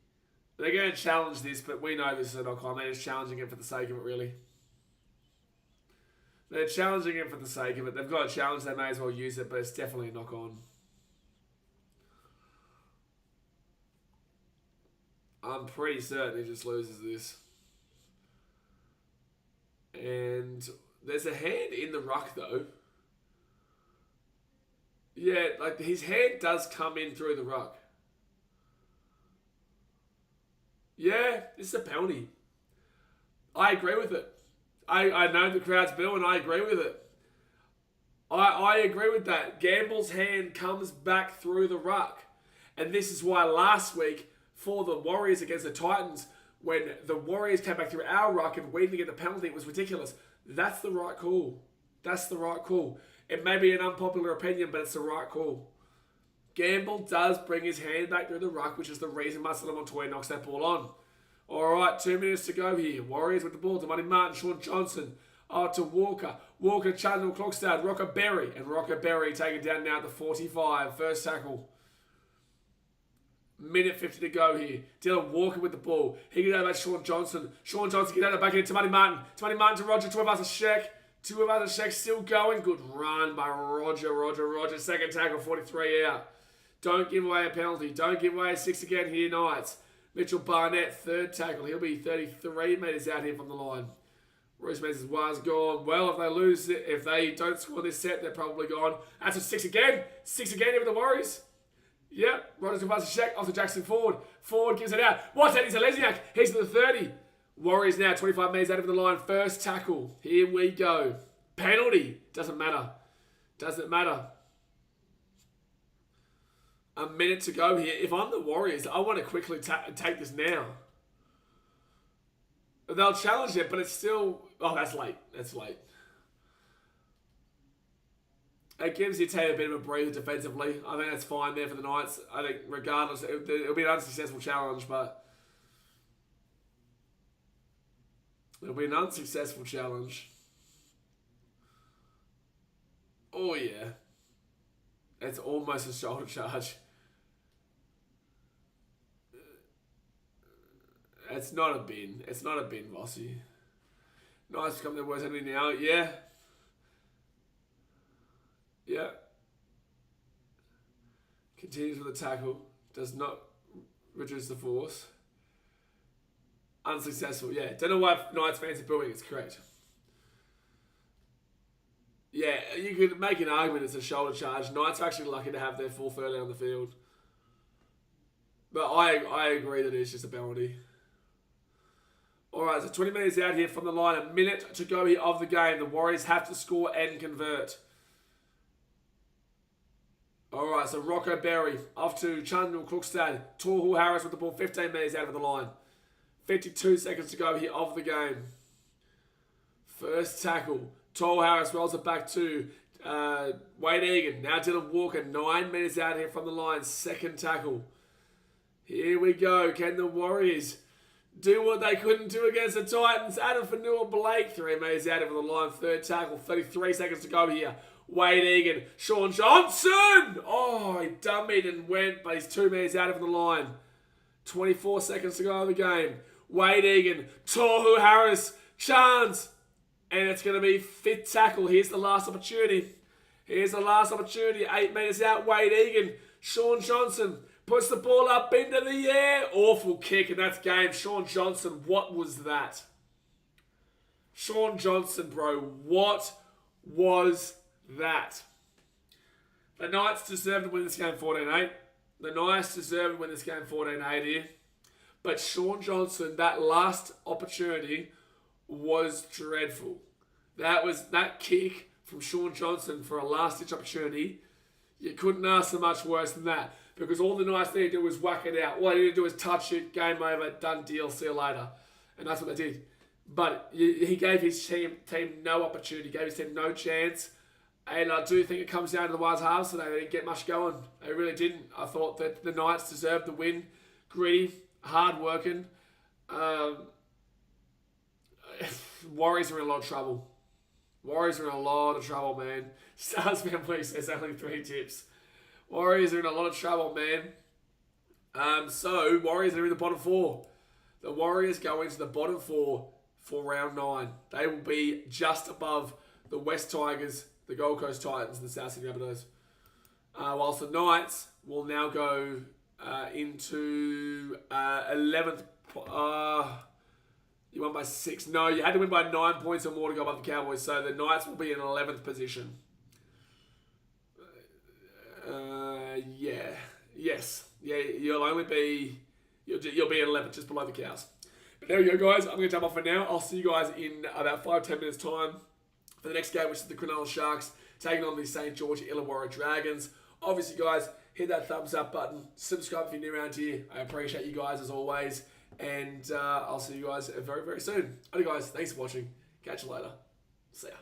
They're going to challenge this, but we know this is a knock on. They're just challenging it for the sake of it, really. They're challenging it for the sake of it. They've got a challenge, they may as well use it, but it's definitely a knock on. I'm pretty certain he just loses this. And there's a hand in the ruck, though. Yeah, like his hand does come in through the ruck. Yeah, this is a penalty. I agree with it. I know the crowd's bill and I agree with it. I agree with that. Gamble's hand comes back through the ruck. And this is why last week, for the Warriors against the Titans, when the Warriors came back through our ruck and we didn't get the penalty. It was ridiculous. That's the right call. That's the right call. It may be an unpopular opinion, but it's the right call. Gamble does bring his hand back through the ruck, which is the reason Marcelo Montoya knocks that ball on. All right, 2 minutes to go here. Warriors with the ball to Money Martin, Sean Johnson. To Walker. Walker, Chandler, Clockstad, Rocker Berry. And Rocker Berry taken down now at the 45. First tackle. Minute 50 to go here. Dylan Walker with the ball. He gets out about Sean Johnson. Sean Johnson gets out the back end to Money Martin. To Money Martin to Roger. 12 hours check. 2 hours check still going. Good run by Roger. Second tackle, 43 out. Don't give away a penalty. Don't give away a 6 again here, Knights. Mitchell Barnett, third tackle. He'll be 33 metres out here from the line. Royce Mensah's was gone. Well, if they lose it, if they don't score this set, they're probably gone. That's a 6 again. 6 again here with the Warriors. Yep. Rodgers to pass a check off to Jackson Ford. Ford gives it out. What's that? He's a Lesniak. He's to the 30. Warriors now 25 metres out of the line. First tackle. Here we go. Penalty. Doesn't matter. Doesn't matter. A minute to go here. If I'm the Warriors, I want to quickly take this now. They'll challenge it, but it's still... Oh, that's late. That's late. It gives your team a bit of a breather defensively. I think that's fine there for the Knights. I think regardless, it'll be an unsuccessful challenge, but... It'll be an unsuccessful challenge. Oh, yeah. It's almost a shoulder charge. It's not a bin. It's not a bin, Vossi. Nice to come to the worst enemy now. Yeah. Yeah. Continues with the tackle. Does not reduce the force. Unsuccessful. Yeah. Don't know why Knights fans are booing. It's correct. Yeah, you could make an argument it's a shoulder charge. Knights are actually lucky to have their full third on the field. But I agree that it's just a penalty. Alright, so 20 minutes out here from the line. A minute to go here of the game. The Warriors have to score and convert. Alright, so Rocco Berry off to Chandler Crookstad. Torhul Harris with the ball 15 minutes out of the line. 52 seconds to go here of the game. First tackle. Torhul Harris rolls it back to Wade Egan. Now Dylan Walker. 9 minutes out here from the line. Second tackle. Here we go. Can the Warriors do what they couldn't do against the Titans? Adam Fanua Blake. 3 minutes out of the line. Third tackle. 33 seconds to go here. Wade Egan. Sean Johnson. Oh, he dummied and went, but he's 2 minutes out of the line. 24 seconds to go of the game. Wade Egan. Tohu Harris. Chance. And it's going to be fifth tackle. Here's the last opportunity. Here's the last opportunity. 8 minutes out. Wade Egan. Sean Johnson puts the ball up into the air. Awful kick, and that's game. Sean Johnson, what was that? Sean Johnson, bro, what was that? The Knights deserve to win this game 14-8. The Knights deserve to win this game 14-8 here. But Sean Johnson, that last opportunity was dreadful. That kick from Sean Johnson for a last-ditch opportunity. You couldn't ask for much worse than that. Because all the Knights need to do is whack it out. All they need to do is touch it, game over, done deal, see you later. And that's what they did. But he gave his team no opportunity, gave his team no chance. And I do think it comes down to the Wise halves today. They didn't get much going. They really didn't. I thought that the Knights deserved the win. Gritty, hard-working. Warriors are in a lot of trouble. Warriors are in a lot of trouble, man. Stars family says only 3 tips. Warriors are in a lot of trouble, man. So, Warriors are in the bottom 4. The Warriors go into the bottom 4 for round 9. They will be just above the West Tigers, the Gold Coast Titans, and the South Sydney Rabbitohs. Whilst the Knights will now go into 11th. You won by 6. No, you had to win by 9 points or more to go above the Cowboys. So the Knights will be in 11th position. You'll only be you'll be at 11th, just below the Cows. But there we go, guys. I'm going to jump off for now. I'll see you guys in about 5-10 minutes time for the next game, which is the Cronulla Sharks taking on the St. George Illawarra Dragons. Obviously, guys, hit that thumbs up button. Subscribe if you're new around here. I appreciate you guys as always. And I'll see you guys very, very soon. Alright guys, thanks for watching. Catch you later. See ya.